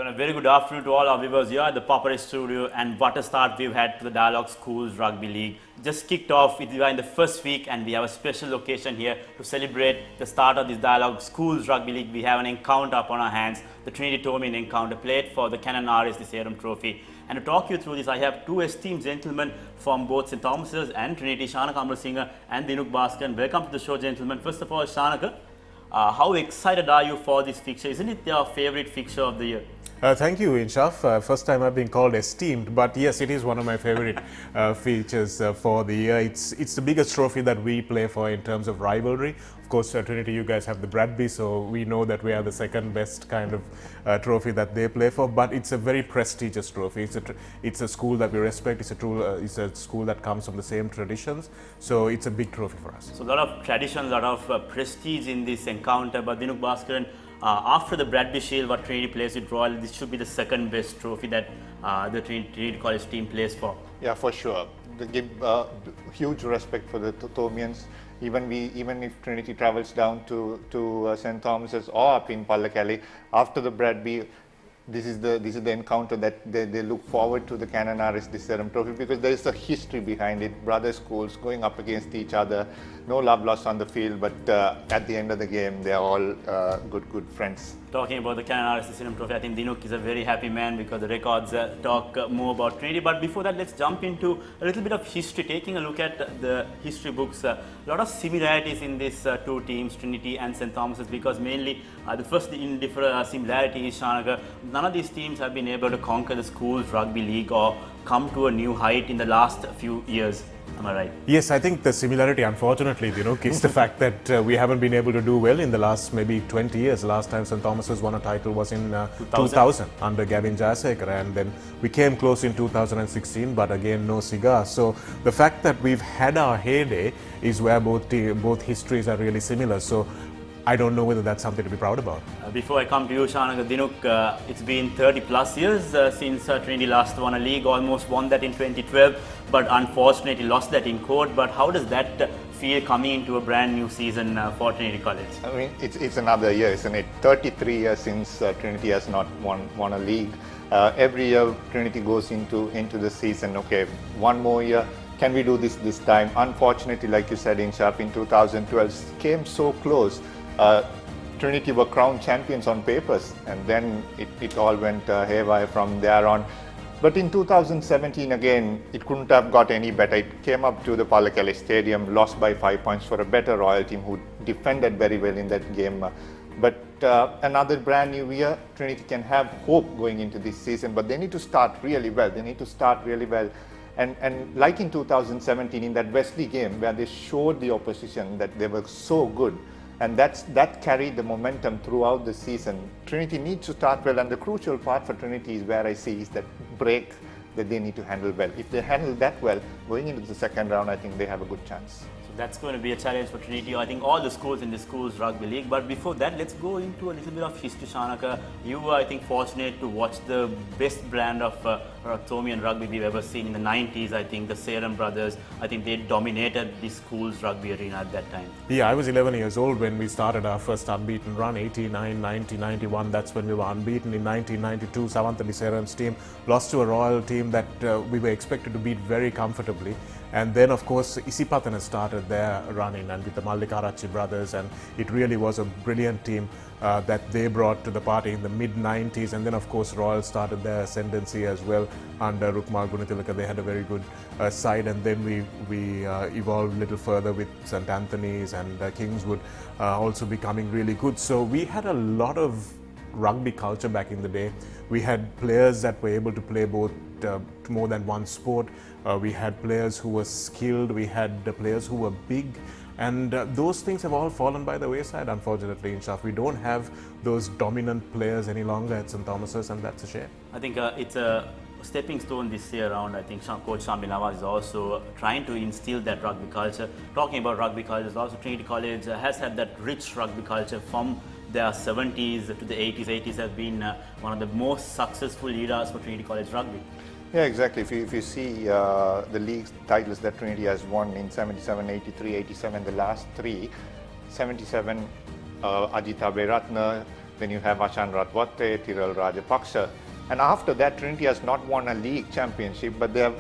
A very good afternoon to all our viewers here at the ThePapare studio, and what a start we've had to the Dialog Schools Rugby League. Just kicked off, we are in the first week and we have a special occasion here to celebrate the start of this Dialog Schools Rugby League. We have an encounter upon our hands, the Trinity Tomian encounter played for the Canon RS, the Serum Trophy. And to talk you through this, I have two esteemed gentlemen from both St. Thomas's and Trinity, Shanaka Amrasinghe and Dialog Bhaskar. Welcome to the show, gentlemen. First of all, Shanaka, how excited are you for this fixture? Isn't it your favorite fixture of the year? Thank you, Inshaf. First time I've been called esteemed, but yes, it is one of my favorite features for the year. It's the biggest trophy that we play for in terms of rivalry. Of course, Trinity, you guys have the Bradby, so we know that we are the second best kind of trophy that they play for. But it's a very prestigious trophy. It's a school that we respect. It's a school that comes from the same traditions. So it's a big trophy for us. So a lot of tradition, a lot of prestige in this encounter. But Dialog Bhaskar, after the Bradby Shield, what Trinity plays with Royal, this should be the second best trophy that the Trinity College team plays for. Yeah, for sure. They give huge respect for the Tomians. Even if Trinity travels down to St. Thomas's or up in Pallekelle, after the Bradby, this is the encounter that they look forward to, the Canon RS, the Serum Trophy, because there is a history behind it. Brother schools going up against each other, no love lost on the field, but at the end of the game, they are all good friends. Talking about the Canon RS, the Serum Trophy, I think Dinuk is a very happy man because the records talk more about Trinity. But before that, let's jump into a little bit of history. Taking a look at the history books, a lot of similarities in these two teams, Trinity and St. Thomas's, because mainly the first similarity is, Shanaka, none of these teams have been able to conquer the schools rugby league or come to a new height in the last few years. Am I right? Yes, I think the similarity, unfortunately, is the fact that we haven't been able to do well in the last maybe 20 years. Last time St. Thomas's won a title was in 2000 under Gavin Jayasekara, and then we came close in 2016, but again no cigar. So the fact that we've had our heyday is where both histories are really similar. So I don't know whether that's something to be proud about. Before I come to you, Shanaka, Dinuk, it's been 30 plus years since Trinity last won a league, almost won that in 2012, but unfortunately lost that in court. But how does that feel coming into a brand new season for Trinity College? I mean, it's another year, isn't it? 33 years since Trinity has not won a league. Every year Trinity goes into the season, okay, one more year. Can we do this time? Unfortunately, like you said, Inshaf, in 2012 came so close. Trinity were crowned champions on papers, and then it all went haywire from there on. But in 2017 again, it couldn't have got any better. It came up to the Pallekelle Stadium, lost by 5 points for a better Royal team who defended very well in that game. But another brand new year, Trinity can have hope going into this season, but they need to start really well. And like in 2017 in that Wesley game where they showed the opposition that they were so good, and that carried the momentum throughout the season. Trinity needs to start well, and the crucial part for Trinity is where I see is that break that they need to handle well. If they handle that well, going into the second round, I think they have a good chance. That's going to be a challenge for Trinity. I think all the schools in the schools rugby league. But before that, let's go into a little bit of history, Shanaka. You were, I think, fortunate to watch the best brand of Tomian rugby we've ever seen in the 90s. I think the Serum brothers, I think they dominated the schools rugby arena at that time. Yeah, I was 11 years old when we started our first unbeaten run, 89, 90, 91. That's when we were unbeaten. In 1992, Savanthali Serum's team lost to a Royal team that we were expected to beat very comfortably. And then, of course, Isipatana started their run-in, and with the Maldikarachi brothers, and it really was a brilliant team that they brought to the party in the mid-90s. And then, of course, Royal started their ascendancy as well under Rukmal Gunatilaka. They had a very good side, and then we evolved a little further with St. Anthony's and Kingswood also becoming really good. So we had a lot of rugby culture back in the day. We had players that were able to play both more than one sport. We had players who were skilled, we had players who were big, and those things have all fallen by the wayside, unfortunately, in Shaf. We don't have those dominant players any longer at St. Thomas's, and that's a shame. I think it's a stepping stone this year around. I think Coach Shamil Nawaz is also trying to instill that rugby culture. Talking about rugby culture, also Trinity College has had that rich rugby culture from their 70s to the 80s. 80s have been one of the most successful eras for Trinity College rugby. Yeah, exactly. If you see the league titles that Trinity has won in 77, 83, 87, the last three, 77, Ajita Veratna, then you have Ashan Ratwatte, Tiril Rajapaksa. And after that, Trinity has not won a league championship, but they have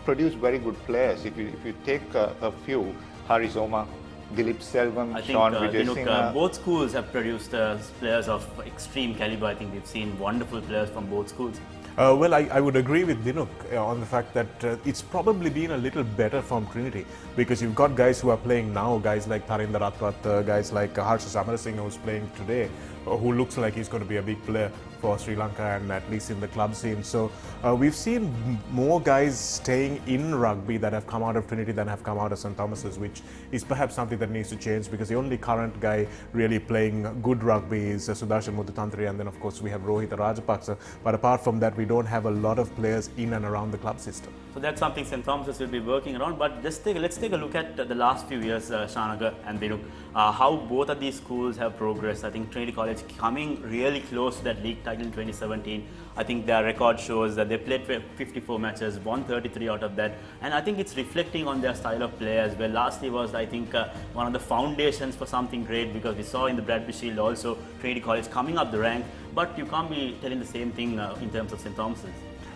produced very good players. If you take a few, Hari Soma, Dilip Selvam, I think Sean Vijay both schools have produced players of extreme caliber. I think we've seen wonderful players from both schools. Well, I would agree with Dinuk on the fact that it's probably been a little better from Trinity because you've got guys who are playing now, guys like Tharinder Ratwat, guys like Harsha Samarasinghe who's playing today, who looks like he's going to be a big player for Sri Lanka and at least in the club scene. So we've seen more guys staying in rugby that have come out of Trinity than have come out of St. Thomas's, which is perhaps something that needs to change because the only current guy really playing good rugby is Sudarshan Mudutantri, and then of course we have Rohita Rajapaksa. But apart from that, we don't have a lot of players in and around the club system. So that's something St. Thomas's will be working around. But let's take a look at the last few years, Shanaka and Dinuk, how both of these schools have progressed. I think Trinity College coming really close to that league title in 2017. I think their record shows that they played 54 matches, won 33 out of that. And I think it's reflecting on their style of play as well. Last year was, I think, one of the foundations for something great because we saw in the Bradbury Shield also Trinity College coming up the rank. But you can't be telling the same thing in terms of St. Thomas's.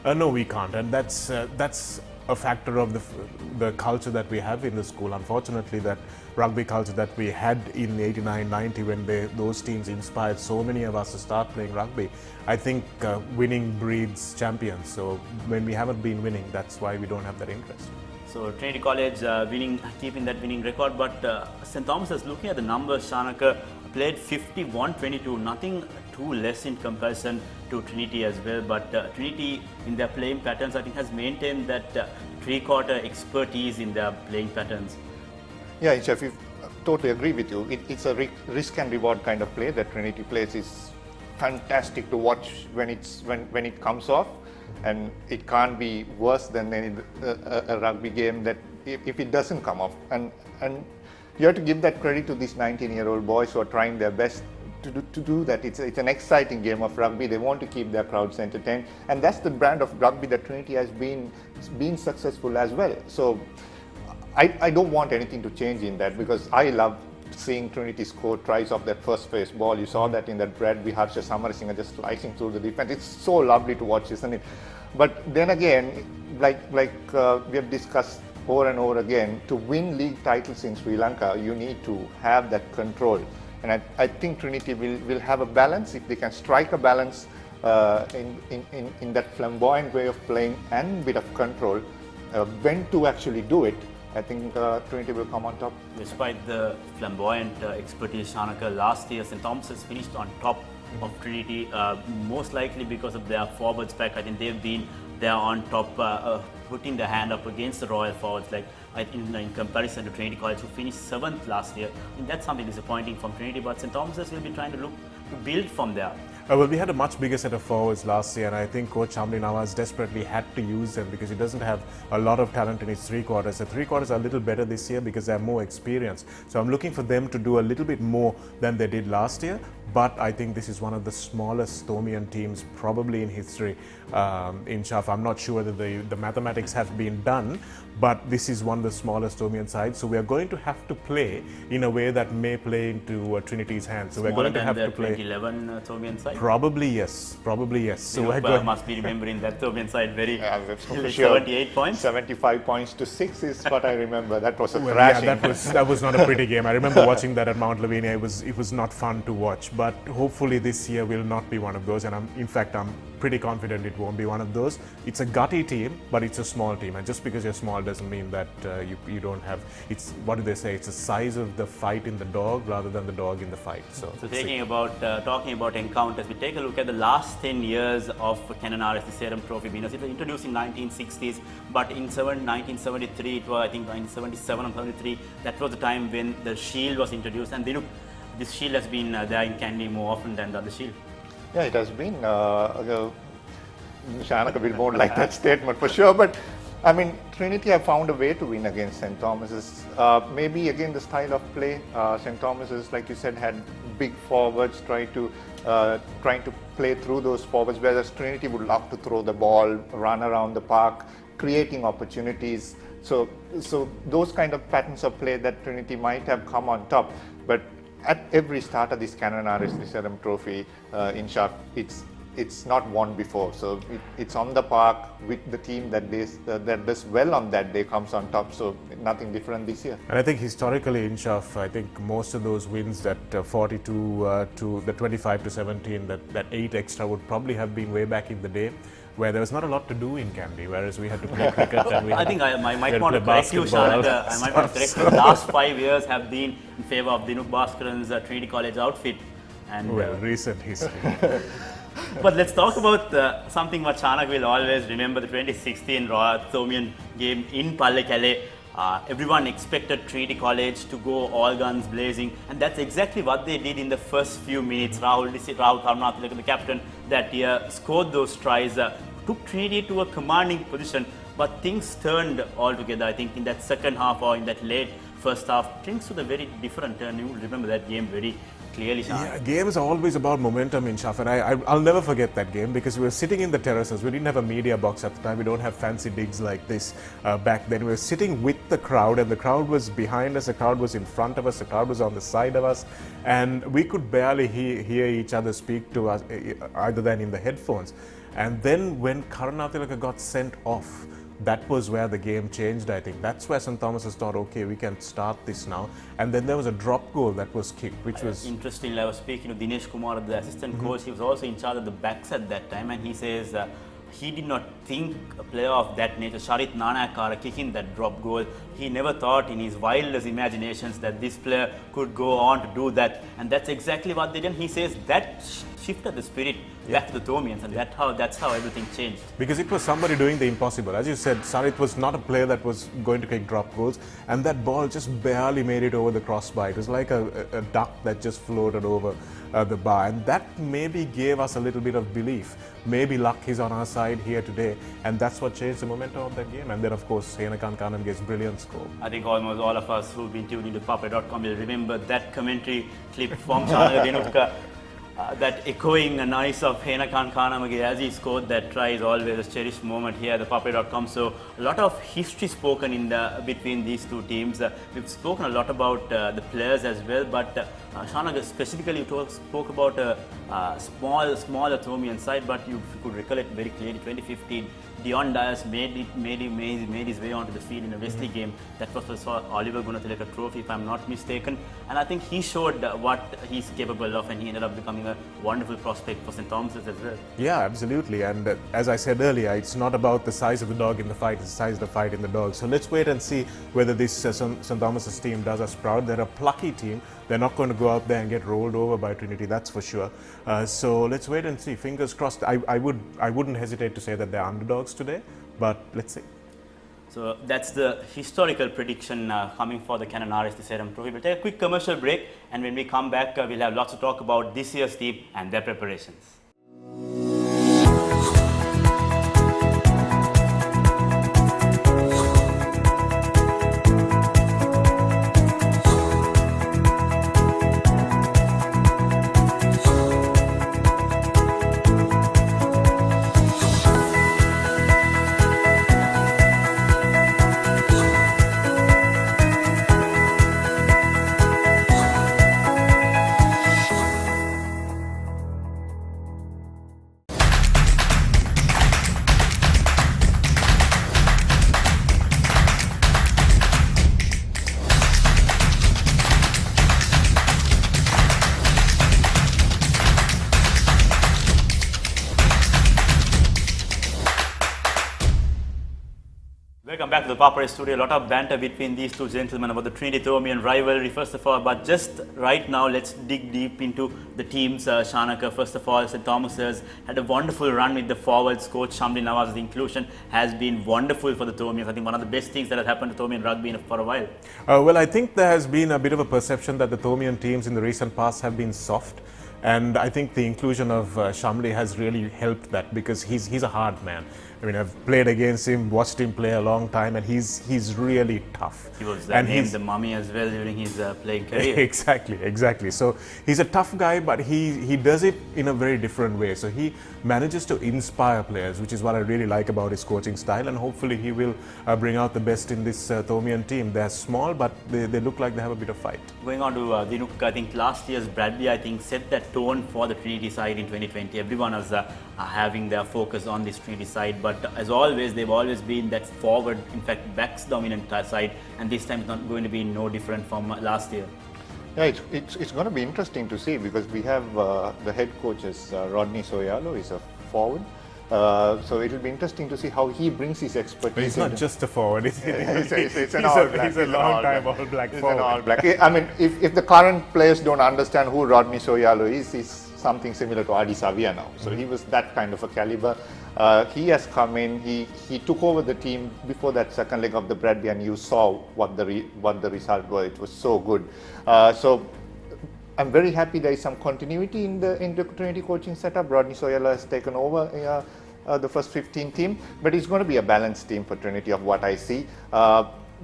No, we can't, and that's a factor of the culture that we have in the school. Unfortunately, that rugby culture that we had in 89-90 when those teams inspired so many of us to start playing rugby. I think winning breeds champions. So when we haven't been winning, that's why we don't have that interest. So Trinity College keeping that winning record, but St. Thomas's, looking at the numbers, Shanaka played 51-22, nothing too less in comparison to Trinity as well. But Trinity in their playing patterns, I think, has maintained that three-quarter expertise in their playing patterns. Yeah, Chef, I totally agree with you. It's a risk and reward kind of play that Trinity plays. Is fantastic to watch when it comes off, and it can't be worse than a rugby game that if it doesn't come off. And you have to give that credit to these 19-year-old boys who are trying their best to do that. It's an exciting game of rugby. They want to keep their crowds entertained, and that's the brand of rugby that Trinity has been successful as well. So I don't want anything to change in that because I love seeing Trinity score tries off that first phase ball. You saw that in that Bradbury, Harsha Samarasinghe just slicing through the defense. It's so lovely to watch, isn't it? But then again, like we have discussed over and over again, to win league titles in Sri Lanka, you need to have that control. And I think Trinity will have a balance. If they can strike a balance in that flamboyant way of playing and bit of control, when to actually do it, I think Trinity will come on top. Despite the flamboyant expertise, Shanaka, last year St. Thomas's finished on top of Trinity, most likely because of their forwards pack. I think they've been there on top, putting their hand up against the Royal forwards, like in comparison to Trinity College, who finished 7th last year. I think that's something disappointing from Trinity, but St. Thomas's will be trying to look to build from there. Well, we had a much bigger set of forwards last year, and I think Coach Hamli Nawaz desperately had to use them because he doesn't have a lot of talent in his three-quarters. The three-quarters are a little better this year because they have more experience. So I'm looking for them to do a little bit more than they did last year. But I think this is one of the smallest Stormian teams probably in history in Shaf. I'm not sure that the mathematics have been done, but this is one of the smallest Stormian sides. So we are going to have to play in a way that may play into Trinity's hands. So we're going to have to play. 2011 Stormian side? Probably yes. So we're must be remembering that Stormian side very sure. 78 points. 75 points to 6 is what I remember. That was a thrashing. Yeah, that was not a pretty game. I remember watching that at Mount Lavinia. It was not fun to watch. But hopefully this year will not be one of those. And I'm pretty confident it won't be one of those. It's a gutty team, but it's a small team. And just because you're small doesn't mean that you don't have. It's what do they say? It's the size of the fight in the dog rather than the dog in the fight. So talking about encounters, we take a look at the last 10 years of Kenanaris, the Serum Trophy winners. It was introduced in 1960s, but in 1973, it was I think 1977 or 73. That was the time when the Shield was introduced, and this Shield has been there in Kandy more often than the other Shield. Yeah, it has been. Shanaka will more like that statement for sure. But I mean, Trinity have found a way to win against St. Thomas's. Maybe again the style of play. St. Thomas's, like you said, had big forwards trying to play through those forwards, whereas Trinity would love to throw the ball, run around the park, creating opportunities. So those kind of patterns of play that Trinity might have come on top. But at every start of this Canon RS Trophy, Insha, it's not won before, so it's on the park with the team that does well on that day comes on top. So nothing different this year. And I think historically, Inshaf, I think most of those wins, that 42 to the 25 to 17, that 8 extra would probably have been way back in the day, where there was not a lot to do in Kandy, whereas we had to play cricket. And I think I might want to correct you, Shanaka. I might want to correct you. The last 5 years have been in favour of Dinup Bhaskaran's Trinity College outfit. And recent history. But let's talk about something what Chanak will always remember, the 2016 Thomian game in Pallekelle. Everyone expected Trinity College to go all guns blazing, and that's exactly what they did in the first few minutes. Rahul Karnath, the captain that year, scored those tries, took Trinity to a commanding position, but things turned altogether. I think in that second half or in that late first half, things took a very different turn. You remember that game very clearly, Shan. Yeah, games are always about momentum, Inshaf, and I'll never forget that game because we were sitting in the terraces. We didn't have a media box at the time. We don't have fancy digs like this back then. We were sitting with the crowd, and the crowd was behind us, the crowd was in front of us, the crowd was on the side of us, and we could barely hear each other speak to us, either than in the headphones. And then when Karanathilaka got sent off, that was where the game changed, I think. That's where St. Thomas's thought, okay, we can start this now. And then there was a drop goal that was kicked, which was... Interestingly, I was speaking to Dinesh Kumar, the assistant coach. He was also in charge of the backs at that time, and he says he did not think a player of that nature, Sharit Nanakara, kicking that drop goal. He never thought in his wildest imaginations that this player could go on to do that. And that's exactly what they did. He says that shifted the spirit back to the Thomians, and that's how everything changed. Because it was somebody doing the impossible. As you said, Sarit was not a player that was going to kick drop goals, and that ball just barely made it over the crossbar. It was like a duck that just floated over the bar, and that maybe gave us a little bit of belief. Maybe luck is on our side here today, and that's what changed the momentum of that game. And then, of course, Henakan Kanan gets brilliant score. I think almost all of us who've been tuned into ThePapare.com will remember that commentary clip from Chanaga Denutka. That echoing noise of Henakan Kanamage as he scored that try is always a cherished moment here at ThePapare.com. So a lot of history spoken in between these two teams. We've spoken a lot about the players as well, but Shanaga specifically spoke about a smaller Thomian side, but if you could recollect very clearly, 2015, Dion Dias made his way onto the field in a Wesley game. That was for Oliver Gunathilaka Trophy, if I'm not mistaken. And I think he showed what he's capable of, and he ended up becoming a wonderful prospect for St. Thomas's as well. Yeah, absolutely. And as I said earlier, it's not about the size of the dog in the fight, it's the size of the fight in the dog. So let's wait and see whether this St. Thomas's team does us proud. They're a plucky team. They're not going to go out there and get rolled over by Trinity, that's for sure. So let's wait and see. Fingers crossed. I wouldn't hesitate to say that they're underdogs today, but let's see. So that's the historical prediction coming for the Canon RS Trophy. We'll take a quick commercial break, and when we come back, we'll have lots to talk about this year's team and their preparations. Welcome back to the ThePapare studio. A lot of banter between these two gentlemen about the Trinity Thomian rivalry, first of all. But just right now, let's dig deep into the teams. Shanaka, first of all, St. Thomas's had a wonderful run with the forwards. Coach Shamli Nawaz's inclusion has been wonderful for the Thomians. I think one of the best things that has happened to Thomian rugby for a while. Well, I think there has been a bit of a perception that the Thomian teams in the recent past have been soft. And I think the inclusion of Shamli has really helped that, because he's a hard man. I mean, I've played against him, watched him play a long time, and he's really tough. He was and named the mummy as well during his playing career. Exactly. So he's a tough guy, but he does it in a very different way. So he manages to inspire players, which is what I really like about his coaching style, and hopefully he will bring out the best in this Thomian team. They're small, but they look like they have a bit of fight. Going on to Dinuk, I think last year's Bradley, I think, set that tone for the Trinity side in 2020. Everyone was having their focus on this Trinity side, but as always, they've always been that forward, in fact, backs dominant side, and this time it's not going to be no different from last year. Yeah, it's going to be interesting to see, because we have the head coach is Rodney Soyalo, is a forward. So it will be interesting to see how he brings his expertise. But he's not just a forward. He's an All Black. He's a long-time All Black forward. An All Black. I mean, if the current players don't understand who Rodney Soyalo is, he's something similar to Adi Savia now. So he was that kind of a caliber. He has come in. He took over the team before that second leg of the Bradley, and you saw what the result was. It was so good. So I'm very happy there is some continuity in the Trinity coaching setup. Rodney Soyala has taken over the first 15 team, but it's going to be a balanced team for Trinity of what I see.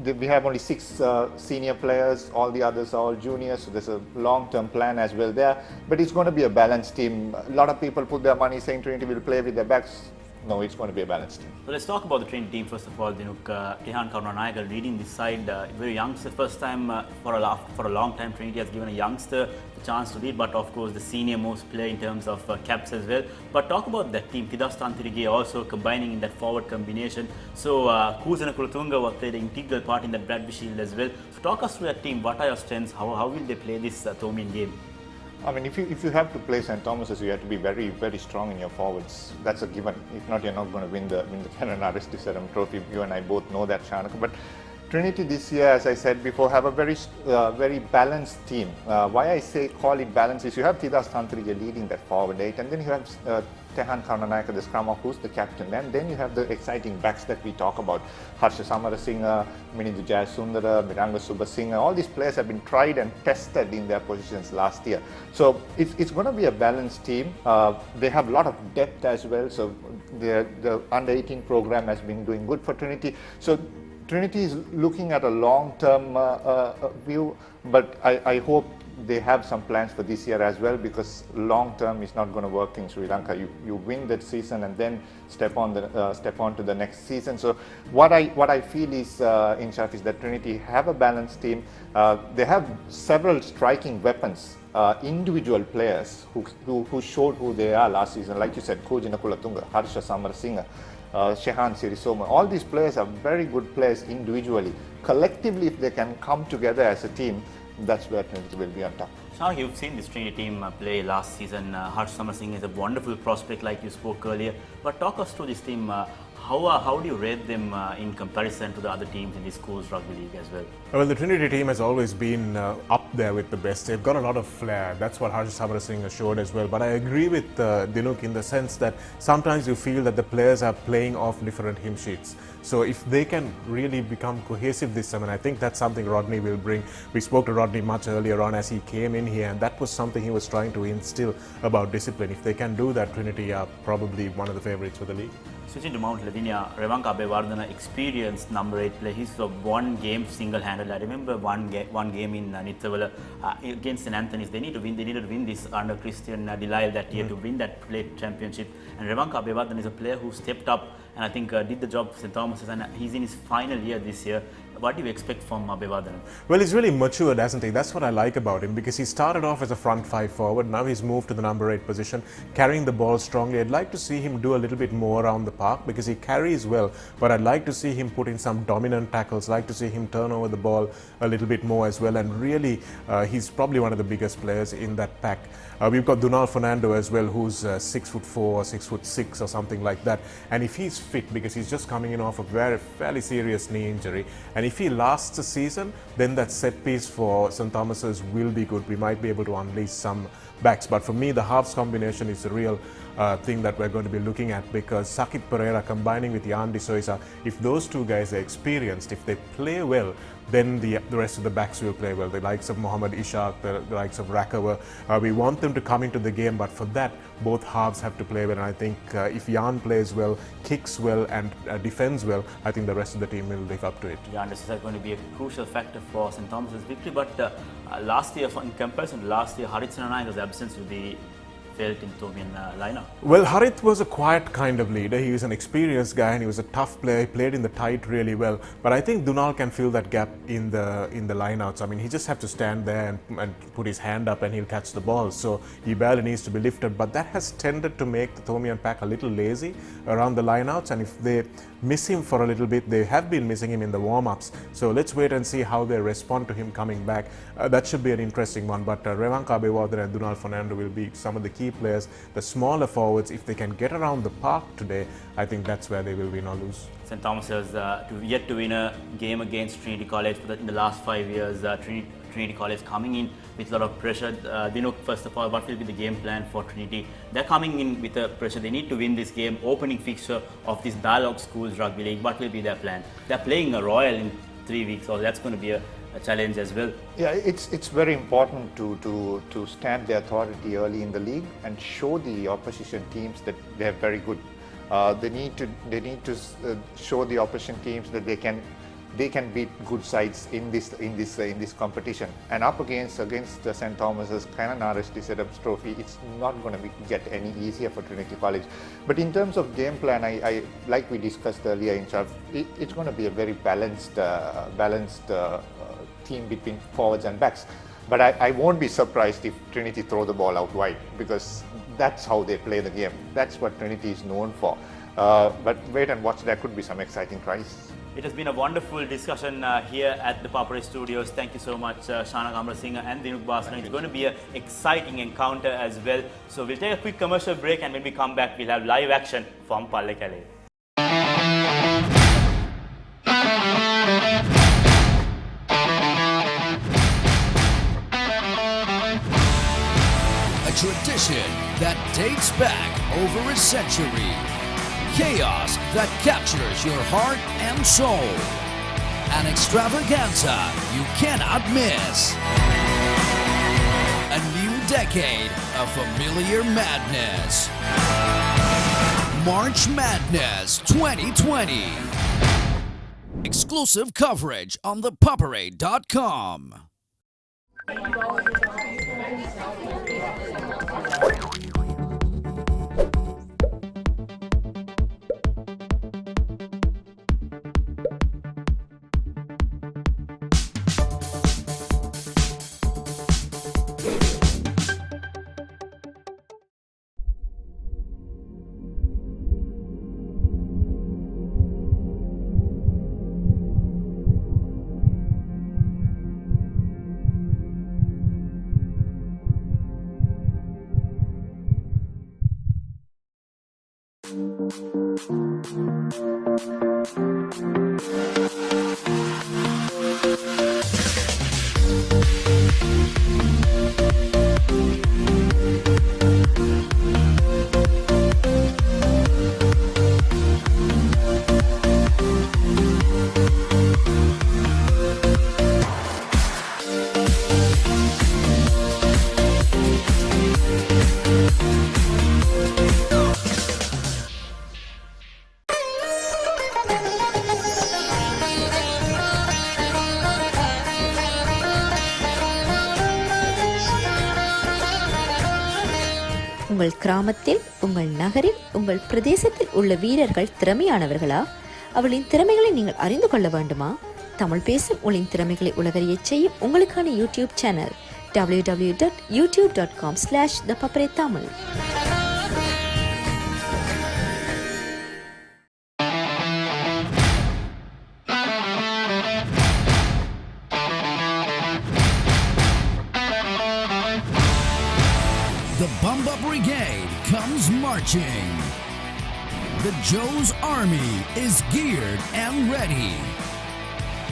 We have only 6 senior players, all the others are all juniors, so there's a long-term plan as well there, but it's going to be a balanced team. A lot of people put their money saying Trinity will play with their backs. No, it's going to be a balanced team. So let's talk about the Trinity team first of all. Dinuk, Tehan Karunanayaga leading this side, very youngster, first time for a long time Trinity has given a youngster the chance to lead, but of course the senior most player in terms of caps as well. But talk about that team, Tidas Tantirige also combining in that forward combination. So Kuzana Kulatunga played an integral part in that Bradley Shield as well. So talk us through that team. What are your strengths? How will they play this Thomian game? I mean, if you have to play St. Thomas's, you have to be very, very strong in your forwards. That's a given. If not, you're not going to win the Canon Aristicerum Trophy. You and I both know that, Shanaka. But Trinity this year, as I said before, have a very balanced team. Why I call it balanced is you have Tidas Tantrige leading that forward 8, and then you have Tehan Karunanayaga, the scrum half, who's the captain, and then you have the exciting backs that we talk about. Harsha Samarasinghe, Minindhu Jayasundara, Miranga Subasinghe, all these players have been tried and tested in their positions last year. So it's going to be a balanced team. They have a lot of depth as well, so the under-18 program has been doing good for Trinity. So Trinity is looking at a long-term view, but I hope they have some plans for this year as well, because long-term is not going to work in Sri Lanka. You win that season and then step on to the next season. So what I feel is Inshaf is that Trinity have a balanced team. They have several striking weapons. Individual players who showed who they are last season, like you said, Kojina Kulatunga, Harsha Samarasinghe, Shehan Sirisoma. All these players are very good players individually. Collectively, if they can come together as a team, that's where Trinity will be on top. Shah, you've seen this Trinity team play last season. Harsh Samarasinghe is a wonderful prospect, like you spoke earlier. But talk us through this team. How do you rate them in comparison to the other teams in the Schools Rugby League as well? Well, the Trinity team has always been up there with the best. They've got a lot of flair. That's what Harsh Samarasinghe showed as well. But I agree with Dinuk in the sense that sometimes you feel that the players are playing off different hymn sheets. So if they can really become cohesive this summer, I think that's something Rodney will bring. We spoke to Rodney much earlier on as he came in here, and that was something he was trying to instill about discipline. If they can do that, Trinity are probably one of the favourites for the league. Switching to Mount Lavinia, Revanka Abeyewardene, experienced number 8 player. He's for one game single-handed. I remember one game in Nithavala against St. Anthony's. They needed to win this under Christian Delisle that year to win that plate championship. And Revanka Abeyewardene is a player who stepped up and I think did the job for St. Thomas's, and he's in his final year this year. What do you expect from Abeyewardene? Well, he's really matured, hasn't he? That's what I like about him, because he started off as a front 5 forward. Now he's moved to the number 8 position, carrying the ball strongly. I'd like to see him do a little bit more around the park, because he carries well, but I'd like to see him put in some dominant tackles. I'd like to see him turn over the ball a little bit more as well, and really he's probably one of the biggest players in that pack. We've got Donal Fernando as well, who's 6'4" or 6'6" or something like that, and if he's fit, because he's just coming in off a fairly serious knee injury, and if he lasts the season, then that set piece for St. Thomas's will be good. We might be able to unleash some backs, but for me the halves combination is the real thing that we're going to be looking at, because Sakit Pereira combining with Jan de Soisa, if those two guys are experienced, if they play well, then the rest of the backs will play well. The likes of Mohamed Ishaq, the likes of Rakawa. We want them to come into the game, but for that, both halves have to play well. And I think if Jan plays well, kicks well, and defends well, I think the rest of the team will live up to it. Yeah, this is going to be a crucial factor for St. Thomas's victory. But last year, in comparison to last year, Harith Sinanaya's absence will be felt in Thomian lineup. Well, Harith was a quiet kind of leader. He was an experienced guy and he was a tough player. He played in the tight really well. But I think Dunal can fill that gap in the lineouts. I mean, he just has to stand there and put his hand up and he'll catch the ball. So he barely needs to be lifted. But that has tended to make the Thomian pack a little lazy around the lineouts. And if they miss him for a little bit, they have been missing him in the warm-ups. So let's wait and see how they respond to him coming back. That should be an interesting one. But Revanka Abewardene and Dunal Fernando will be some of the key players. The smaller forwards, if they can get around the park today, I think that's where they will win or lose. St. Thomas has yet to win a game against Trinity College in the last 5 years. Trinity College coming in with a lot of pressure. They know, first of all, what will be the game plan for Trinity. They're coming in with a pressure. They need to win this game, opening fixture of this Dialog Schools Rugby League. What will be their plan? They're playing a Royal in 3 weeks, so that's going to be a challenge as well. Yeah, it's very important to stamp the authority early in the league and show the opposition teams that they are very good. They need to show the opposition teams that they can beat good sides in this competition. And up against the St. Thomas's Kanan Adams Trophy, it's not going to get any easier for Trinity College. But in terms of game plan, I like we discussed earlier in Chav, it's going to be a very balanced team between forwards and backs. But I won't be surprised if Trinity throw the ball out wide, because that's how they play the game. That's what Trinity is known for. But wait and watch, there could be some exciting tries. It has been a wonderful discussion here at the ThePapare Studios. Thank you so much, Shana Kamrasinghe and Dinuk Bhaskar. It's going to be an exciting encounter as well. So we'll take a quick commercial break, and when we come back, we'll have live action from Pallekelle. A tradition that dates back over a century. Chaos that captures your heart and soul. An extravaganza you cannot miss. A new decade of familiar madness. March Madness 2020. Exclusive coverage on ThePapare.com. உங்கள் கிராமத்தில், உங்கள் நகரில், உங்கள் பிரதேசத்தில் உள்ள வீரர்கள் திறமையானவர்களா? அவளின் திறமைகளை நீங்கள் அறிந்து கொள்ள வேண்டுமா? தமிழ் பேசும் உங்களின் திறமைகளை உலகறியச் செய்யும் உங்களுக்கான YouTube channel www.youtube.com/thepapare. The Bamba Brigade comes marching. The Joe's Army is geared and ready.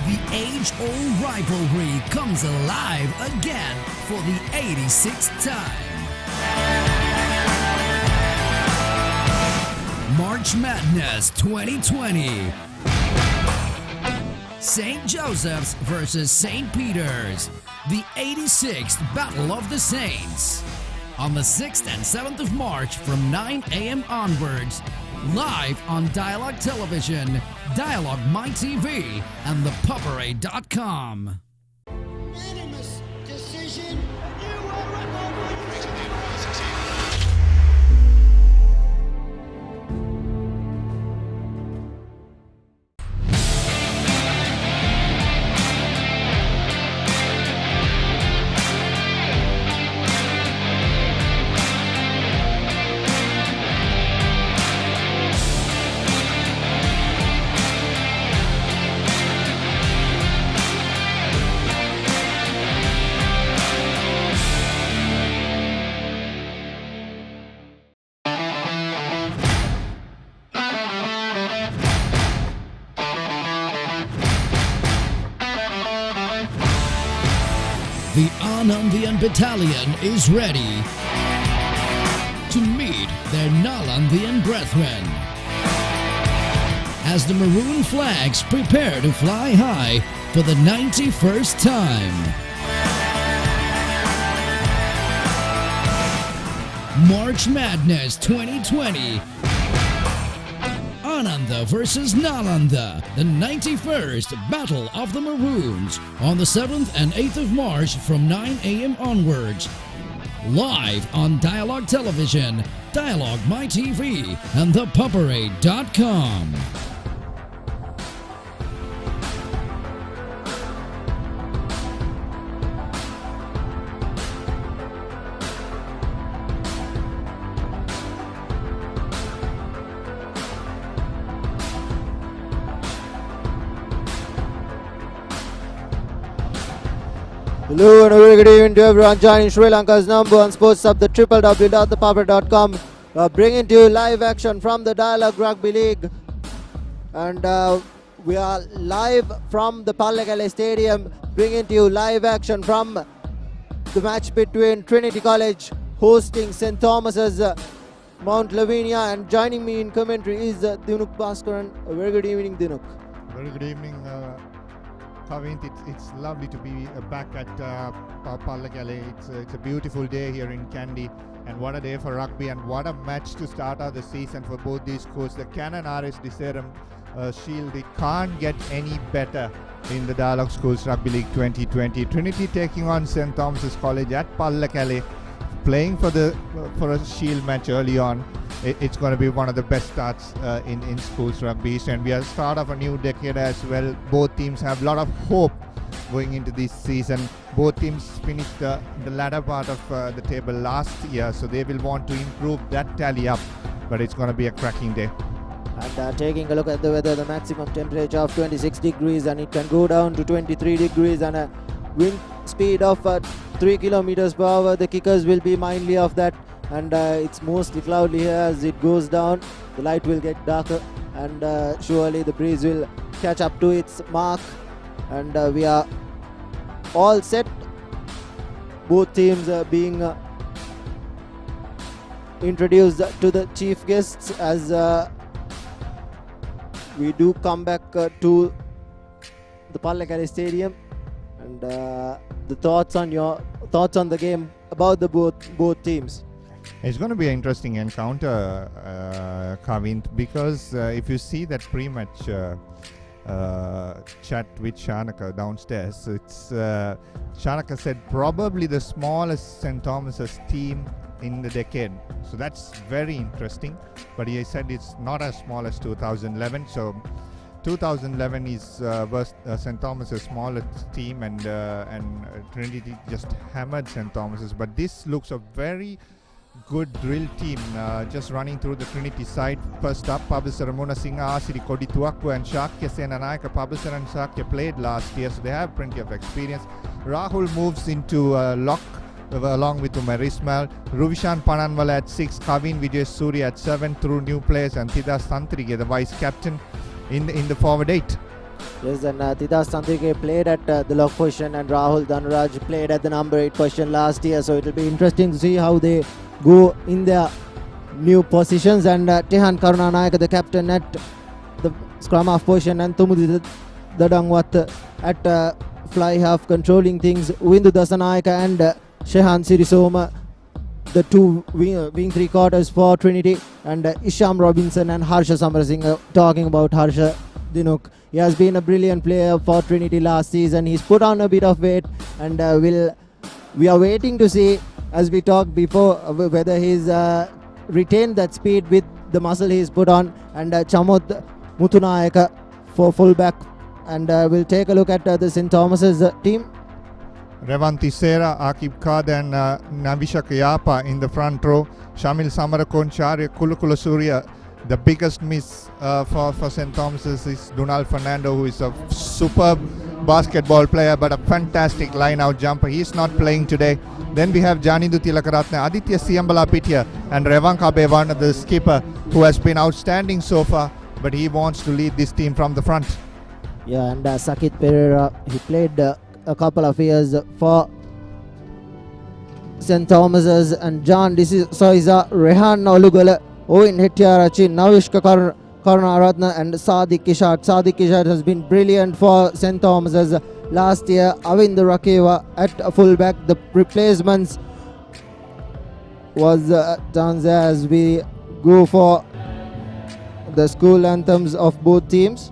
The age-old rivalry comes alive again for the 86th time. March Madness 2020. St. Joseph's versus St. Peter's, the 86th Battle of the Saints. On the 6th and 7th of March from 9 a.m. onwards, live on Dialog Television, Dialog My TV, and ThePapare.com. Unanimous decision. The Anandian Battalion is ready to meet their Nalandian brethren as the maroon flags prepare to fly high for the 91st time. March Madness 2020. Ananda versus Nalanda, the 91st Battle of the Maroons, on the 7th and 8th of March from 9 a.m. onwards. Live on Dialog Television, Dialog My TV, and ThePapare.com. Hello and a very good evening to everyone joining Sri Lanka's number one sports hub, the www.thepapare.com, bringing to you live action from the Dialog Rugby League. And we are live from the Pallekelle Stadium, bringing to you live action from the match between Trinity College hosting St. Thomas's Mount Lavinia. And joining me in commentary is Dinuk Bhaskaran. A very good evening, Dinuk. Very good evening, Kavint. It's lovely to be back at Pallekelle. It's a beautiful day here in Kandy, and what a day for rugby, and what a match to start out the season for both these schools. The Canon RS Deserum Shield, it can't get any better in the Dialog Schools Rugby League 2020. Trinity taking on St. Thomas's College at Pallekelle, playing for a Shield match early on. It's going to be one of the best starts in schools rugby, and we are start of a new decade as well. Both teams have a lot of hope going into this season. Both teams finished the latter part of the table last year, so they will want to improve that tally up, but it's going to be a cracking day. And taking a look at the weather, the maximum temperature of 26 degrees, and it can go down to 23 degrees, and a wind speed of 3 kilometers per hour. The kickers will be mindly of that, and it's mostly cloudy here. As it goes down, the light will get darker, and surely the breeze will catch up to its mark, and we are all set. Both teams being introduced to the chief guests as we do come back to the Pallekelle Stadium, and the thoughts on the game about the both teams. It's going to be an interesting encounter, Kavint, because if you see that pre-match chat with Shanaka downstairs, it's Shanaka said probably the smallest St. Thomas's team in the decade. So that's very interesting. But he said it's not as small as 2011. So 2011 is St. Thomas's smallest team, and Trinity just hammered St. Thomas's. But this looks a very good drill team just running through the Trinity side. First up, Pabasara Munasinghe, Asiri Kodi Tuakku and Shakya Senanayaka. Pabasara and Shakya played last year, so they have plenty of experience. Rahul moves into lock along with Umar Ismail. Ruvishan Pananwala at 6, Kavin Vijay Suri at 7 through new players, and Thidas Tantrige, the vice captain, in the forward 8. Yes, and Thidas Tantrige played at the lock position, and Rahul Dhanraj played at the number 8 position last year, so it will be interesting to see how they go in their new positions, and Tehan Karunanayaka, the captain, at the scrum half position, and Tumudi Dadangwat at fly half controlling things. Windu Dasanayaka and Shehan Sirisoma, the two wing three quarters for Trinity, and Isham Robinson and Harsha Samarasinghe. Talking about Harsha Dinuk, he has been a brilliant player for Trinity last season. He's put on a bit of weight, and we are waiting to see, as we talked before, whether he's retained that speed with the muscle he's put on. And Chamod Muthunayaka for fullback, and we'll take a look at the St. Thomas's team. Revanthi Sera, Akib Kad and Navisha Kayapa in the front row. Shamil Samarakoncharya, Kulukula Surya. The biggest miss for St. Thomas's is Dunal Fernando, who is a superb basketball player but a fantastic line-out jumper. He's not playing today. Then we have Janindu Tilakaratne, Aditya Siambala Pitya and Revanka Bevana, the skipper, who has been outstanding so far, but he wants to lead this team from the front. Yeah, and Sakit Pereira, he played a couple of years for St. Thomas's. And John, this is Rehan Olugala, Owen Hettiarachi, Navishka Karunaratne and Sadiq Kishat. Sadiq Kishat has been brilliant for St. Thomas's last year. Avind Rakeva at fullback. The replacements was Tanzania, as we go for the school anthems of both teams.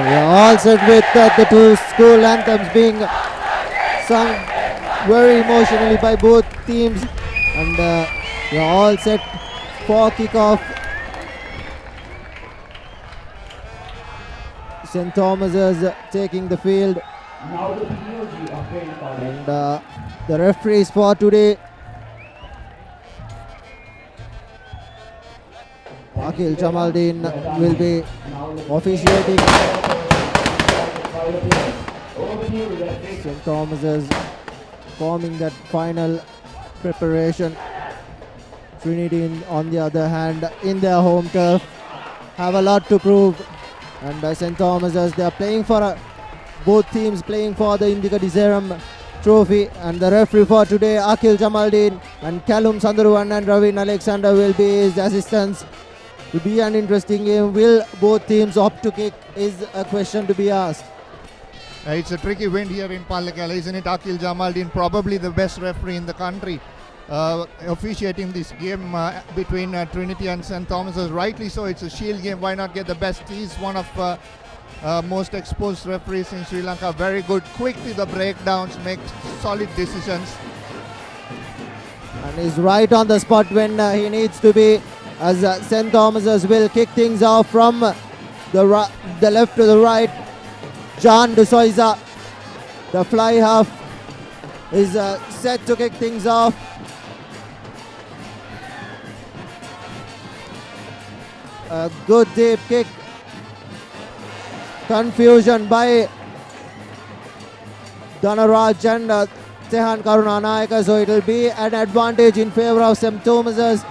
We are all set with the two school anthems being sung very emotionally by both teams, and we are all set for kickoff. St. Thomas's taking the field, and the referees for today, Akil Jamaldeen will be officiating. St. Thomas's forming that final preparation. Trinity, on the other hand, in their home turf, have a lot to prove. And St. Thomas's, they are playing for both teams playing for the Indica Deserum trophy. And the referee for today, Akil Jamaldeen, and Callum Sandharuvan and Ravin Alexander will be his assistants. It will be an interesting game. Will both teams opt to kick is a question to be asked. It's a tricky wind here in Pallekelle, isn't it? Akil Jamaldeen, probably the best referee in the country, officiating this game between Trinity and St. Thomas's. Rightly so, it's a shield game. Why not get the best? He's one of most exposed referees in Sri Lanka. Very good, quick to the breakdowns, makes solid decisions. And he's right on the spot when he needs to be, as St. Thomas's will kick things off from the left to the right. John De Souza, the fly half, is set to kick things off. A good deep kick. Confusion by Dhanaraj and Tehan Karunanayaka, so it will be an advantage in favor of St. Thomas's.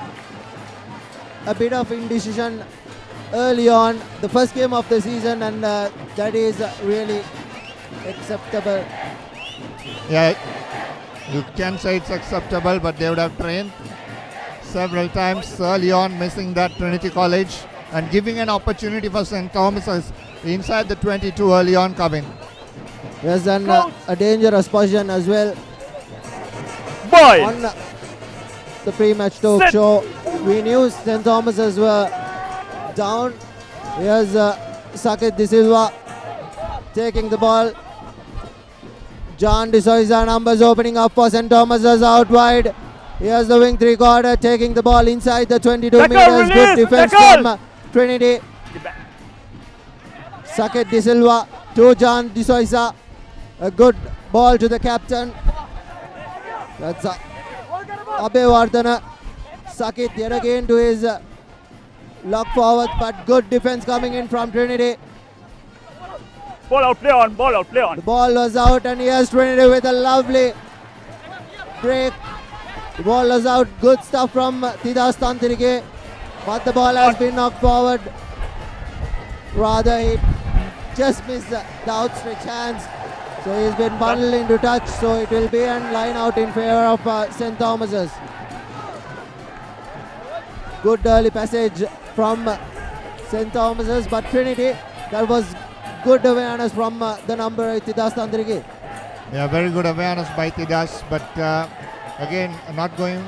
A bit of indecision early on, the first game of the season, and that is really acceptable. Yeah, you can say it's acceptable, but they would have trained several times early on, missing that Trinity College and giving an opportunity for St. Thomas's inside the 22 early on, Kavin. Yes, and a dangerous position as well. Boy! On the pre-match talk show, we knew St. Thomas's were down. Here's Sakit De Silva taking the ball. John De Souza numbers opening up for St. Thomas's out wide. Here's the wing three-quarter taking the ball inside the 22 meters. Good defense from Trinity. Sakit De Silva to John De Souza. A good ball to the captain. That's Abhevardhana. Sakit yet again to his lock forward, but good defense coming in from Trinity. Ball out, play on, ball out, play on. The ball was out, and here's Trinity with a lovely break. The ball was out. Good stuff from Tidas Tantrike, but the ball has been knocked forward. Rather, he just missed the outstretched hands. So he's been bundled into touch. So it will be a line out in favor of St. Thomas's. Good early passage from St. Thomas's, but Trinity, that was good awareness from the number Tidas Tantrike. Yeah, very good awareness by Tidas, but again, not going,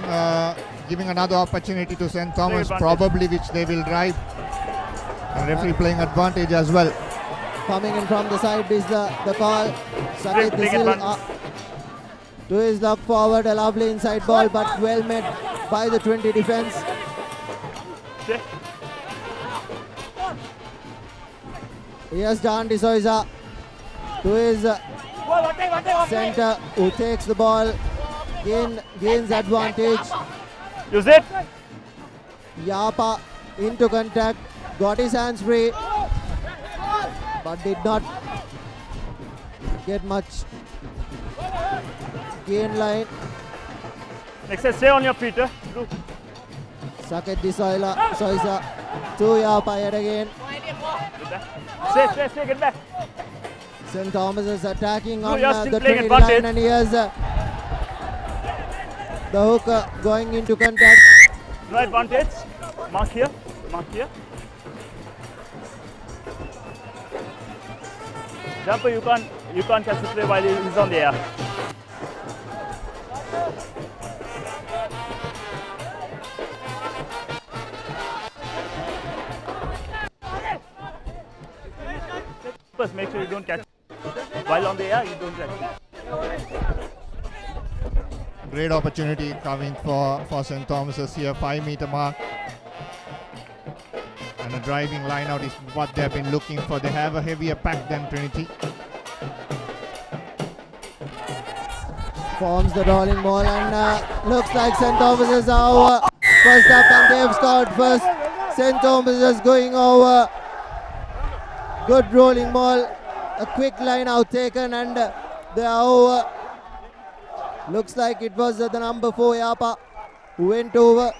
giving another opportunity to St. Thomas, probably, which they will drive. And referee playing advantage as well. Coming in from the side is the call. Sakit De Silva to his lock forward, a lovely inside ball, but well met by the Trinity defense. Here's John De Souza to his center, who takes the ball, gains advantage. Use it. Yapa into contact, got his hands free, but did not get much gain line. Next, stay on your feet. Sakit De Souza to Yapa yet again. Stay, get back. St. Thomas is attacking on you're still the playing Trinity line, advantage. and he has the hook going into contact. No advantage. Mark here. Mark here. Jumper, you can't catch the play while he's on the air. keepers, make sure you don't catch. While on the air, you don't catch. Great opportunity coming for St. Thomas's here, 5 meter mark. And a driving line out is what they've been looking for. They have a heavier pack than Trinity. Forms the rolling ball and looks like St. Thomas's are first up and they've scored first. St. Thomas's going over. Good rolling ball. A quick line out taken and they are over. Looks like it was the number 4 Yapa who went over.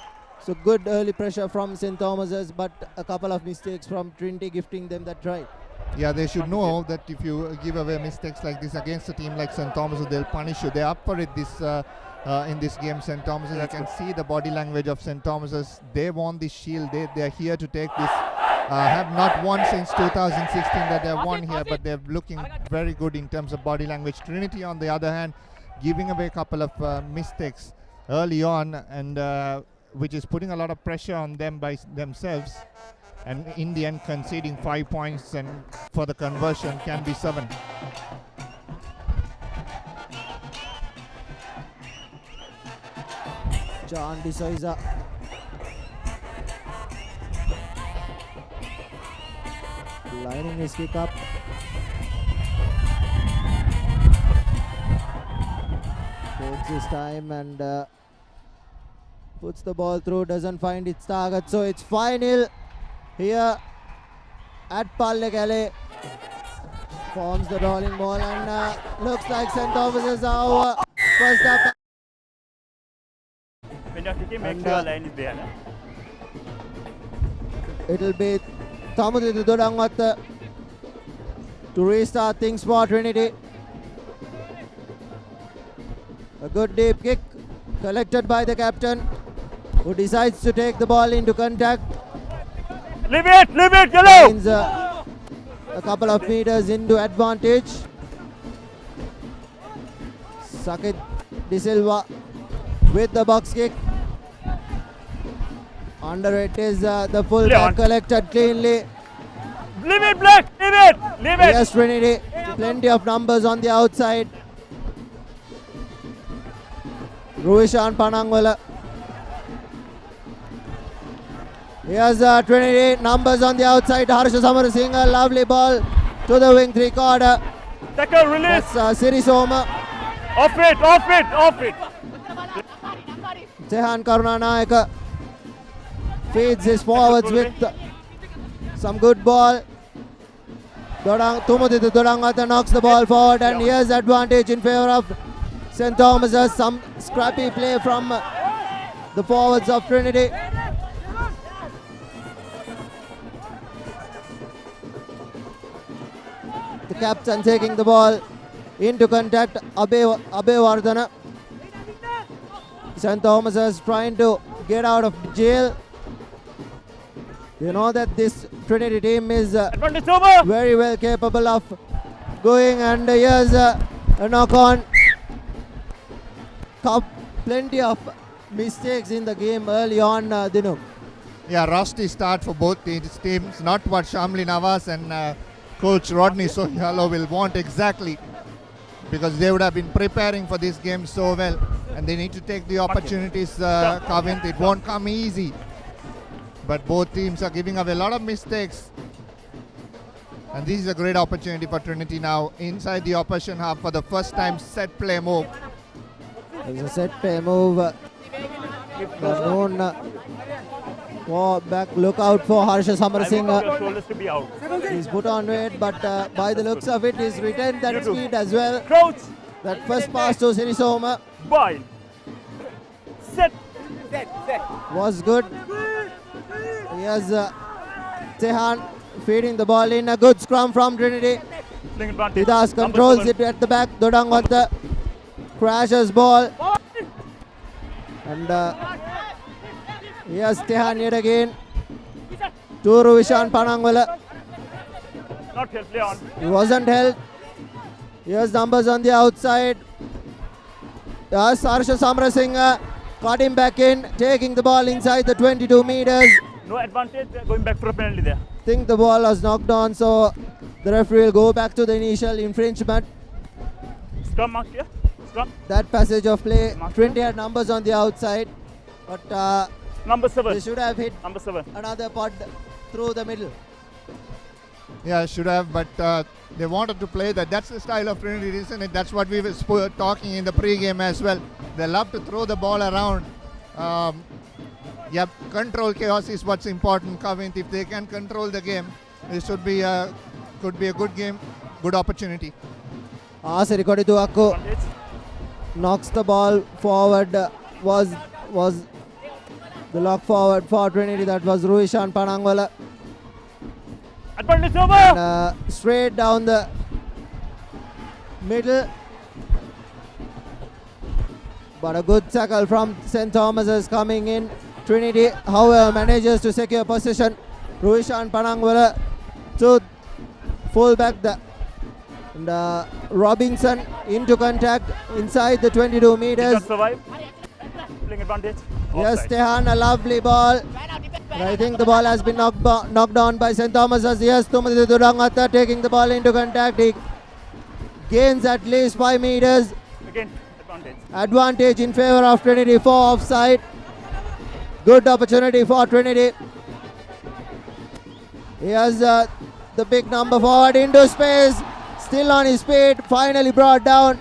So good early pressure from St. Thomas's, but a couple of mistakes from Trinity gifting them that try. Yeah, they should know that if you give away mistakes like this against a team like St. Thomas's, they'll punish you. They're up for it in this game, St. Thomas's. You can see the body language of St. Thomas's. They want this shield. They're here to take this. Have not won since 2016 that they've won here, but they're looking very good in terms of body language. Trinity, on the other hand, giving away a couple of mistakes early on, and which is putting a lot of pressure on them by themselves, and in the end conceding 5 points, and for the conversion can be 7. John D'Souza. Lining his kick up. Takes his time and puts the ball through, doesn't find its target. So it's final here at Pallekelle. Forms the rolling ball and looks like St. Thomas's are over. First up. When you're kicking, make sure your line is there. It'll be Thamudi Dudangat to restart things for Trinity. A good deep kick collected by the captain, who decides to take the ball into contact. Leave it, yellow! Finds a couple of meters into advantage. Sakit De Silva with the box kick. Under it is the full back collected cleanly. Leave it, Black! Leave it! Yes, Trinity. Plenty of numbers on the outside. Ruishan Panangwala. Here's Trinity. Numbers on the outside. Harsha Samarasinghe. A lovely ball to the wing 3/4. Tackle, release! That's Siri Soma. Off it! Tehan Karunanayaka feeds his forwards with some good ball. Tumutithu Dodangata knocks the ball forward, and here's advantage in favor of St. Thomas's. Some scrappy play from the forwards of Trinity. The captain taking the ball into contact, Abe Vardhana. St. Thomas's trying to get out of jail. You know that this Trinity team is very well capable of going, and here's a knock on. Plenty of mistakes in the game early on, Dinu. Yeah, rusty start for both these teams. Not what Shamli Nawaz and Coach Rodney Sohialo will want exactly, because they would have been preparing for this game so well, and they need to take the opportunities, Kavint. It won't come easy, but both teams are giving away a lot of mistakes, and this is a great opportunity for Trinity now inside the opposition half for the first time. Set play move. There's a set play move. Known for back. Look out for Harsha Samarasinghe. Shoulders to be out. He's put on weight, but by the looks of it, he's retained that speed as well. Crouch! That first pass to Sirisoma Bind! Set! was good. Here's Tehan feeding the ball in. A good scrum from Trinity. Tidas controls it at the back. Dodangwanta crashes ball. And here's Tehan yet again. To Ruishan Panangwala. Not help, Leon. He wasn't held. Here's numbers on the outside. Yes, Harsha Samarasinghe caught him back in, taking the ball inside the 22 meters. No advantage, going back for a penalty there. think the ball was knocked on, so the referee will go back to the initial infringement. Scrum mark here. Scrum. That passage of play, Mark Trinity had numbers on the outside, but Number 7. they should have hit Number 7. another pod through the middle. Yeah, should have, but they wanted to play that. That's the style of Trinity, isn't it? That's what we were talking in the pre-game as well. They love to throw the ball around. Control chaos is what's important, Kavint. If they can control the game, this could be a good game, good opportunity. Asari Kodituakku knocks the ball forward. Was the lock forward for Trinity? That was Ruishan Panangwala. Advantage over. And, straight down the middle. But a good tackle from St. Thomas is coming in. Trinity, however, manages to secure possession. Ruishan Panangwala to full back. And Robinson into contact inside the 22 meters. Did not survive. Playing advantage. Yes, Offside. Tehan, a lovely ball. But I think the ball has been knocked down by St. Thomas. Yes, Tumadi Durangata taking the ball into contact. He gains at least 5 meters. Again, advantage. Advantage in favor of Trinity for offside. Good opportunity for Trinity. He has the big number forward into space. Still on his feet. Finally brought down.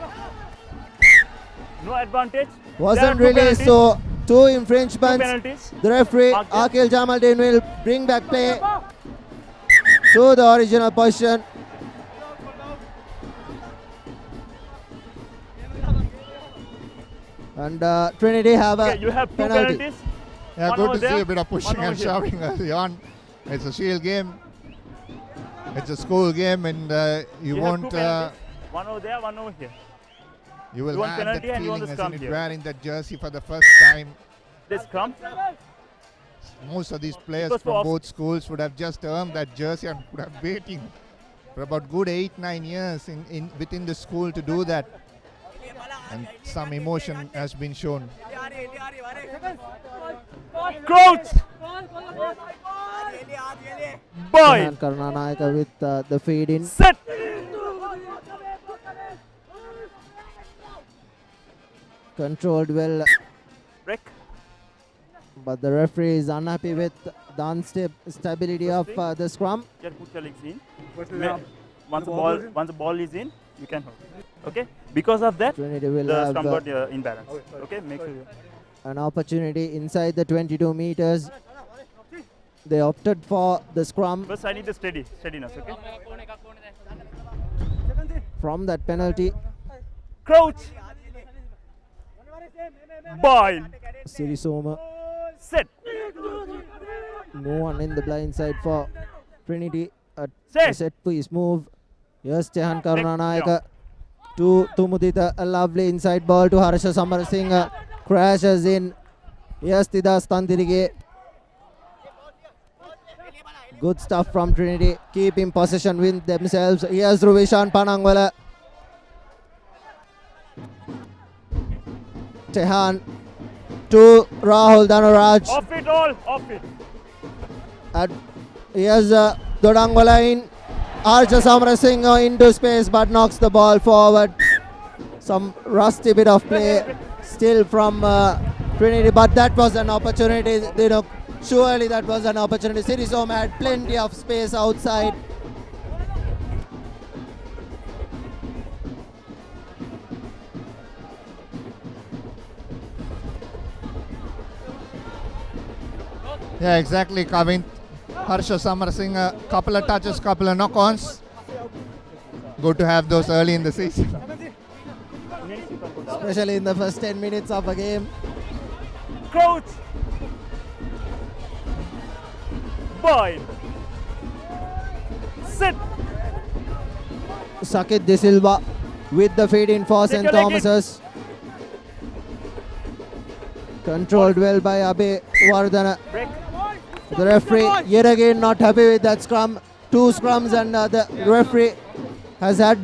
No advantage. Wasn't There are two released, penalties. so two Two infringements. penalties. The referee, Mark them. Akil Jamaldin, will bring back play to the original position. And Trinity have a Okay, you have two penalty. penalties. Yeah, One good over to see there, a bit of pushing one and over here. shoving early on. It's a shield game. It's a school game, and you You have two won't. penalties. One over there, one over here. You will You want have that penalty and you want feeling the as scrum in it here. wearing that jersey for the first time. This scrum. Most of these players Because for from off- both schools would have just earned that jersey and would have waiting for about good 8-9 years in within the school to do that. And some emotion has been shown. Crouch. Boy. And Karnanayaka with the feed in. Set. Controlled well, Break. but the referee is unhappy with the unstability of the scrum. Just put your legs in. Once the ball is in, you can hold. Okay. Because of that, Trinity will the have scrum got imbalance. Okay. Make sure. an opportunity inside the 22 meters. They opted for the scrum First, I need the steadiness. Okay. from that penalty. Crouch. Boy. Sirisoma, Set. no one in the blind side for Trinity. A Set. set piece move. Yes, Tehan Karunanayaka to Tumudita. A lovely inside ball to Harsha Samarsingh. Crashes in. Yes, Tidas Tandirige. Good stuff from Trinity. Keeping possession with themselves. Yes, Ruvishan Panangwala. Tehan to Rahul Dhanuraj. Off it all. Off it. Yes, Dodangwala in. Archa Samrasingh into space but knocks the ball forward. Some rusty bit of play still from Trinity, but that was an opportunity. Surely that was an opportunity. Sirisoma had plenty of space outside. Yeah, exactly, Kavint. Harsha Samarsingh, a couple of touches, couple of knock-ons. Good to have those early in the season. Especially in the first 10 minutes of a game. Crouch. Boy. Sit. Sakit De Silva with the feed in for Take St. your leg in. Thomas's. Controlled well by Abhay Vardhana. Break. The referee yet again not happy with that scrum. Two scrums and the referee has had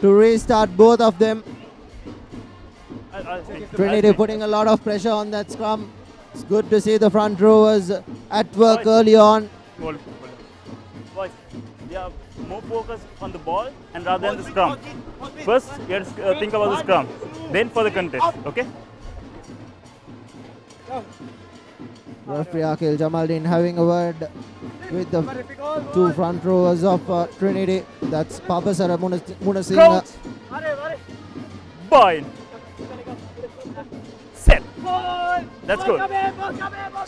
to restart both of them. I'll speak. Trinity putting a lot of pressure on that scrum. It's good to see the front rowers at work early on. Hold. Boys, we are more focused on the ball and rather than the scrum. First, you have to think about the scrum, then for the contest, okay? Referee Akhil Jamaldin having a word with the two front rowers of Trinity. That's Papasara Munasinghe. Crouch. Bind. Set. That's good.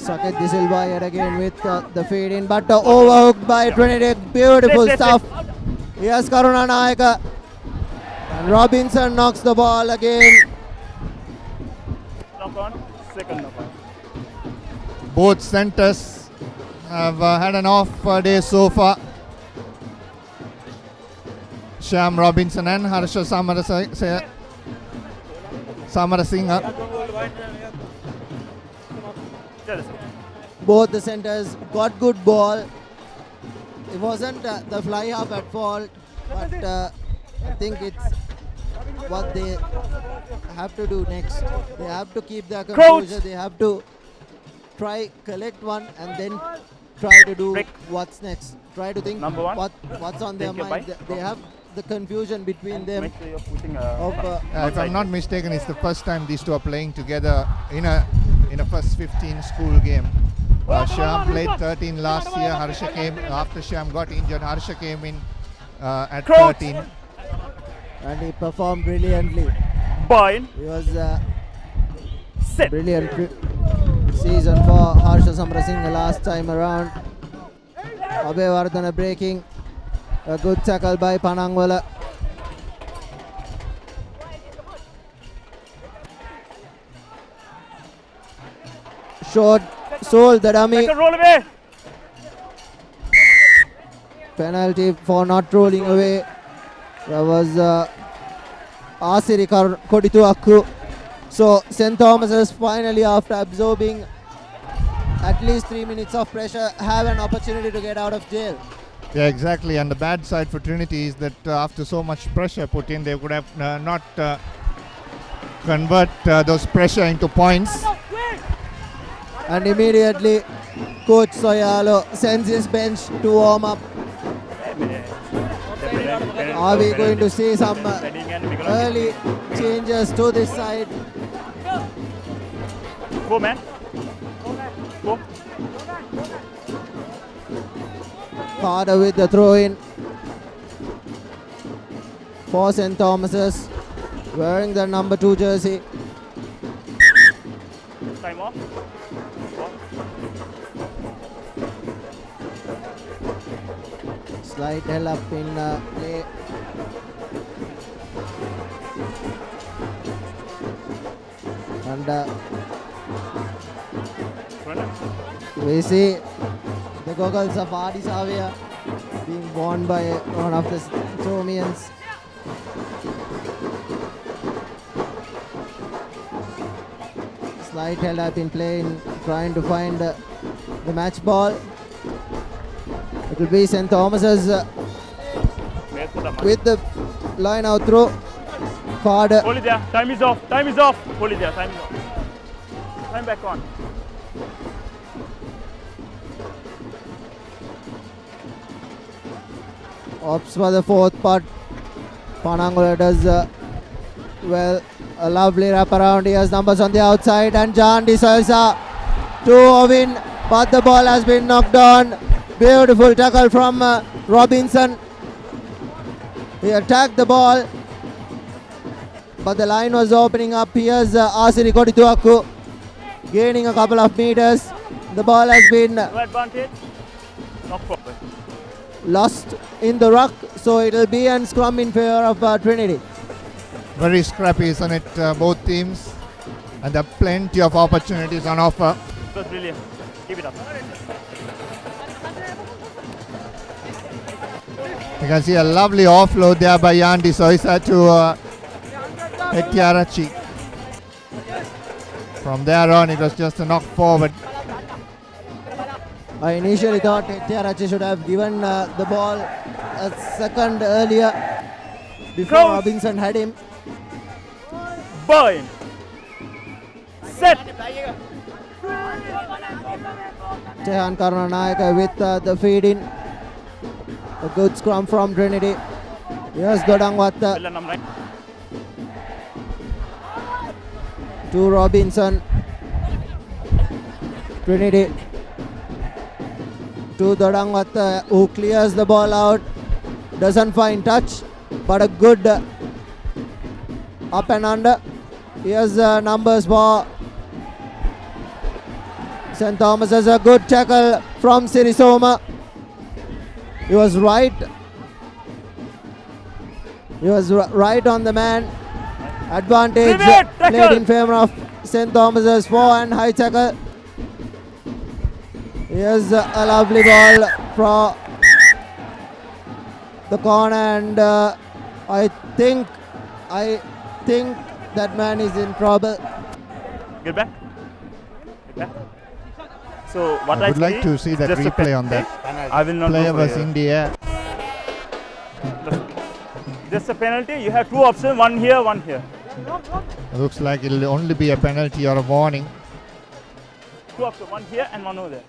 Saket De Silva yet again with the feed in, but overhooked by Trinity. Beautiful stuff. Yes, Karuna Nayaka. And Robinson knocks the ball again. Knock on. Second knock on. Both centers have had an off day so far. Shyam Robinson and Harsha Samarasinghe. Both the centers got good ball. It wasn't the fly half at fault, but I think it's what they have to do next. They have to keep their composure. They have to try collect one and then try to do what's next. Try to think what's on their mind. They have the confusion between them. Make sure you're putting If I'm not mistaken, it's the first time these two are playing together in a first 15 school game. Shyam played 13 last year. Harsha came after Shyam got injured. Harsha came in at 13. And he performed brilliantly. Bind. He was Set. brilliant season for Harsha Samarasinghe last time around. Abhevardhana breaking. A good tackle by Panangwala. Short, sold the dummy. Roll away. Penalty for not rolling away. That was Asiri Kodituaku. So St. Thomas's finally, after absorbing at least 3 minutes of pressure, have an opportunity to get out of jail. Yeah, exactly. And the bad side for Trinity is that after so much pressure put in, they could have not convert those pressure into points. And immediately, Coach Soyalo sends his bench to warm up. Are we going to see some early changes to this side? Go, man. Go. Harder with the throw in for St. Thomas's, wearing the number 2 jersey. Time off. Slight hell up in play. And we see the goggles of Adi Savia being worn by one of the Thomians. Slight held up in play, trying to find the match ball. It will be St. Thomas's with the line out throw. Card. Hold it there. Time is off. Time is off. Hold it there. Time is off. Time back on. Opts for the fourth part. Panangula does well. A lovely wrap around. He has numbers on the outside, and John De Souza to Ovin, but the ball has been knocked on. Beautiful tackle from Robinson. He attacked the ball, but the line was opening up. Here's Asiri Kodituaku gaining a couple of meters. The ball has been lost in the ruck, so it will be a scrum in favor of Trinity. Very scrappy, isn't it? Both teams, and there are plenty of opportunities on offer. It was brilliant. Keep it up. You can see a lovely offload there by Jan De Souza to Etiarachi. From there on, it was just a knock forward. I initially thought Etiarachi should have given the ball a second earlier before Robinson had him. Bind. Set. Tehan Karunanayaka with the feed in. A good scrum from Trinity. Here's Dodangwata to Robinson. Trinity to Dodangwata, who clears the ball out. Doesn't find touch, but a good up and under. Here's numbers for St. Thomas. Has a good tackle from Sirisoma. He was right. He was right on the man. Advantage played in favor of St. Thomas's forehand high tackle. Here's a lovely ball from the corner, and I think that man is in trouble. Get back. So what I would like to see that replay on that. I will not Player go was for it. in the air. Just a penalty. You have two options, one here, one here. Looks like it'll only be a penalty or a warning. Two options, one here and one over there.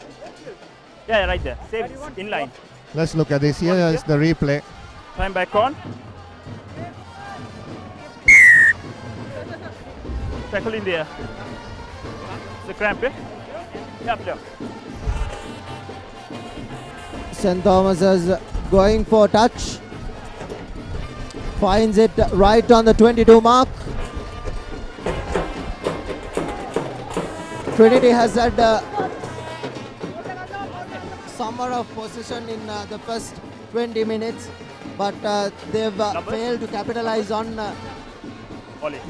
Yeah, right there. Same in line. Let's look at this. Here is the replay. Time back on. Tackle in there. It's a cramp, eh? Yeah, player. St. Thomas is going for touch. Finds it right on the 22 mark. Trinity has had summer of possession in the first 20 minutes, but they've failed to capitalize on the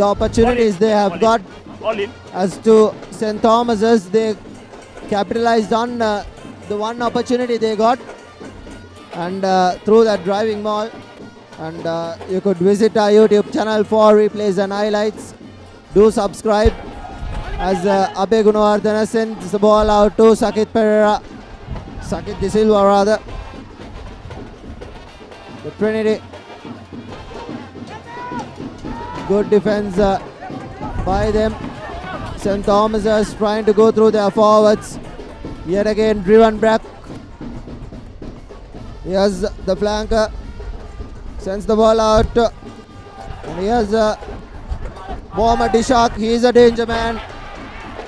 opportunities they have got. All in. As to St. Thomas's, they capitalized on the one opportunity they got, and through that driving ball. And you could visit our YouTube channel for replays and highlights. Do subscribe. As Abe Gunawardena sends the ball out to Sakit De Silva rather. The Trinity. Good defense by them. St. Thomas is trying to go through their forwards. Yet again driven back. Here's the flanker. Sends the ball out. And here's Mohammad Ishaq. He is a danger man.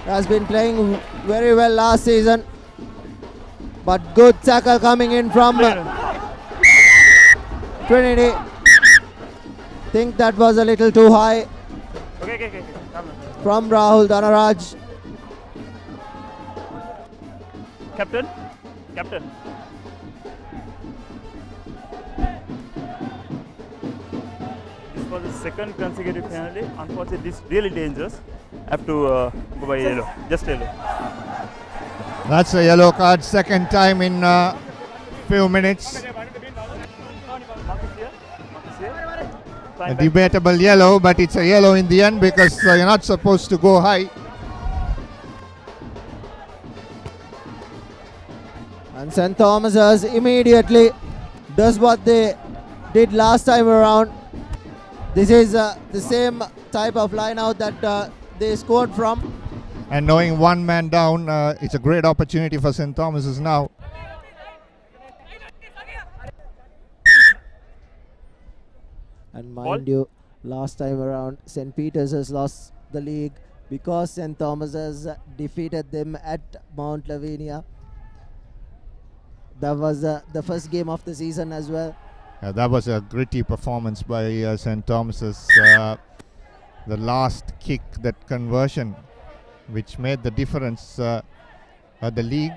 Has been playing very well last season. But good tackle coming in from Trinity. Think that was a little too high. Okay. From Rahul Dhanaraj. Captain. This was the second consecutive penalty. Unfortunately, this is really dangerous. Have to go by yellow. Just yellow. That's a yellow card. Second time in few minutes. A debatable yellow, but it's a yellow in the end because you're not supposed to go high. And St. Thomas immediately does what they did last time around. This is the same type of line out that they scored from. And knowing one man down, it's a great opportunity for St. Thomas's now. And mind you, last time around, St. Peter's has lost the league because St. Thomas has defeated them at Mount Lavinia. That was the first game of the season as well. That was a gritty performance by St. Thomas's. The last kick, that conversion, which made the difference at the league.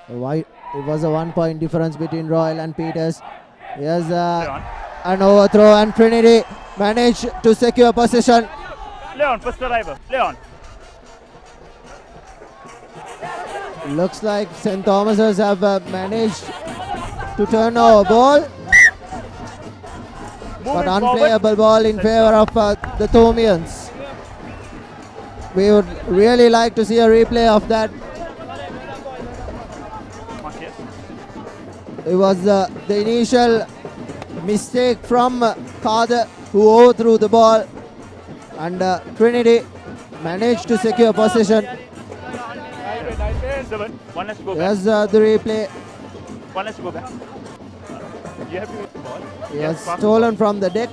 It was a 1 point difference between Royal and Peters. Here's an overthrow, and Trinity managed to secure possession. Leon, first arrival. Leon. Looks like St. Thomas's have managed to turn over ball. But unplayable ball in favor of the Thomians. We would really like to see a replay of that. It was the initial mistake from Kader, who overthrew the ball, and Trinity managed to secure possession. Here's the replay. One has to go back. You have to hit the ball. He Yes, has pass the stolen ball. from the deck.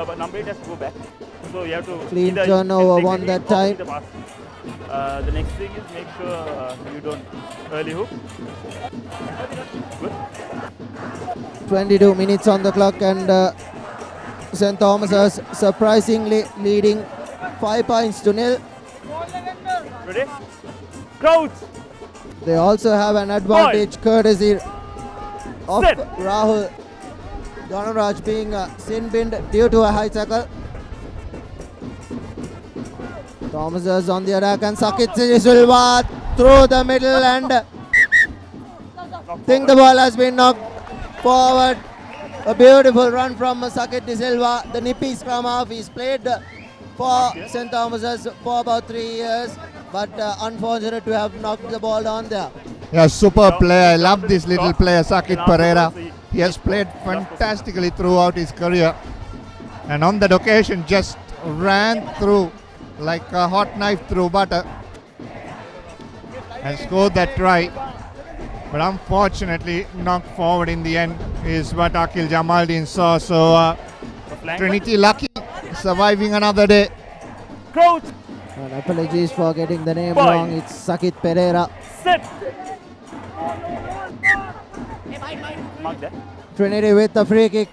But number 8 has to go back. So you have to Clean either turnover take the won hit that or time. hit the pass. The next thing is make sure you don't early hook. Good. 22 minutes on the clock, and St. Thomas's surprisingly leading 5 points to nil. Ready? Crouch. They also have an advantage courtesy of Set. Rahul Dhanaraj being sin-binned due to a high tackle. Thomas's on the attack, and Sakit Silva through the middle, and think the ball has been knocked forward. A beautiful run from Sakit De Silva, the nippy scrum half. He's played for St. Thomas's for about 3 years, but unfortunate to have knocked the ball down there. Yeah, super player. I love this little player, Sakit Pereira. He has played fantastically throughout his career, and on that occasion just ran through like a hot knife through butter and scored that try. But unfortunately knocked forward in the end is what Akil Jamaldeen saw. So Trinity lucky, surviving another day. Crouch. And apologies for getting the name Point. wrong. It's Sakit Pereira. Set. Mark that. Trinity with the free kick.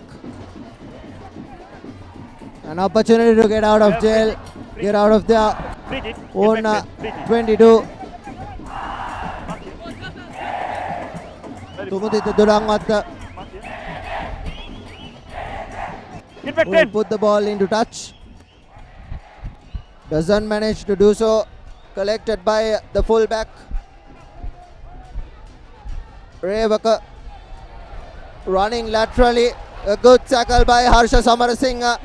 An opportunity to get out of jail, get out of their Free kick. own Get back set. Free kick. 22. Tumutito Durangat Mark here. Get back will 10. put the ball into touch. Doesn't manage to do so. Collected by the fullback. Revaka running laterally. A good tackle by Harsha Samarasinghe.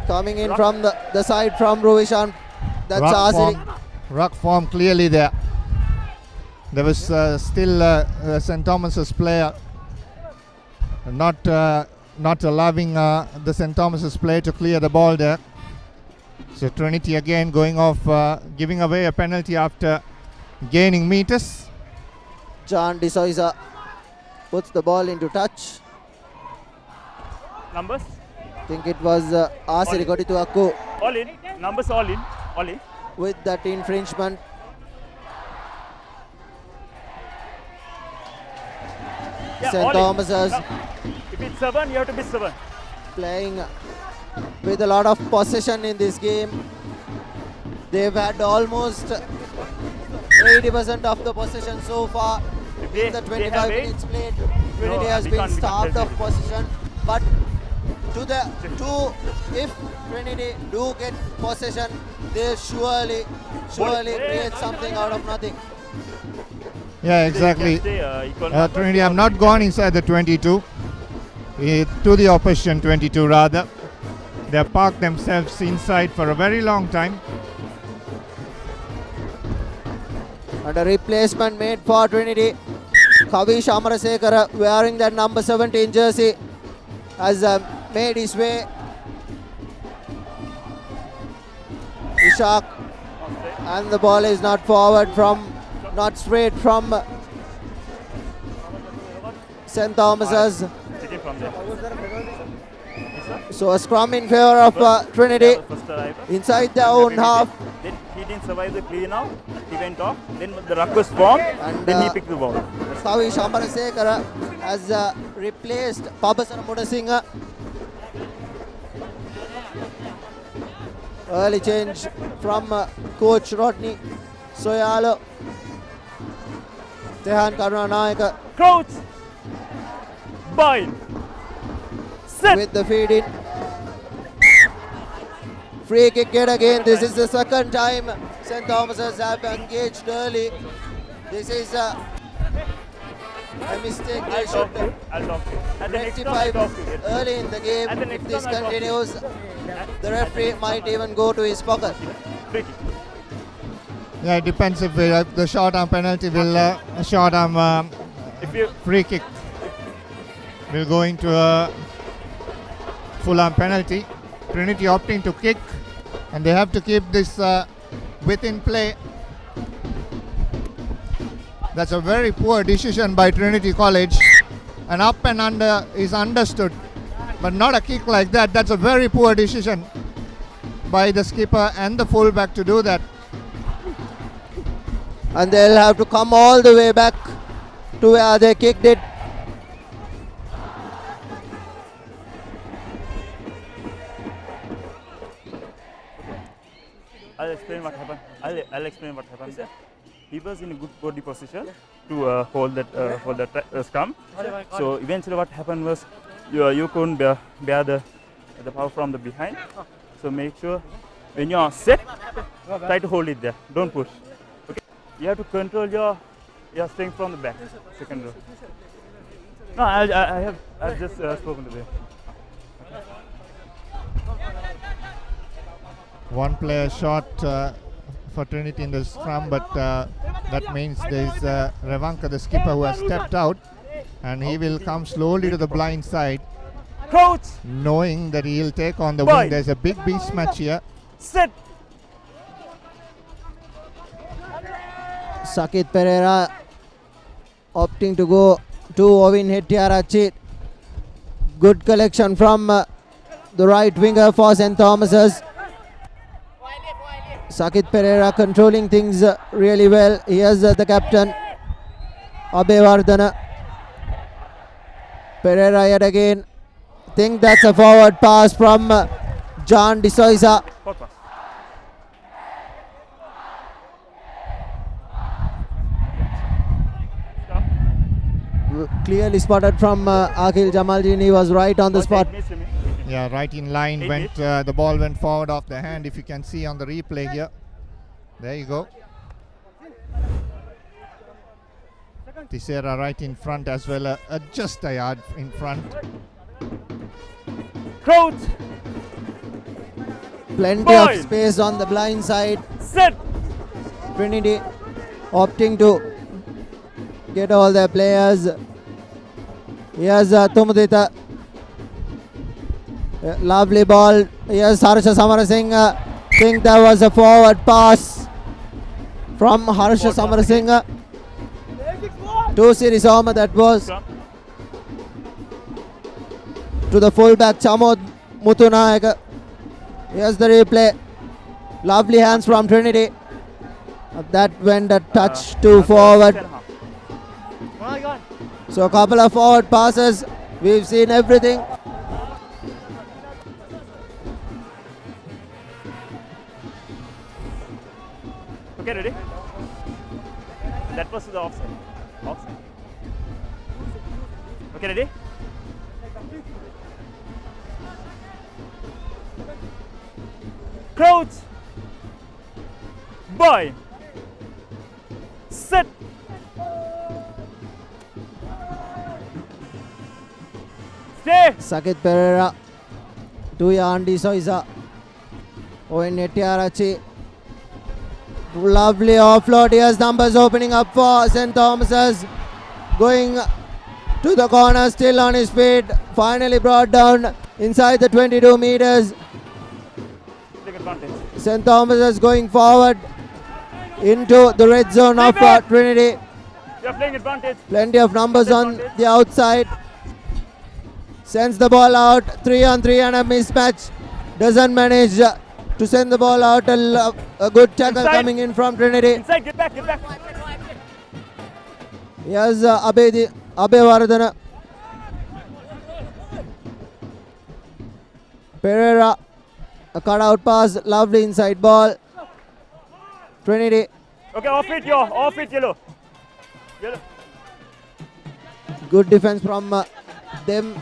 Coming in from the side from Rovishan. That's Asiri. Ruck form clearly there. There was still St. Thomas's player not allowing the St. Thomas's player to clear the ball there. So Trinity again going off, giving away a penalty after gaining meters. John De Souza puts the ball into touch. Numbers. I think it was Asiri Kodituaku All in. Numbers all in. All in. with that infringement. Yeah, St. all in. Thomas's If it's 7, you have to be 7. playing with a lot of possession in this game. They've had almost 80% of the possession so far in the 25 minutes played. Trinity has we been can't starved tell of you. possession, but if Trinity do get possession, they surely create something out of nothing. Yeah, exactly. Equal Trinity have not gone inside the 22, to the opposition 22 rather. They have parked themselves inside for a very long time. And a replacement made for Trinity. Kavish Amarasekara wearing that number 17 jersey has made his way. Ishak, and the ball is not straight from St. Thomas's. Sitting from there. So a scrum in favor of Trinity First arrival. inside their own half. Then he didn't survive the clean out. He went off. Then the ruck was formed. And, Then he picked the ball. Kavish Amarasekara has replaced Pabasana Mudasinghe. Early change from coach Rodney Soyalo. Tehan Karunanayaka Crouch. Bind. Set. with the feed in. Free kick yet again. This is the second time St. Thomas's have engaged early. This is a mistake they I'll talk to you. should I'll talk to you. At the next time, rectify I'll talk to you. early in the game. At the If next this time, I'll talk to you. continues, the referee might even go to his pocket. Free kick. Yeah, it depends if the short arm penalty will, short arm If you free kick will go into a full arm penalty. Trinity opting to kick. and they have to keep this within play. That's a very poor decision by Trinity College. An up and under is understood, but not a kick like that. That's a very poor decision by the skipper and the fullback to do that. And they'll have to come all the way back to where they kicked it. I'll explain what happened. I'll explain what happened there. He was in a good body position to hold that scrum. So eventually, what happened was you couldn't bear the power from the behind. So make sure when you are set, try to hold it there. Don't push. Okay. You have to control your strength from the back. Second row. No, I've just spoken to them. One player short for Trinity in the scrum, but that means there's Revanka, the skipper, who has stepped out, and he will come slowly to the blind side, Coach, knowing that he'll take on the Boy. wing. There's a big beast match here. sit. Sakit Pereira opting to go to Ovin Hettiarachchi. Good collection from the right winger for St. Thomas's. Sakit Pereira controlling things really well. Here's the captain, Abhevardhana. Pereira yet again. Think that's a forward pass from John De Souza. Clearly spotted from Akhil Jamaldeen. He was right on the spot. Yeah, right in line. The ball went forward off the hand. If you can see on the replay here, there you go. Tissera right in front as well, just a yard in front. Crouch. Plenty Boy. of space on the blind side. Sit. Trinity opting to get all their players. Here's Tumudita. Lovely ball. Here's Harsha Samarasinghe. Think that was a forward pass from Harsha Samarasinghe to Sirisoma. That was to the fullback Chamod Muthunayaka. Here's the replay. Lovely hands from Trinity. That went a touch too forward. So a couple of forward passes. We've seen everything. Okay, ready? That was the offside. Offside. Okay, ready? Crouch. Boy. Sit. Stay. Sakit Pereira to John De Souza. Ovin Hettiarachchi. Lovely offload. Here's numbers opening up for St. Thomas's. Going to the corner, still on his feet. Finally brought down inside the 22 meters. Take advantage. St. Thomas's going forward into the red zone of Trinity. You're playing advantage. Plenty of numbers on the outside. Sends the ball out. 3-on-3 and a mismatch. Doesn't manage to send the ball out. A good tackle Inside. coming in from Trinity. Inside, get back, get back. Here's Abhevardhana. Pereira. A cutout pass. Lovely inside ball. Trinity. Okay, off it, yellow. Yellow. Good defense from them.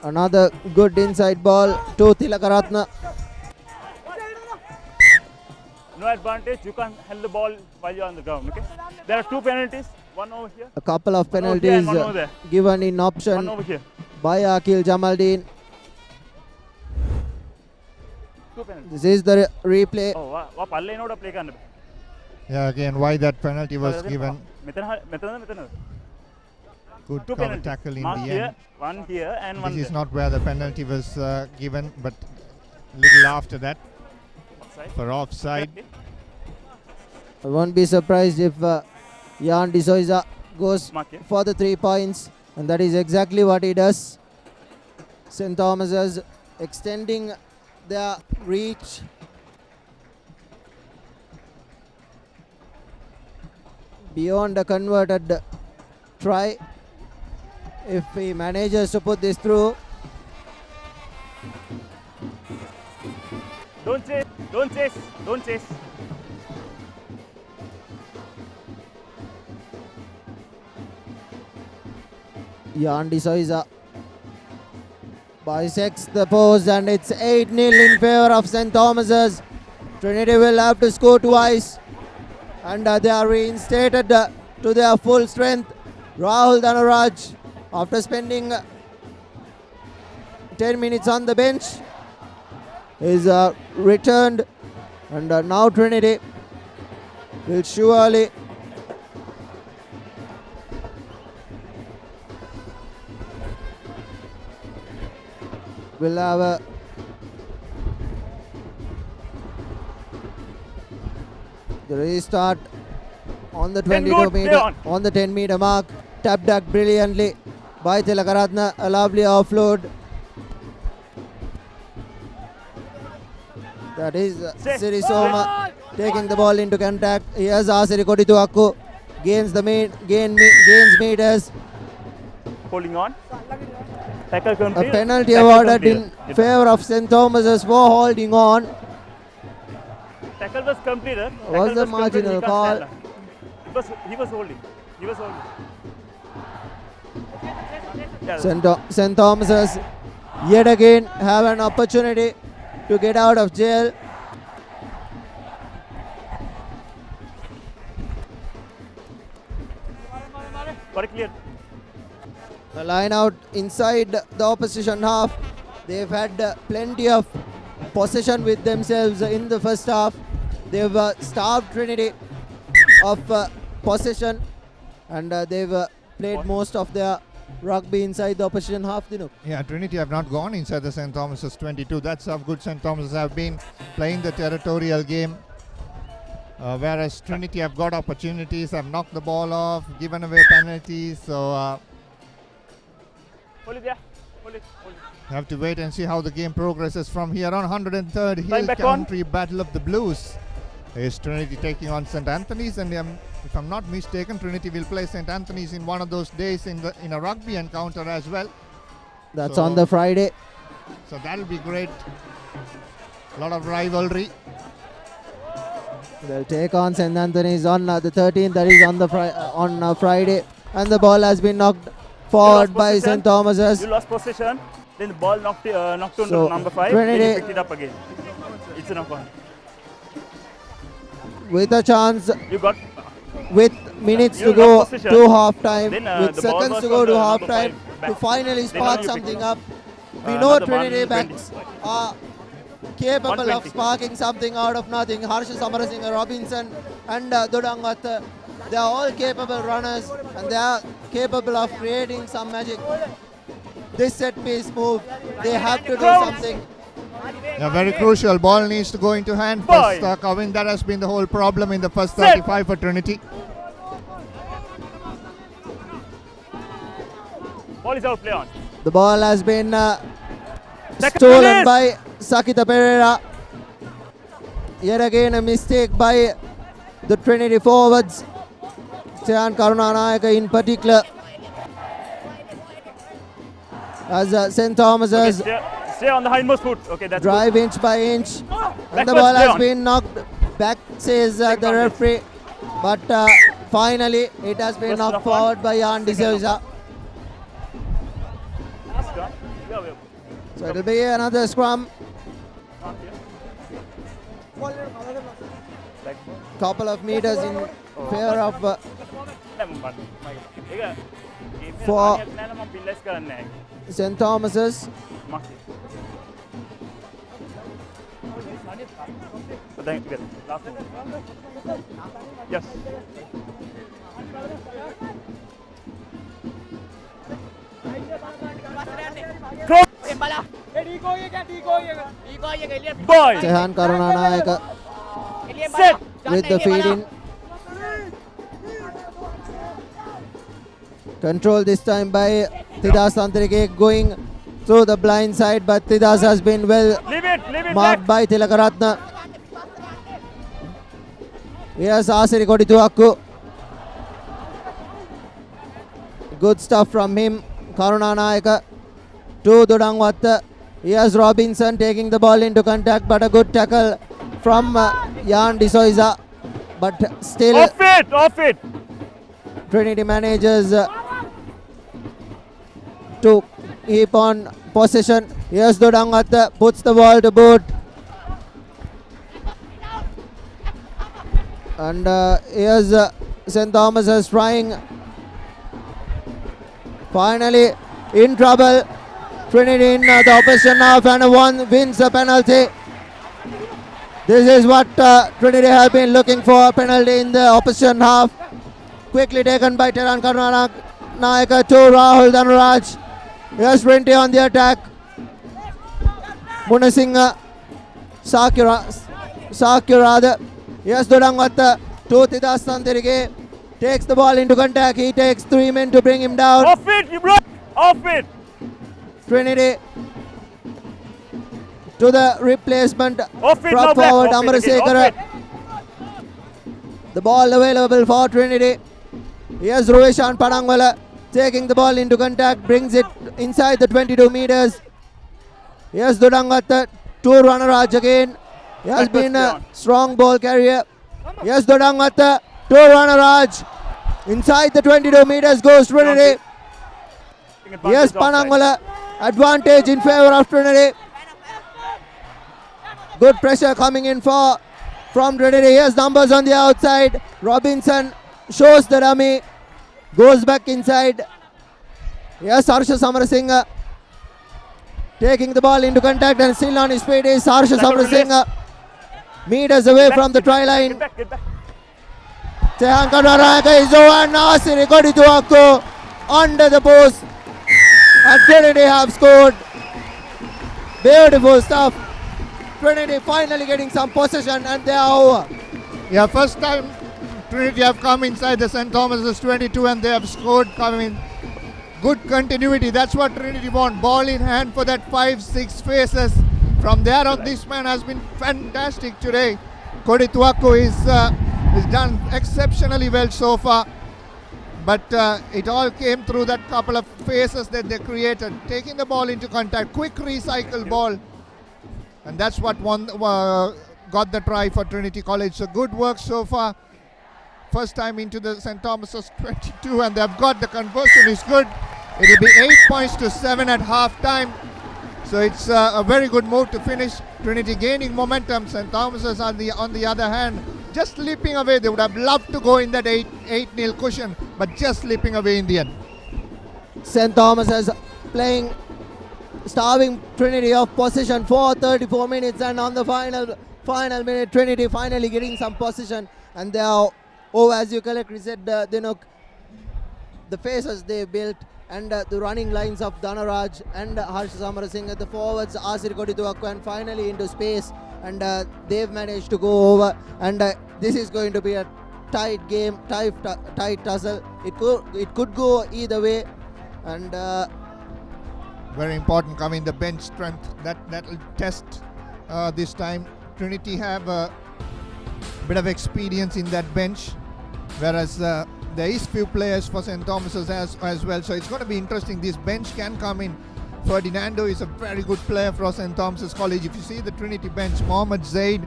Another good inside ball to Tilakaratna. No advantage. You can't handle the ball while you're on the ground. Okay. There are two penalties. One over here. A couple of One over here and penalties one over there. given in One option over here. by Akhil Jamaldeen. Two penalties. This is the replay. Oh, wow. Palle no play kan. Yeah, again, why that penalty was given. Metan. Good Two cover penalties. tackle in Mark the here, end. one here and one This is there. not where the penalty was given, but little after that Offside. for offside. Okay. I won't be surprised if Jan de Souza goes Mark here. for the 3 points, and that is exactly what he does. St. Thomas's extending their reach. Beyond a converted try, if he manages to put this through. Don't chase, don't chase, don't chase. Jan de Souza bisects the post, and it's 8-0 in favor of St. Thomas's. Trinity will have to score twice, and they are reinstated to their full strength. Rahul Dhanaraj, after spending 10 minutes on the bench, is returned, and now Trinity will surely will have a the restart on the 22 meter, on the 10 meter mark. Tapped back brilliantly by Tilakaratna, a lovely offload. That is Siri Soma taking the ball into contact. Here's Asiri Kodituaku, gains meters. Holding on. Tackle A complete. penalty Tackle awarded in completed. favor of St. Thomas's for holding on. Tackle was completed. Was Tackle the completed, marginal he can't call. stand up. He was holding. He was holding. Yeah. St. Thomas's yet again have an opportunity to get out of jail. Very clear. A line out inside the opposition half. They've had plenty of possession with themselves in the first half. They've starved Trinity of possession, and they've played most of their rugby inside the opposition half. Yeah, Trinity have not gone inside the St. Thomas's 22. That's how good St. Thomas's have been playing the territorial game. Whereas Trinity have got opportunities, have knocked the ball off, given away penalties. So Hold it there. Hold it. Hold it. have to wait and see how the game progresses from here on. 103rd Hill back Country Battle of the Blues is Trinity taking on St. Anthony's, and if I'm not mistaken, Trinity will play St. Anthony's in one of those days in a rugby encounter as well. That's on the Friday. So that'll be great. A lot of rivalry. They'll take on St. Anthony's on the 13th, that is on Friday. And the ball has been knocked forward by St. Thomas's. You lost possession. Then the ball knocked on So, number 5. Trinity- Then you picked it up again. It's enough one. With a chance, You got with minutes You to lost go possession. to half time, Then, with the ball seconds was to go from to the half number time, five to back. finally Then spark now you pick something it up. We know another Trinity 120. backs are capable of 120. sparking something out of nothing. Harsha Samarasinghe, Robinson and Dodangat, they are all capable runners, and they are capable of creating some magic. This set piece move, they have to do something. Yeah, very crucial. Ball needs to go into hand Boy. first. Kavin, that has been the whole problem in the first 35 for Trinity. Ball is out, play on. The ball has been Second stolen release. by Sakita Pereira. Yet again a mistake by the Trinity forwards. Chayan Karunanayaka in particular. As St. Thomas's Stay on the hindmost foot. Okay, that's drive inch by inch. And the Backwards, ball has Leon. been knocked back, says the referee. But finally it has been First knocked rough one. forward by Jan de Souza. good. So it will be another scrum. Couple of meters in favor of for St. Thomas's. Yes. Cross. Boy. Tehan Karunanayaka Set. with the feed in. Control this time by Tidas Tantrike going through the blind side, but Tidas has been well Leave it marked back. by Tilakaratna. Yes, Asiri Kodituaku. Good stuff from him. Karunanayaka to Dudangwatta. Here's Robinson taking the ball into contact, but a good tackle from Jan Disoiza. But still, Off it. Trinity manages to keep on possession. Here's Dudangwatta, puts the ball to boot. And here's St. Thomas is trying. Finally in trouble. Trinity in the opposition half, and one wins a penalty. This is what Trinity have been looking for, a penalty in the opposition half. Quickly taken by Teran Karunanayaka to Rahul Dhanuraj. Here's Trinity on the attack. Munasinghe Sakura. Yes, Dudangwatta to Tidas Tantrike. Takes the ball into contact. He takes 3 men to bring him down. Off it, you block. Off it. Trinity to the replacement Off it prop now, Black. forward Off it again. Amarasekara. Off it. The ball available for Trinity. Here's Rohishan Padangwala taking the ball into contact, brings it inside the 22 meters. Here's Dudangwatta to Ranaraj again. He has been a strong ball carrier. Yes, Dudangwatta to Ranaraj. Inside the 22 meters goes Trinity. Yes, Panangwala. Advantage in favor of Trinity. Good pressure coming in from Trinity. Here's numbers on the outside. Robinson shows the dummy. Goes back inside. Yes, Harsha Samarasinghe taking the ball into contact, and still on his feet is Harsha Samarasinghe. Meters away from the try line. Get back. Tehan Karunanayaka is over, and Asiri Kodituaku under the post. And Trinity have scored. Beautiful stuff. Trinity finally getting some possession, and they are over. Yeah, first time Trinity have come inside the St. Thomas's 22 and they have scored, coming good continuity. That's what Trinity want. Ball in hand for that 5-6 phases. From there on, this man has been fantastic today. Kodituaku is done exceptionally well so far. But it all came through that couple of phases that they created. Taking the ball into contact, quick recycle ball. And that's what got the try for Trinity College. So good work so far. First time into the St. Thomas's 22, and they've got the conversion is good. It'll be 8 points to 7 at half time. So it's a very good move to finish. Trinity gaining momentum. St. Thomas's on the other hand, just slipping away. They would have loved to go in that 8-0 cushion, but just slipping away in the end. St. Thomas is playing, starving Trinity of possession for 34 minutes, and on the final minute, Trinity finally getting some possession, and they are, as you correctly said, Dinuk, the faces they built and the running lines of Dhanuraj and Harsha Samarasinghe, the forwards Asiri Kodituaku, and finally into space, and they've managed to go over, and this is going to be a tight game, tight tussle. It could go either way, and very important coming the bench strength that will test this time. Trinity have a bit of experience in that bench, whereas there is few players for St. Thomas's as well, so it's going to be interesting. This bench can come in. Ferdinando is a very good player for St. Thomas's College. If you see the Trinity bench, Mohammad Zaid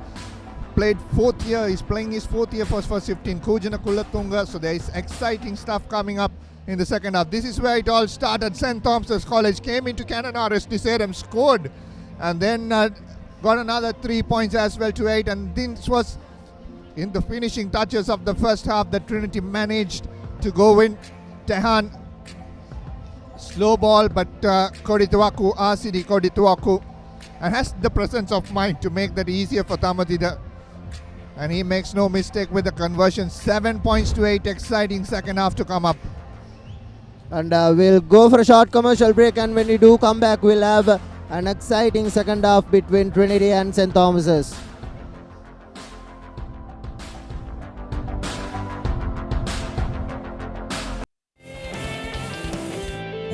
played 4th year, he's playing his 4th year for first 15. Kujana Kulatunga, so there is exciting stuff coming up in the second half. This is where it all started. St. Thomas's College came into Canada, Niseram scored, and then got another 3 points as well to 8, and this was in the finishing touches of the first half that Trinity managed to go in. Tehan, slow ball, but Kodituaku, Asiri Kodituaku, and has the presence of mind to make that easier for Tamatida. And he makes no mistake with the conversion. 7 points to 8, exciting second half to come up. And we'll go for a short commercial break, and when we do come back, we'll have an exciting second half between Trinity and St. Thomas's.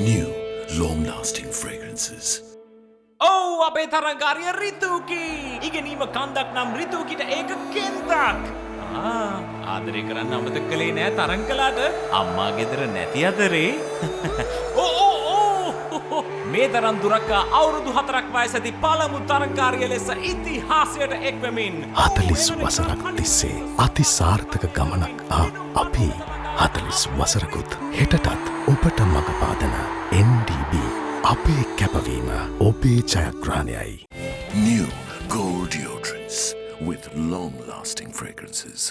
New, long-lasting fragrances. Oh, අපේ තරංකාරිය රිතුකි. ඉගෙනීම කන්දක් නම් රිතුකිට ඒක කෙන්දක්. ආදරේ කරන්න අමතක කළේ නෑ තරංකලාට. අම්මා ගෙදර නැති අතරේ. මේ තරම් දුරක අවුරුදු 4ක් වයස ඇති පළමු තරංකාරිය ලෙස ඉතිහාසයට එක්වෙමින් 40 වසරක් තිස්සේ අති සාර්ථක ගමනක් අපි 40 වසරකුත් හෙටටත් ඔබට මඟ පාදන NDB අපේ කැපවීම ඔබේ ජයග්‍රහණයයි. New gold deodorants with long-lasting fragrances.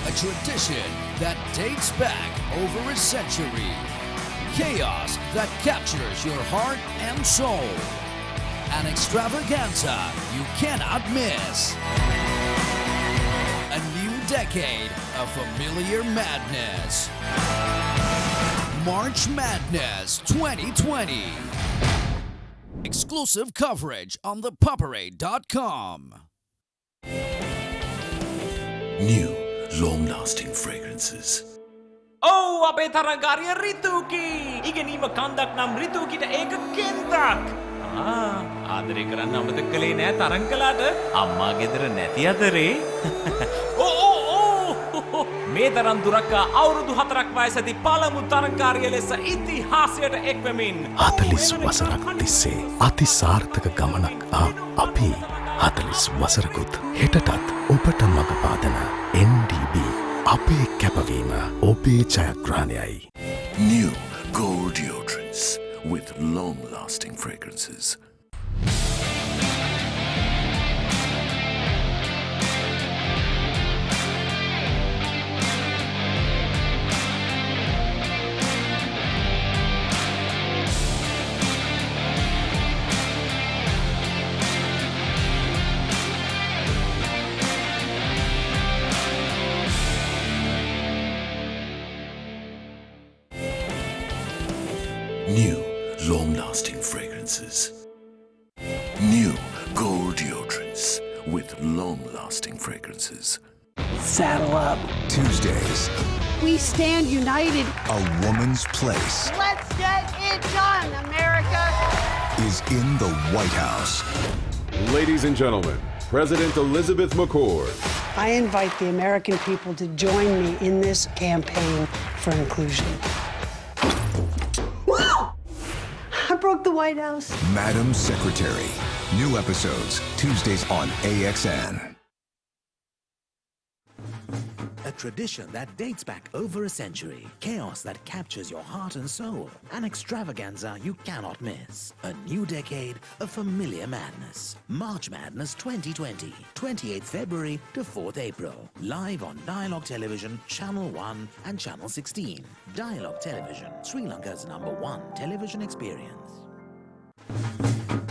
A tradition that dates back over a century. Chaos that captures your heart and soul. An extravaganza you cannot miss. A new decade of familiar madness. March Madness 2020. Exclusive coverage on ThePapare.com. New, long-lasting fragrances. Oh, අපේ තරංකාරිය රිතුකි. ඉගෙනීම කන්දක් නම් රිතුකිට ඒක කෙන්දක්. ආදරේ කරන්න අමතක කළේ නෑ තරංකලාට. අම්මා ගෙදර නැති අතරේ. මේ තරම් දුරක අවුරුදු 4ක් වයස ඇති පළමු තරංකාරිය ලෙස ඉතිහාසයට එක්වෙමින් 40 වසරක් තිස්සේ අති සාර්ථක ගමනක් අපි 40 වසරකුත් හෙටටත් ඔබට මඟ පාදන NDB අපේ කැපවීම ඔබේ ජයග්‍රහණයයි. New gold deodorants with long-lasting fragrances. New, long-lasting fragrances. New gold deodorants with long-lasting fragrances. Saddle up. Tuesdays, We stand united. a woman's place Let's get it done, America. is in the White House. Ladies and gentlemen, President Elizabeth McCord. I invite the American people to join me in this campaign for inclusion. I broke the White House. Madam Secretary. New episodes, Tuesdays on AXN. A tradition that dates back over a century. Chaos that captures your heart and soul. An extravaganza you cannot miss. A new decade of familiar madness. March Madness 2020. 28th February to 4th April. Live on Dialog Television, Channel 1 and Channel 16. Dialog Television, Sri Lanka's #1 television experience.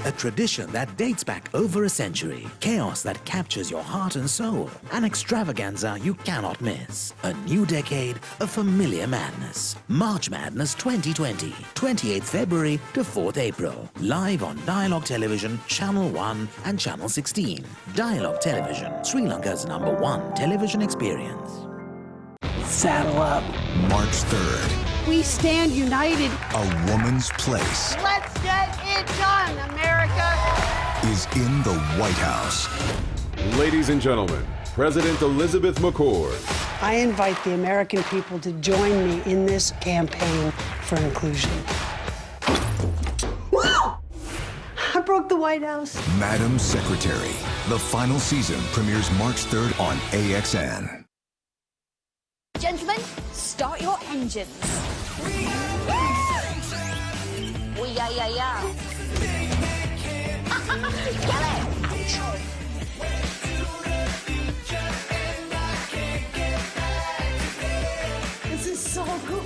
A tradition that dates back over a century. Chaos that captures your heart and soul. An extravaganza you cannot miss. A new decade of familiar madness. March Madness 2020. 28th February to 4th April. Live on Dialog Television, Channel 1 and Channel 16. Dialog Television, Sri Lanka's #1 television experience. Saddle up. March 3rd, We stand united. a woman's place Let's get it done, America. is in the White House. Ladies and gentlemen, President Elizabeth McCord. I invite the American people to join me in this campaign for inclusion. I broke the White House. Madam Secretary. The final season premieres March 3rd on AXN. Gentlemen, start your engines. Oh, yeah. Get it! This is so cool.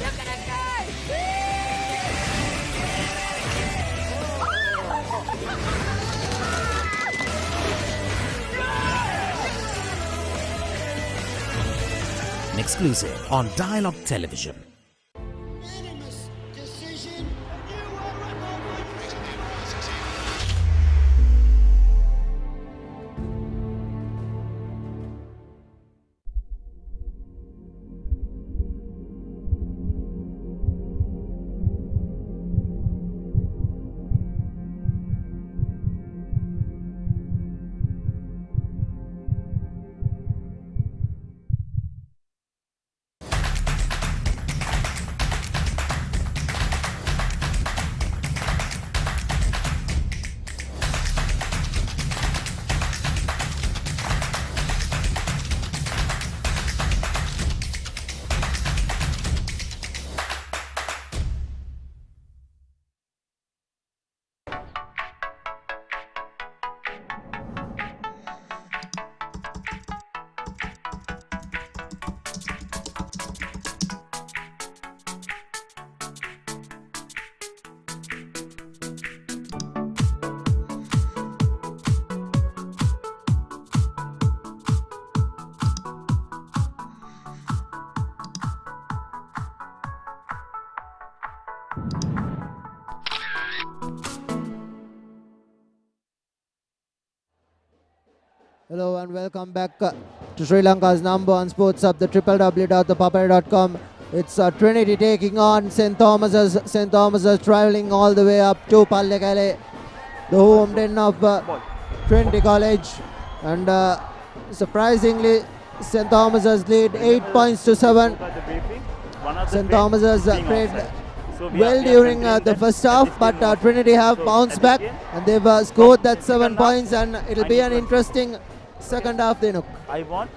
Look at that guy. exclusive on Dialog Television. Hello and welcome back to Sri Lanka's number one sports hub, the www.ThePapare.com. It's Trinity taking on St. Thomas's. St. Thomas's travelling all the way up to Pallekelle, the home den of Trinity College. And surprisingly, St. Thomas's lead 8 points to 7. St. Thomas's played well during the first half, but Trinity have bounced back and they've scored that 7 points, and it'll be an interesting second half, Dinuk. I want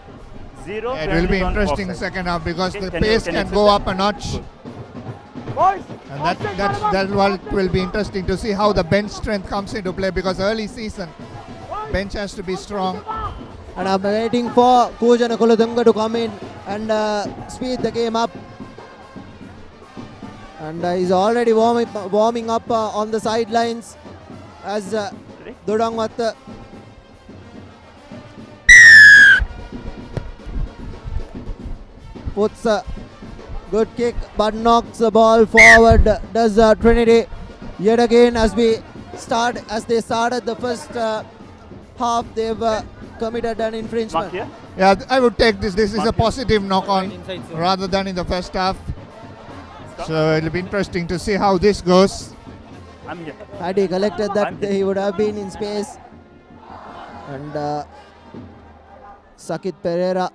0. It will be interesting second half because the pace can go up a notch. And that's what will be interesting to see how the bench strength comes into play, because early season bench has to be strong. And I'm waiting for Kujana Kulutunga to come in and speed the game up. And he's already warming up on the sidelines as Dudangwat puts a good kick but knocks the ball forward. Does Trinity yet again as they started the first half, they've committed an infringement. Yeah, I would take this. This is a positive knock on rather than in the first half. So it'll be interesting to see how this goes. Had he collected that, he would have been in space. And Sakit Pereira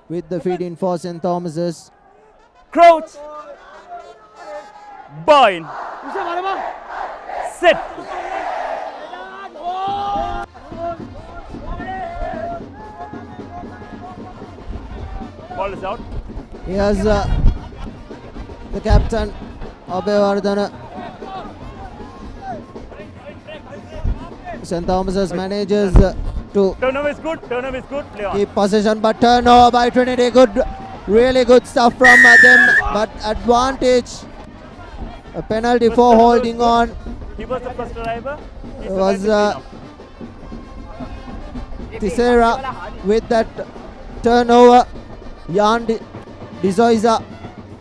with the feed in for St. Thomas's. Crouch. Bind. Sit. Ball is out. Here's the captain, Abhevardhana. St. Thomas's manages to turnover is good. Turnover is good. Play on. Keep possession, but turnover by Trinity. Really good stuff from them. But advantage. A penalty for holding on. He was the first arriver. It was Tisera with that turnover. Jan Dizoiza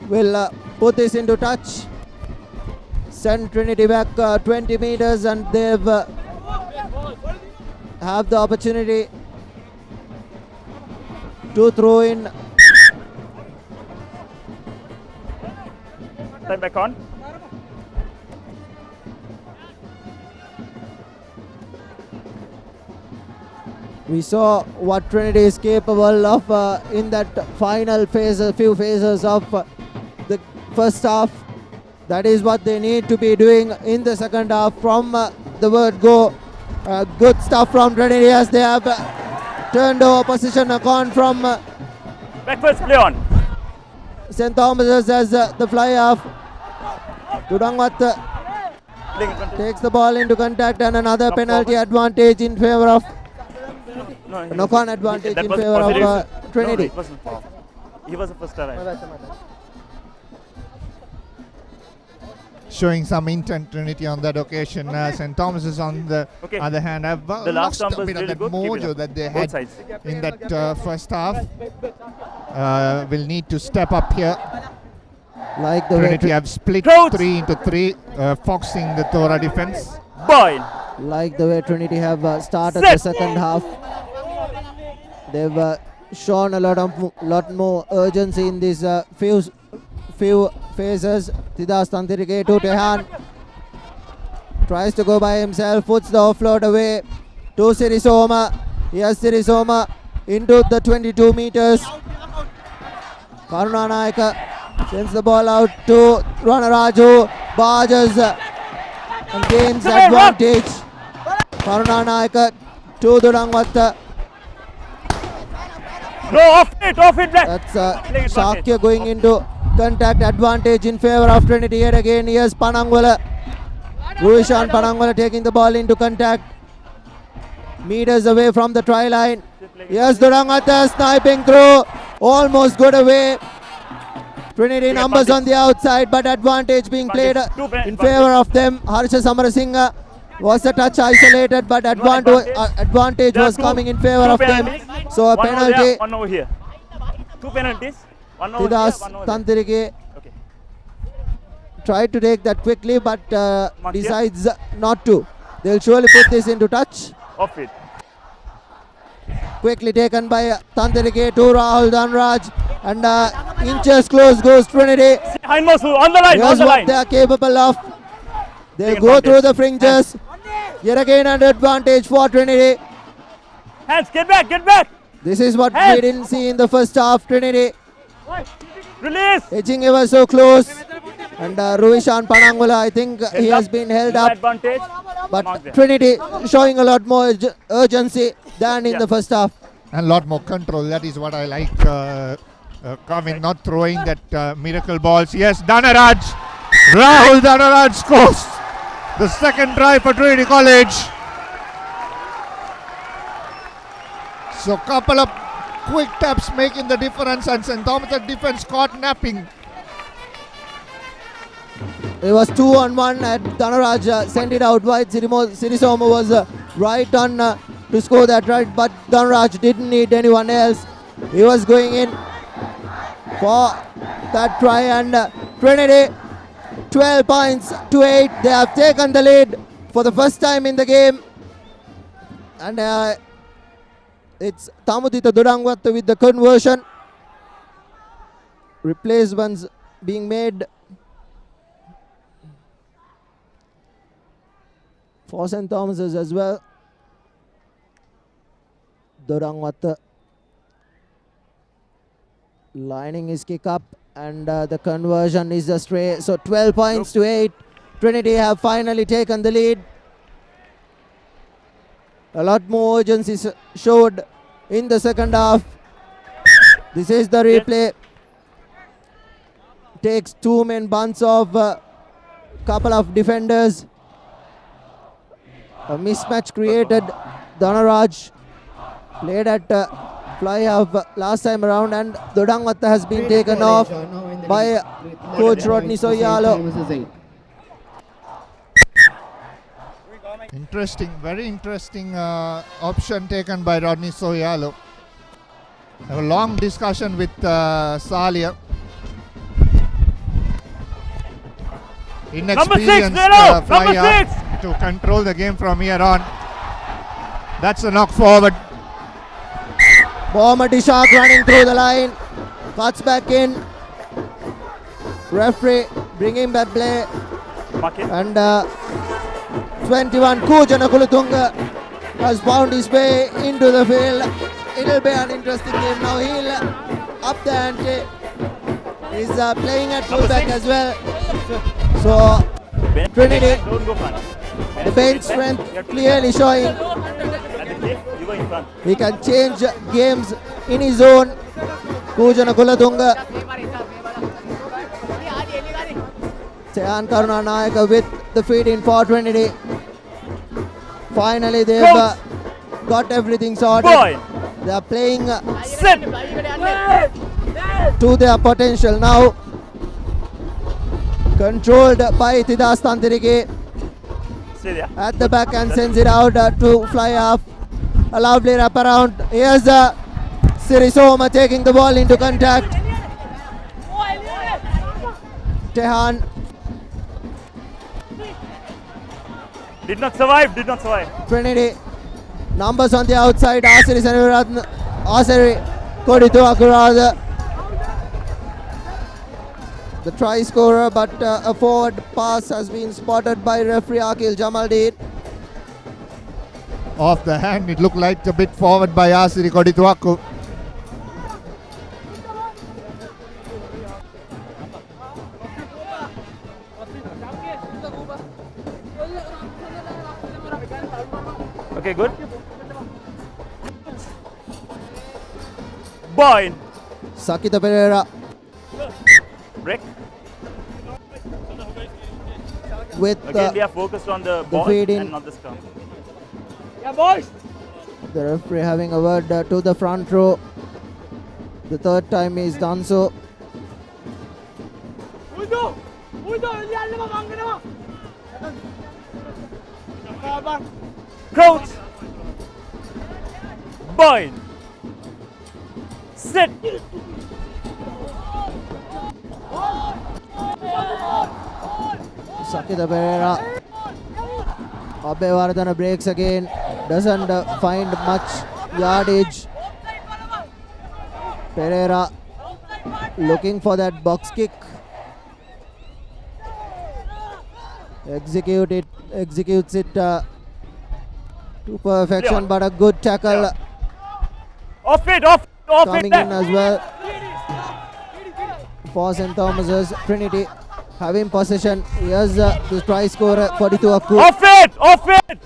will put this into touch. Send Trinity back 20 meters, and they've have the opportunity to throw in. Time back on. We saw what Trinity is capable of in that final phase, a few phases of the first half. That is what they need to be doing in the second half from the word go. Good stuff from Trinity as they have turned over position gone from backwards play on. St. Thomas's as the fly off. Dudangwat takes the ball into contact, and another penalty advantage in favor of knock-on advantage in favor of Trinity. No, he was the first arriver. showing some intent, Trinity, on that occasion. St. Thomas's, on the other hand, have The last lost term a was bit of really that good. Keep it mojo up. that they Both had sides. in that first half. Will need to step up here. Like the Trinity way have split 3 into 3, foxing the Tora defense. like the way Trinity have started the second half. They've shown a lot more urgency in these few phases. Tidas Tantirike to Tehan. Tries to go by himself, puts the offload away to Sirisoma. Yes, Sirisoma into the 22 meters. Karuna Naika sends the ball out to Ranaraju. Barges and gains advantage. Karuna Naika to Durangwatta. No, off it, Black. That's Shakya going into contact advantage in favor of Trinity here again. Here's Panangwala. Ruishan Panangwala taking the ball into contact. Meters away from the try line. Yes, Durangata sniping through. Almost got away. Trinity numbers on the outside, but advantage being played in favor of them. Harsha Samarasinghe was a touch isolated, but advantage was coming in favor of them. So a penalty. One over here. 2 penalties. One over Tidas here, one over Tantirike tried to take that quickly, but decides not to. They'll surely put this into touch. Off it. Quickly taken by Tantirike to Rahul Dhanraj, and inches close goes Trinity. Hindmost on the line. Here's on the what line. they are capable of. They'll go through the fringes. Yet again an advantage for Trinity. Hands, get back, get back. This is what we didn't see in the first half. Trinity Release. edging ever so close. And Ruishan Panangwala, I think he has been held up. Advantage. But Trinity showing a lot more urgency than in the first half. And a lot more control. That is what I like. Coming, not throwing that miracle balls. Yes, Dhanaraj. Rahul Dhanaraj scores the second try for Trinity College. So couple of quick taps making the difference, and St. Thomas' defense caught napping. It was 2-on-1 and Dhanaraj sent it out wide. Sirisoma was right on to score that right, but Dhanaraj didn't need anyone else. He was going in for that try, and Trinity 12 points to 8. They have taken the lead for the first time in the game, and it's Tamudita Durangwatta with the conversion. Replacements being made for St. Thomas's as well. Durangwatta lining his kick up, and the conversion is a stray. So 12 points to 8. Trinity have finally taken the lead. A lot more urgency showed in the second half. This is the replay. Takes 2 men bunts of a couple of defenders. A mismatch created. Dhanaraj played at fly half last time around, and Durangwatta has been taken off by coach Rodney Soyalo. Interesting, very interesting option taken by Rodney Soyalo. A long discussion with Salia. Inexperienced fly half to control the game from here on. That's a knock forward. Mohammad Ishaq running through the line. Cuts back in. Referee bringing that play. And 21 Kujana Kulutunga has found his way into the field. It'll be an interesting game now. He'll up the ante. He's playing at fullback as well. So Trinity, the bench strength clearly showing. He can change games in his own. Kujana Kulatunga. Sayan Karuna Nayaka with the feed in for Trinity. Finally they've got everything sorted. They are playing to their potential now. Controlled by Tidas Tantirike at the back and sends it out to fly off. A lovely wraparound. Here's Sirisoma taking the ball into contact. Tehan Did not survive. Trinity. Numbers on the outside. Asari Kodito Akurad, the try scorer, but a forward pass has been spotted by referee Akil Jamaldeen. Off the hand, it looked like a bit forward by Asiri Kodituaku. Okay, good. Boy. Sakita Pereira Break. with Again, we are focused on the ball feeding. and not the scrum. Yeah, boys. the referee having a word to the front row. The third time he's done so. Crouch. Bind. Sit. Sakita Pereira. Abhevardhana breaks again. Doesn't find much yardage. Pereira looking for that box kick. Executes it to perfection, but a good tackle Off it. coming in as well for St. Thomas's. Trinity having possession. Here's the try scorer, 42 Akku. Off it.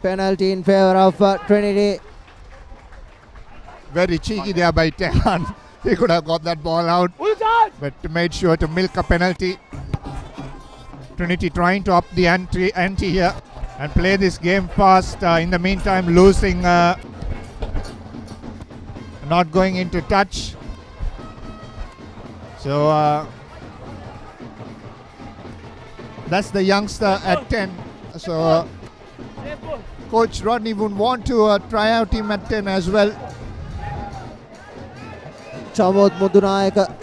Penalty in favor of Trinity. Very cheeky there by Tehan. He could have got that ball out, but made sure to milk a penalty. Trinity trying to up the ante here and play this game fast. In the meantime, losing, not going into touch. So that's the youngster at 10. So Coach Rodney would want to try out him at 10 as well. Chamod Mudunayaka.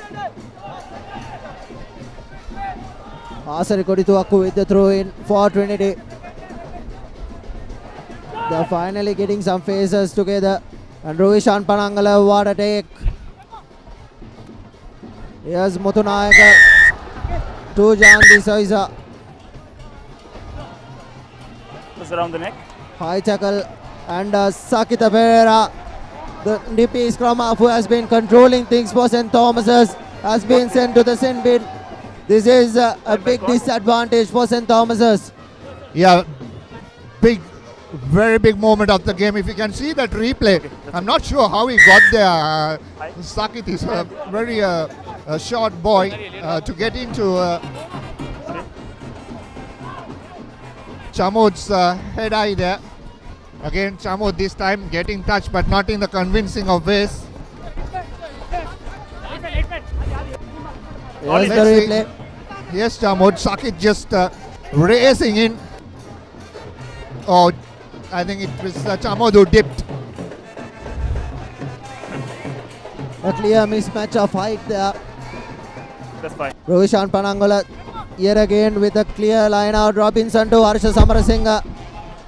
Asari Kodituaku with the throw in for Trinity. They're finally getting some faces together. And Rohishan Panangala, what a take. Here's Mutunayaka to Jan Disoisa. Just around the neck. High tackle and Sakita Pereira, the DP scrum half who has been controlling things for St. Thomas's, has been sent to the sin bin. This is a big disadvantage for St. Thomas's. Yeah, very big moment of the game. If you can see that replay, I'm not sure how he got there. Sakit is a very short boy to get into Chamod's head eye there. Again, Chamod this time getting touched, but not in the convincing of ways. Here's the replay. Yes, Chamod. Sakit just racing in. Oh, I think it was Chamod who dipped. A clear mismatch of height there. That's fine. Rohishan Panangola here again with a clear line out. Robinson to Harsha Samarasinghe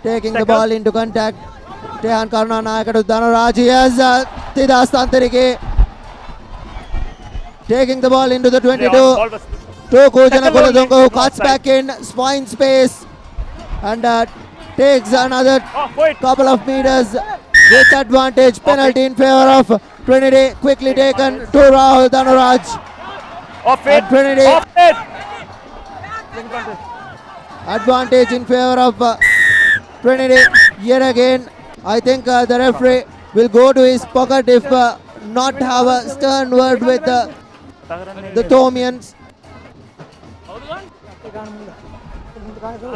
taking the ball into contact. Tehan Karunanayaka to Dhanaraj. Here's Tidas Tantirike taking the ball into the 22. To Kujana Kuladunga who cuts back in, finds space and takes another couple of meters with advantage. Penalty in favor of Trinity. Quickly taken to Rahul Dhanaraj. And Trinity. Advantage in favor of Trinity. Yet again, I think the referee will go to his pocket if not have a stern word with the Thomians.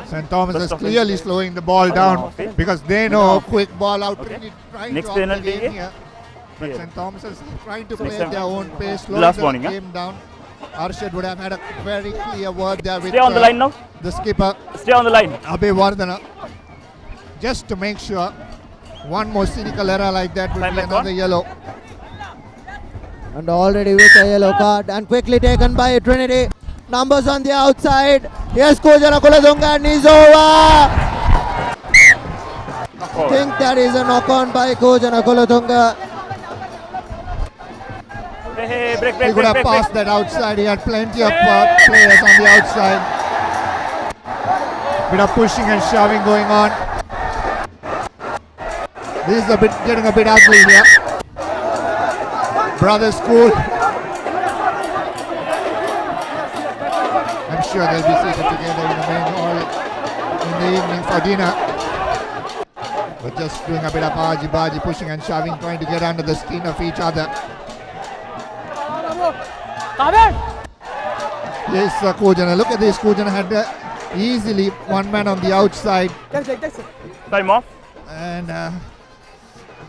St. Thomas is clearly slowing the ball down because they know quick ball out. Trinity trying Next to up the penalty game here. But St. Thomas is trying to play at their own pace, slowing Last the warning, game down. Arshad would have had a very clear word there with Stay on the line now. the skipper. Stay on the line. Abhivardhana. Just to make sure. One more cynical error like that would be another yellow. And already with a yellow card and quickly taken by Trinity. Numbers on the outside. Here's Kujana Kuladunga and he's over. I think that is a knock on by Kujana Kuladunga. Hey, break, He could have passed that outside. He had plenty of players on the outside. Bit of pushing and shoving going on. This is getting a bit ugly here. Brothers School. I'm sure they'll be seated together in the main hall in the evening for dinner. But just doing a bit of argy-bargy, pushing and shoving, trying to get under the skin of each other. Yes, Kujana. Look at this. Kujana had easily one man on the outside. Time off. And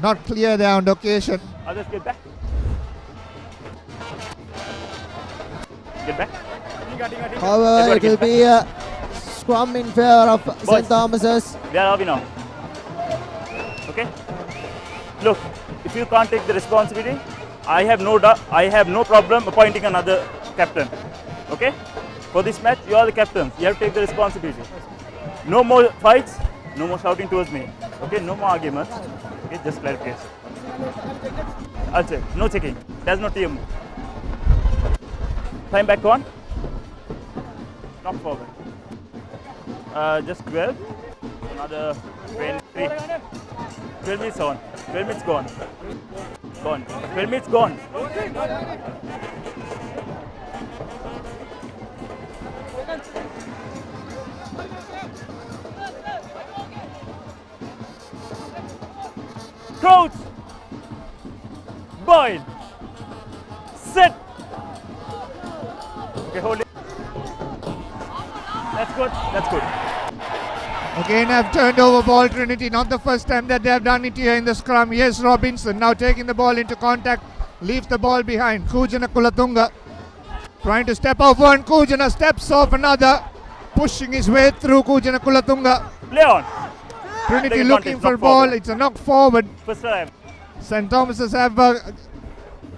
not clear there on occasion. Others get back. Get back. However, it will be a scrum in favor of St. Thomas's. Where are we now? Okay. Look, if you can't take the responsibility, I have no problem appointing another captain. Okay? For this match, you are the captains. You have to take the responsibility. No more fights, no more shouting towards me. Okay? No more arguments. Okay? Just clarification. I'll check. No checking. There's no team. Time back on. Knock forward. Just 12. Another 23. 12 minutes on. 12 minutes gone. Gone. 12 minutes gone. Crouch. Boil. Sit. Okay, hold it. That's good. That's good. Again, have turned over ball, Trinity. Not the first time that they have done it here in the scrum. Yes, Robinson now taking the ball into contact. Leaves the ball behind. Kujana Kulatunga trying to step off one. Kujana steps off another. Pushing his way through Kujana Kulatunga. Leon. Trinity looking for ball. It's a knock forward. First time. St. Thomas's have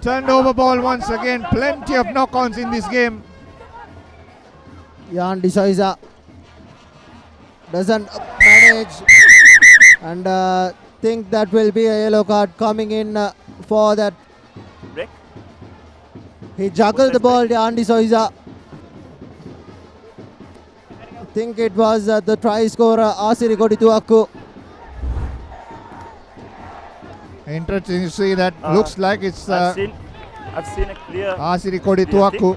turned over ball once again. Plenty of knock-ons in this game. Jan De Souza doesn't manage and think that will be a yellow card coming in for that. Break. He juggled the ball, Jan De Souza. I think it was the try scorer Asiri Kodituaku. Interesting to see that. Looks like it's I've seen a clear Asiri Kodituaku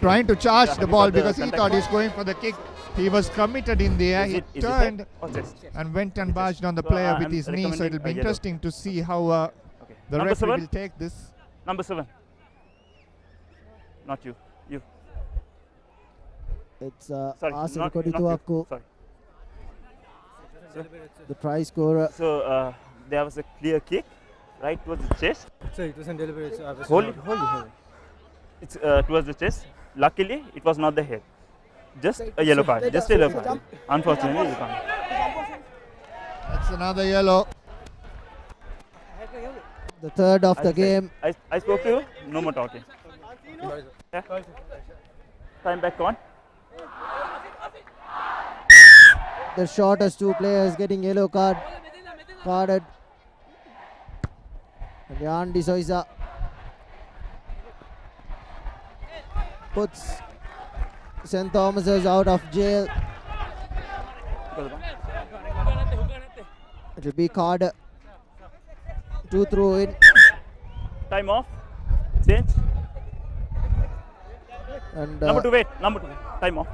trying to charge the ball because he thought he's going for the kick. He was committed in the air. He turned and went and barged on the player with his knee. So it'll be interesting to see how the referee will take this. Number 7. Not you. You. It's Asiri Kodituaku. Sorry. The try scorer. So there was a clear kick right towards the chest. So it wasn't deliberate. So Hold it. It's towards the chest. Luckily, it was not the head. Just a yellow card. Just a yellow card. Unfortunately, you can't. That's another yellow. The third of the game. I spoke to you. No more talking. Yeah. Time back on. The shortest two players getting yellow carded. And Jan De Souza puts St. Thomas's out of jail. It will be card 2 through in. Time off. Change. And number 2, wait. Number 2. Time off.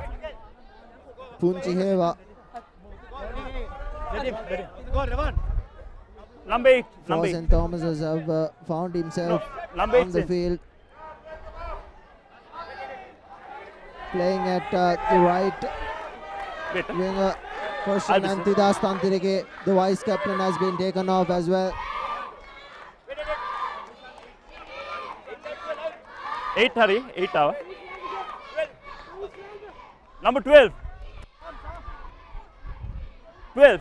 Punchi Heva. Number 8. For St. Thomas's have found himself on the field. Playing at the right winger. Question Antidas Tantirike, the vice captain, has been taken off as well. 8 hurry, 8 hour. Number 12. 12.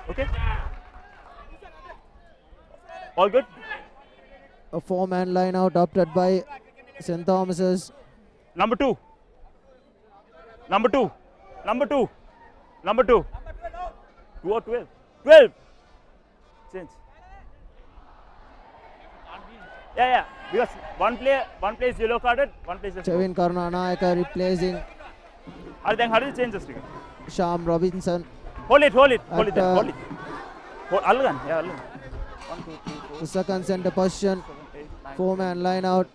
Okay. All good? A four-man line out opted by St. Thomas's. Number 2. Number 2. Number 2. Number 2. 2 or 12? 12. Change. Yeah. Because one player is yellow carded, one player is Chevin Karunanayaka replacing how do you change this? Sham Robinson. Hold it. Hold it. Algan, Yeah, Algan. 1, 2, 3, 4. The second center position. 4-man line out.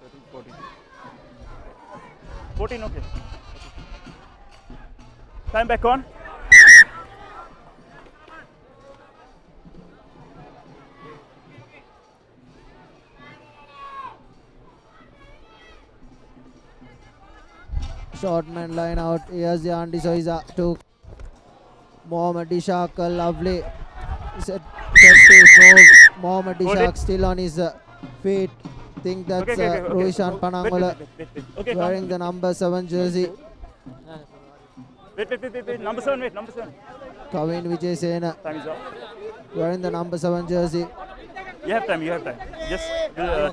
14, okay. Time back on. Short man line out. Here's the Andy Soiza to Mohammad Ishaq. A lovely set piece move. Mohammad Ishaq still on his feet. Think that's Rohishan Panangola wearing the number 7 jersey. Wait. Number 7, number 7. Kavin Vijay Sena Time is up. wearing the number 7 jersey. You have time. Just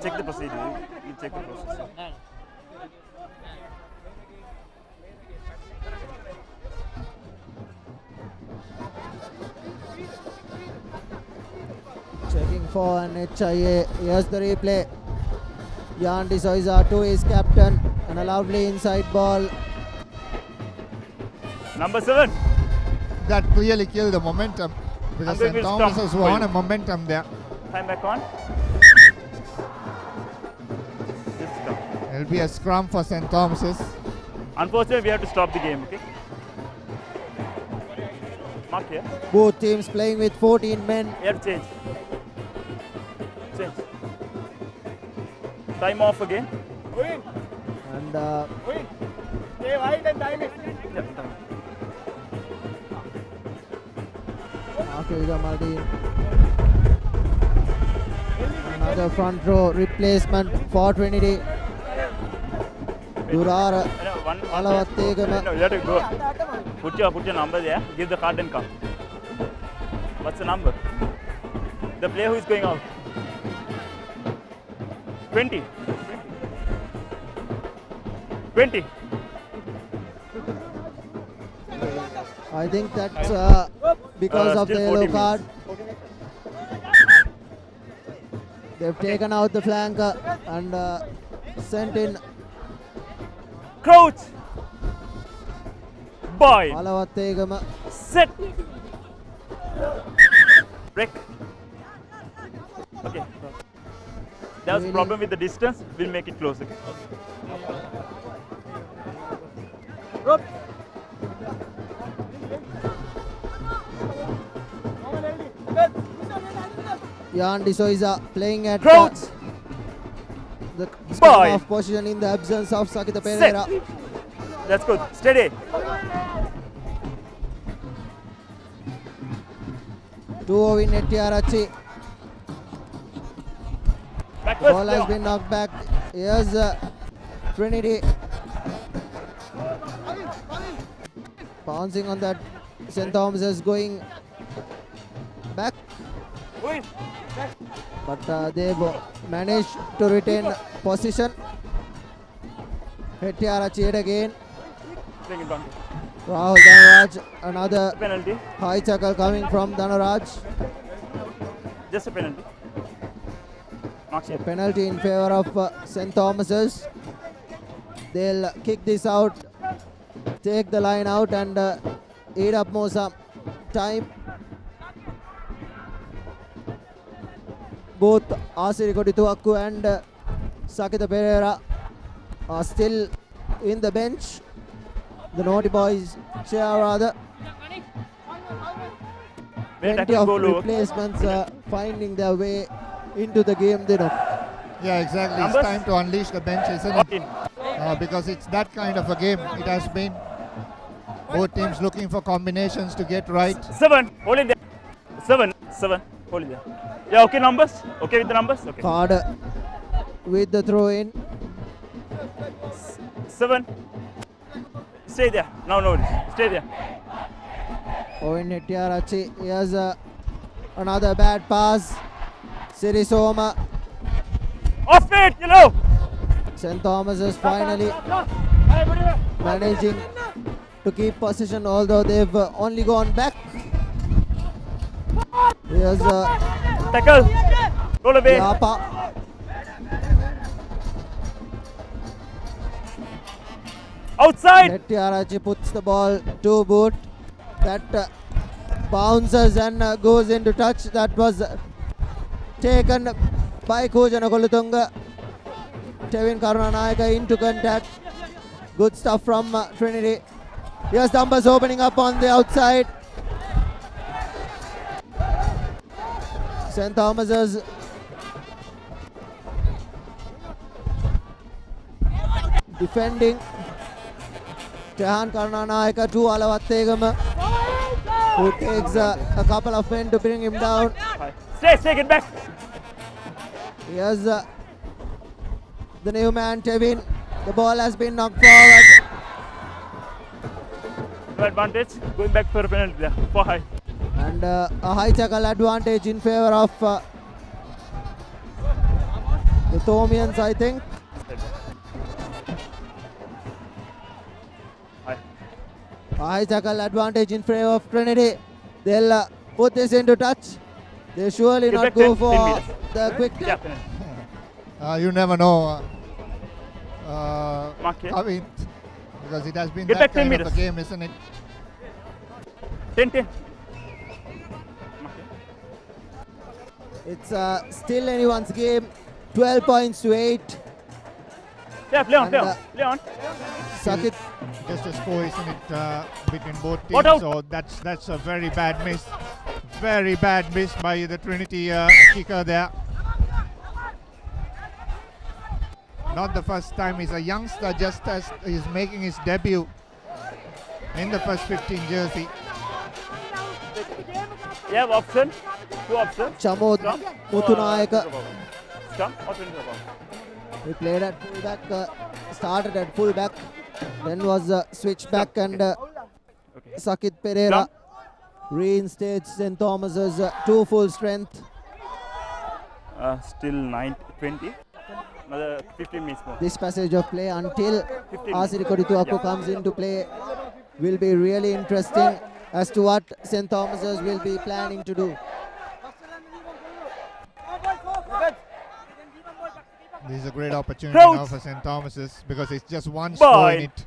check the procedure. You check the process. Checking for an HIA. Here's the replay. Yandi Soiza to his captain and a lovely inside ball. Number 7. That clearly killed the momentum because St. Thomas has won a momentum there. Time back on. It'll be a scrum for St. Thomas's. Unfortunately, we have to stop the game, okay? Mark here. Both teams playing with 14 men. You have to change. Time off again. And stay wide and time it. Another front row replacement for Trinity. Durara Alavattegama. No, you have to go. Put your number there. Give the card and come. What's the number? The player who is going out. 20. 20. I think that's because of the yellow card. They've taken out the flanker and sent in Crouch. Boy. Alavattegama. Set. Break. Okay. There was a problem with the distance. We'll make it close. Okay. Yandi Soiza playing at the off position in the absence of Sakita Pereira. That's good. Steady. 2-0 in Etiarachi. Ball has been knocked back. Here's Trinity. Bouncing on that. St. Thomas is going back. But they've managed to retain position. Etiarachi yet again. Rahul Dhanaraj, another penalty. High tackle coming from Dhanaraj. Just a penalty. A penalty in favor of St. Thomas's. They'll kick this out, take the line out and eat up more some time. Both Asiri Kodituakku and Sakita Pereira are still in the bench. The naughty boys chair rather. Plenty of replacements finding their way into the game, they know. Yeah, exactly. Numbers? It's time to unleash the bench, isn't it? Because it's that kind of a game. It has been. Both teams looking for combinations to get right. 7. Hold it there. 7. Hold it there. Yeah, okay numbers? Okay with the numbers? Okay. Carter with the throw in. 7. Stay there. Now notice. Stay there. Owen Hettiarachchi, here's another bad pass. Sirisoma. Off it, yellow. St. Thomas is finally managing to keep possession, although they've only gone back. Here's tackle. Roll away. Yapa. Outside. Hettiarachchi puts the ball to boot. That bounces and goes into touch. That was taken by Kujana Kolutunga. Tevin Karunanayaka into contact. Good stuff from Trinity. Here's Dumbas opening up on the outside. St. Thomas's defending. Tehan Karunanayaka to Alavattegama, who takes a couple of men to bring him down. Stay, get back. Here's the new man, Tevin. The ball has been knocked forward. No advantage. Going back for a penalty there. For high. And a high tackle advantage in favor of the Thomians, I think. A high tackle advantage in favor of Trinity. They'll put this into touch. They surely Get not back go 10 for meters. the quick. Yeah. You never know. Mark it. I mean, because it has been Get that back 10 kind of a meters. game, isn't it? 10. It's still anyone's game. 12 points to 8. Yeah, play on. Sakit. Just a score, isn't it, between both What teams? out? So that's a very bad miss. Very bad miss by the Trinity kicker there. Not the first time. He's a youngster, just as he's making his debut in the first 15 jersey. You have option. 2 options. Chamod Muthunaika. Stump or 20 above. He played at fullback, started at fullback, then was switched back, and Sakit Pereira reinstates St. Thomas's to full strength. Still 20. Another 15 minutes more. This passage of play until 15 Asiri Kodituapu comes into play will be really interesting as to what St. Thomas's will be planning to do. This is a great opportunity now for St. Thomas's because it's just one score in it.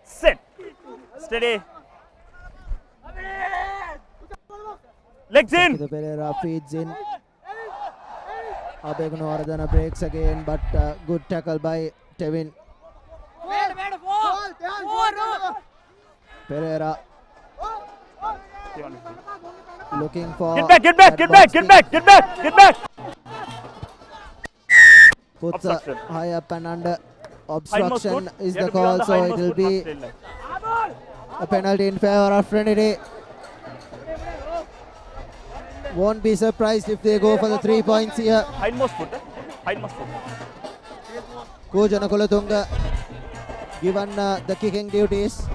Set. Steady. Legs in. The Pereira feeds in. Abegunawardana breaks again, but good tackle by Tevin. Pereira looking for. Get back. Puts Obstruction. high up and under. Hindmost Obstruction foot. is You the have to be on call, the so hindmost it will foot, be not straight line. a penalty in favor of Trinity. Won't be surprised if they go for the 3 points here. Hindmost foot. Hindmost foot. Kujana Kulatunga given the kicking duties.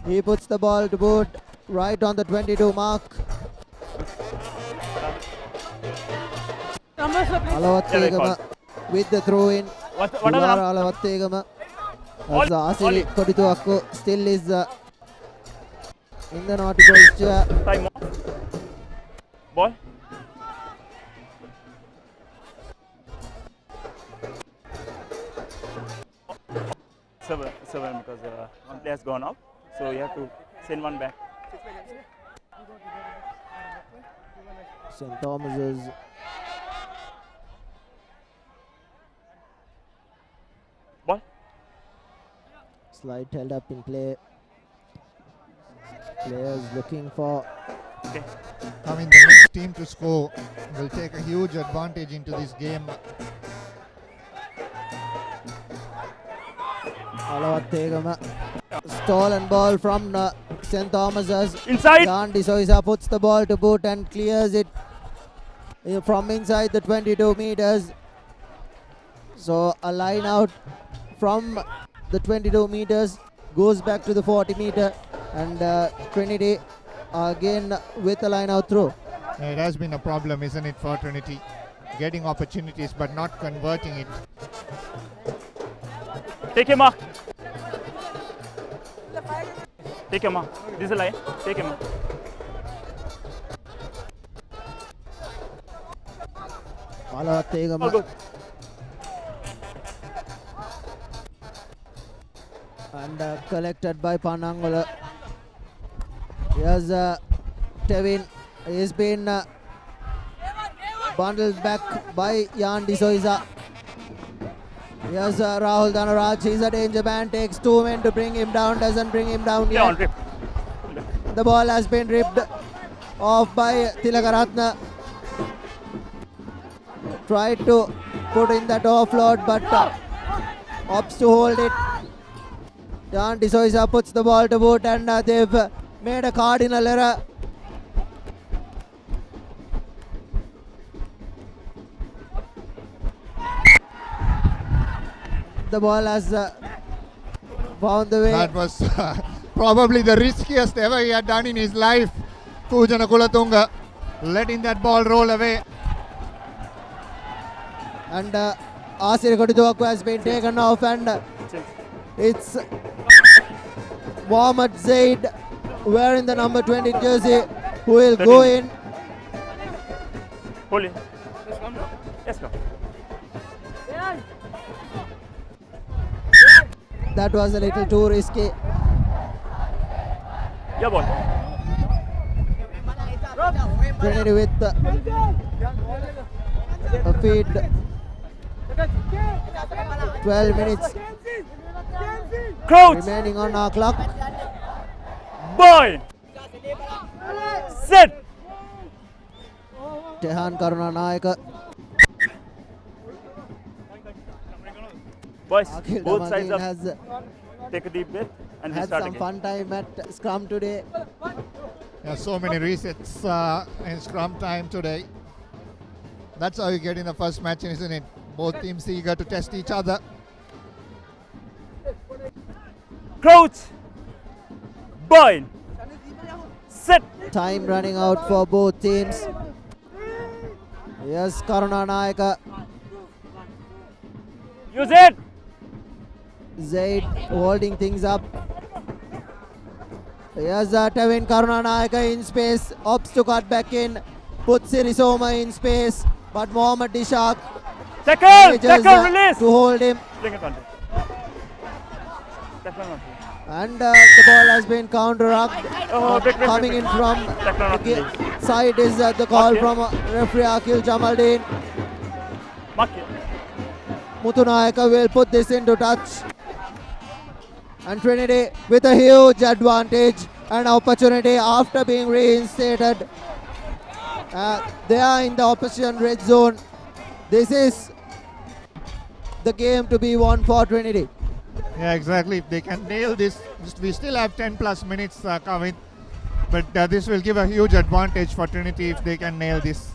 He puts the ball to boot right on the 22 mark. Alavattegama with the throw in. What are the Alavattegama. As Asiri Kodituakku still is in the naughty posture. Time off. Ball. Seven because one player has gone out, so you have to send one back. St. Thomas's ball. Slide held up in play. Players looking for. I mean, the next team to score will take a huge advantage into this game. Alavattegama. Stolen ball from St. Thomas's. Inside. Gandhi Soisa puts the ball to boot and clears it from inside the 22 meters. So a line out from the 22 meters, goes back to the 40 meter, and Trinity again with a line out throw. It has been a problem, isn't it, for Trinity? Getting opportunities but not converting it. Take your mark. Take your mark. This is a line. Take your mark. Pallekelle. All good. And collected by Panangola. Here's Tevin. He's been bundled back by Jan D'Souza. Here's Rahul Dhanaraj. He's a danger man. Takes 2 men to bring him down. Doesn't bring him down yet. The ball has been ripped off by Tilakaratna. Tried to put in that offload, but opts to hold it. Jan D'Souza puts the ball to boot, and they've made a cardinal error. The ball has found the way. That was probably the riskiest ever he had done in his life. Pujana Kulatunga letting that ball roll away. And Asir Kodituaku has been taken off, and it's Mohammad Zaid wearing the number 20 jersey who will go in. Hold it. Yes, go. That was a little too risky. Yeah, ball. Trinity with a feed. 12 minutes Crouch. remaining on our clock. Boy. Sit. Tehan Karunanayaka. Boys, Akhil both sides Damadin up. has Take a deep breath and we had start some again. fun time at scrum today. There are so many resets in scrum time today. That's how you get in the first match, isn't it? Both teams eager to test each other. Crouch. Boy. Sit. Time running out for both teams. Yes, Karunanayaka. Use it. Zaid holding things up. Yes, Tevin Karunanayaka in space. Opts to cut back in. Puts Sirisoma in space. But Mohammad Ishaq tackle, release. to hold him. Bring it on. Tackle. And the ball has been counter-rucked. Coming in from the side is the call from referee Akhil Jamaldeen. Muthunaika will put this into touch. And Trinity with a huge advantage and opportunity after being reinstated. They are in the opposition red zone. This is the game to be won for Trinity. Yeah, exactly. If they can nail this, we still have 10 plus minutes coming. But this will give a huge advantage for Trinity if they can nail this.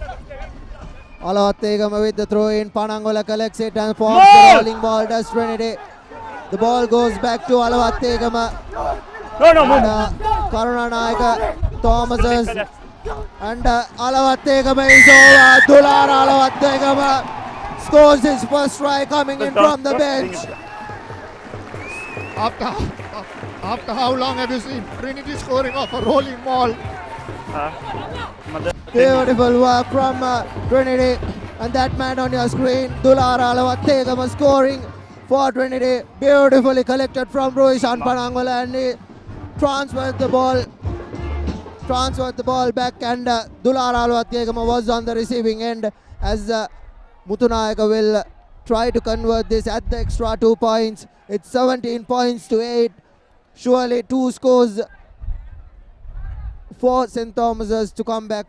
Alawathegama with the throw in. Panangola collects it and forms the rolling ball. Does Trinity. The ball goes back to Alawathegama. Karunanayaka, Thomas's. And Alawathegama is over. Dular Alawathegama scores his first try coming in from the bench. After how long have you seen Trinity scoring off a rolling ball? Beautiful work from Trinity. And that man on your screen, Dular Alawathegama scoring for Trinity. Beautifully collected from Rohishan Panangola, and he transferred the ball back, and Dular Alawathegama was on the receiving end as Muthunaika will try to convert this at the extra 2 points. It's 17 points to 8. Surely 2 scores for St. Thomas's to come back.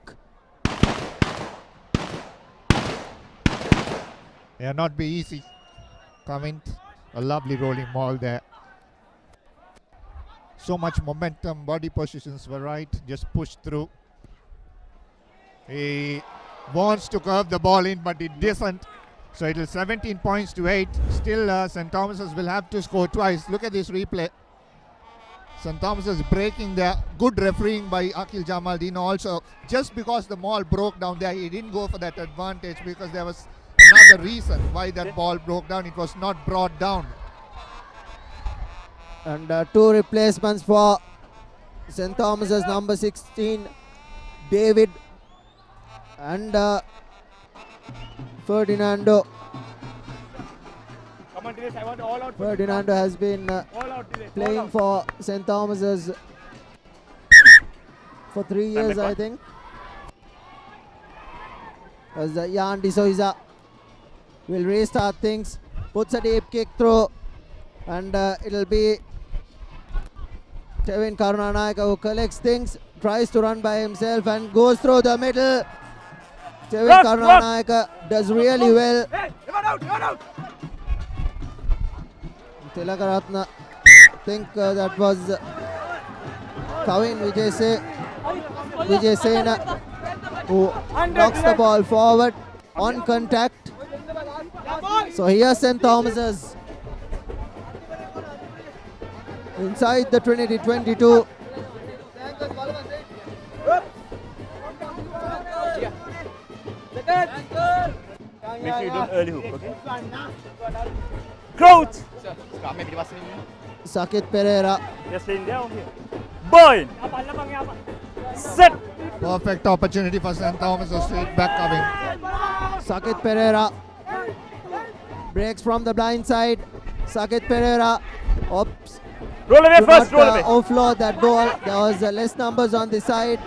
Yeah, not be easy. Coming, a lovely rolling ball there. So much momentum, body positions were right, just pushed through. He wants to curve the ball in, but it doesn't. So it is 17 points to 8. Still, St. Thomas's will have to score twice. Look at this replay. St. Thomas's breaking there. Good refereeing by Akil Jamaldeen also. Just because the ball broke down there, he didn't go for that advantage because there was another reason why that ball broke down. It was not brought down. And 2 replacements for St. Thomas's, number 16, David, and Ferdinando. Come on, Dinesh, I want all out. Ferdinando has been All out, Dinesh, all playing out. for St. Thomas's for 3 years, I think. As Jan De Souza will restart things, puts a deep kick through, and it'll be Tevin Karunanayaka who collects things, tries to run by himself and goes through the middle. Tevin Karunanayaka does really well. Hey, run out, run out. Tilakaratna, I think that was Kavin Vijay Sena who knocks the ball forward on contact. So here's St. Thomas's inside the Trinity 22. Make sure you don't early hook, okay? Crouch! Sakit Pereira. You're staying there or here? Bind! Set! Perfect opportunity for St. Thomas's. Straight back coming. Sakit Pereira breaks from the blind side. Sakit Pereira. Oops. Roll away Do first, not, roll away. offload that ball. There was less numbers on the side.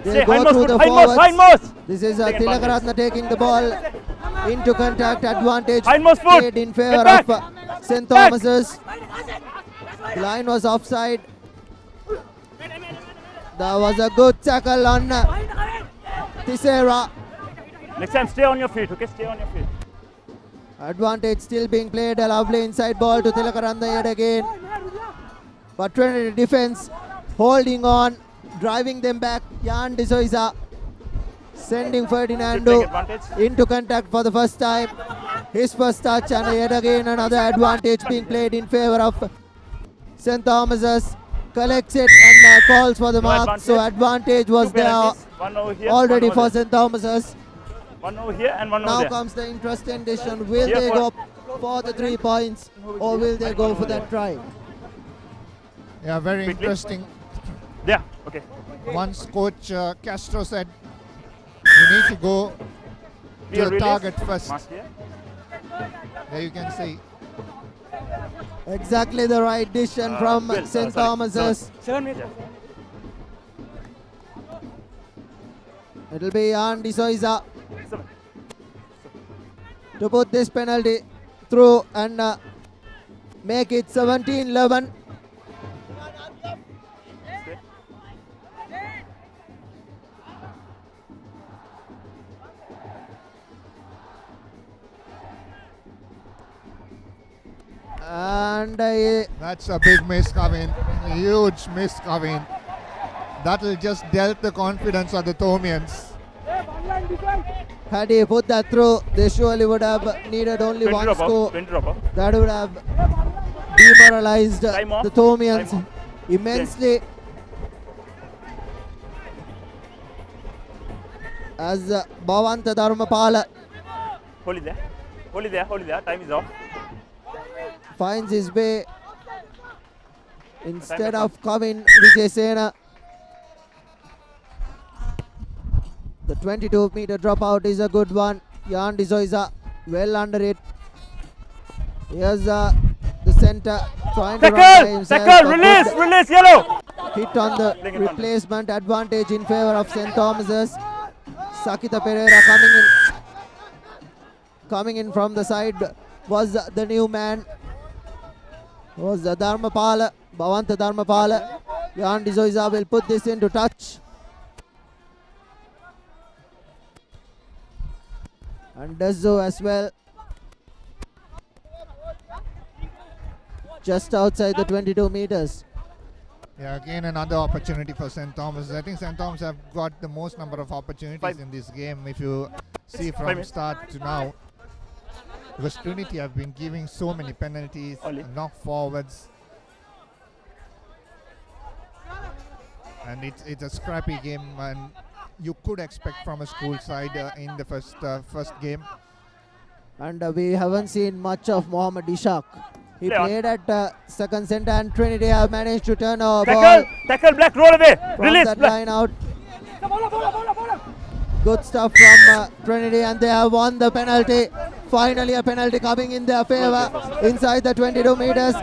They'll Stay, go hindmost through the foot, hindmost, forwards. hindmost. This is Take Tilakaratna taking the ball into contact advantage. Hindmost foot. Played in favor Get of St. Thomas's. The line was offside. There was a good tackle on Tissera. Next time, stay on your feet, okay? Stay on your feet. Advantage still being played. A lovely inside ball to Tilakaratna yet again. But Trinity defense holding on, driving them back. Jan De Souza sending Ferdinando into contact for the first time. His first touch, and yet again another advantage being played in favor of St. Thomas's. Collects it and calls for the mark. So advantage was there One over here, already one for over there. St. Thomas's. One over here and one over Now there. comes the interesting decision. Will Here they for- go for the 3 points or will they go for that try? Yeah, very Quickly. interesting. Yeah, okay. Once Coach Castro said, you need to go to Here, the release. target first. Mark here. There you can see. Exactly the right decision from Will, St. sorry, Thomas's. 7 meters. It'll be Jan De Souza to put this penalty through and make it 17-11. And That's a big miss coming. Huge miss coming. That'll just dealt the confidence of the Thomians. had he put that through, they surely would have needed only one score. That would have demoralized the Thomians immensely. As Bhavanta Dharmapala Hold it there. Hold it there. Hold it there. Time is off. finds his way instead of coming Vijay Sena. The 22-meter dropout is a good one. Jan De Souza well under it. Here's the center trying to run by himself. Tackle, but release, good release, yellow. hit on the replacement, advantage in favor of St. Thomas's. Sakita Pereira coming in from the side was the new man. Was Dharmapala, Bhavanta Dharmapala. Jan De Souza will put this into touch. And does so as well. Just outside the 22 meters. Yeah, again another opportunity for St. Thomas. I think St. Thomas have got the most number of opportunities in this game if you see from start to now. because Trinity have been giving so many penalties, knock forwards, and it's a scrappy game, and you could expect from a school side in the first game. And we haven't seen much of Mohammad Ishaq. He played at second center, and Trinity have managed to turn a ball. Tackle, Black, roll away. From Release, that Black. line out. Good stuff from Trinity, and they have won the penalty. Finally, a penalty coming in their favor inside the 22 meters.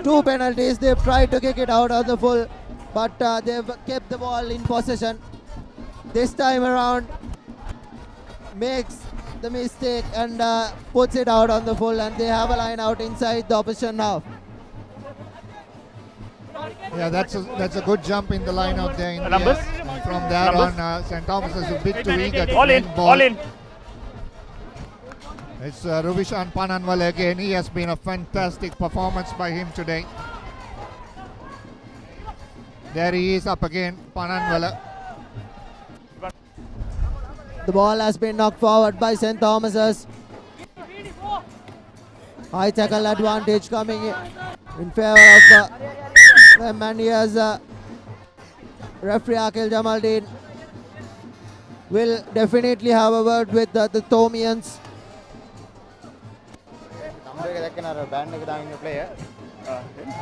2 penalties. They've tried to kick it out of the full, but they've kept the ball in possession. This time around, makes the mistake and puts it out on the full, and they have a line out inside the opposition half. Yeah, that's a good jump in the line out there. In Numbers? and from there on, St. Thomas is a bit too eager to All in, win ball. all in. It's Ruvishan Pananwala again. He has been a fantastic performance by him today. There he is up again, Pananwala. The ball has been knocked forward by St. Thomas's. High tackle advantage coming in favor of them, and here's referee Akil Jamaldeen will definitely have a word with the Thomians.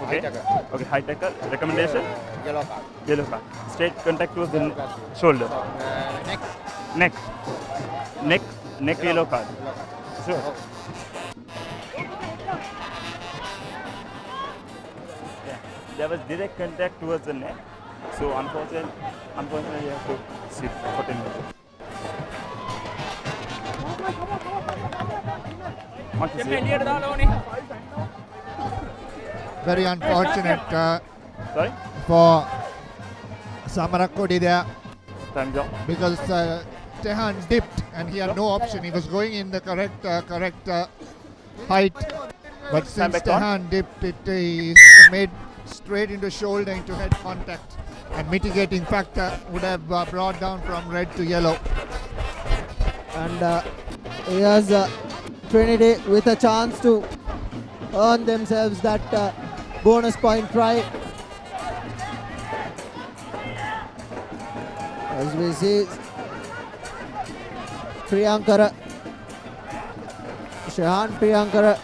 Okay. Okay, high tackle. Recommendation? Yellow card. Yellow card. Straight contact towards the shoulder. Neck. Neck yellow card. Sure. Yeah. There was direct contact towards the neck. So unfortunately you have to sit for 10 minutes. Very unfortunate for Samarakodi there, because Tehan dipped and he had no option. He was going in the correct height, but since Tehan dipped, it is made straight into shoulder, into head contact, and mitigating factor would have brought down from red to yellow. And here's Trinity with a chance to earn themselves that bonus point try. As we see Priyankara, Shahan Priyankara.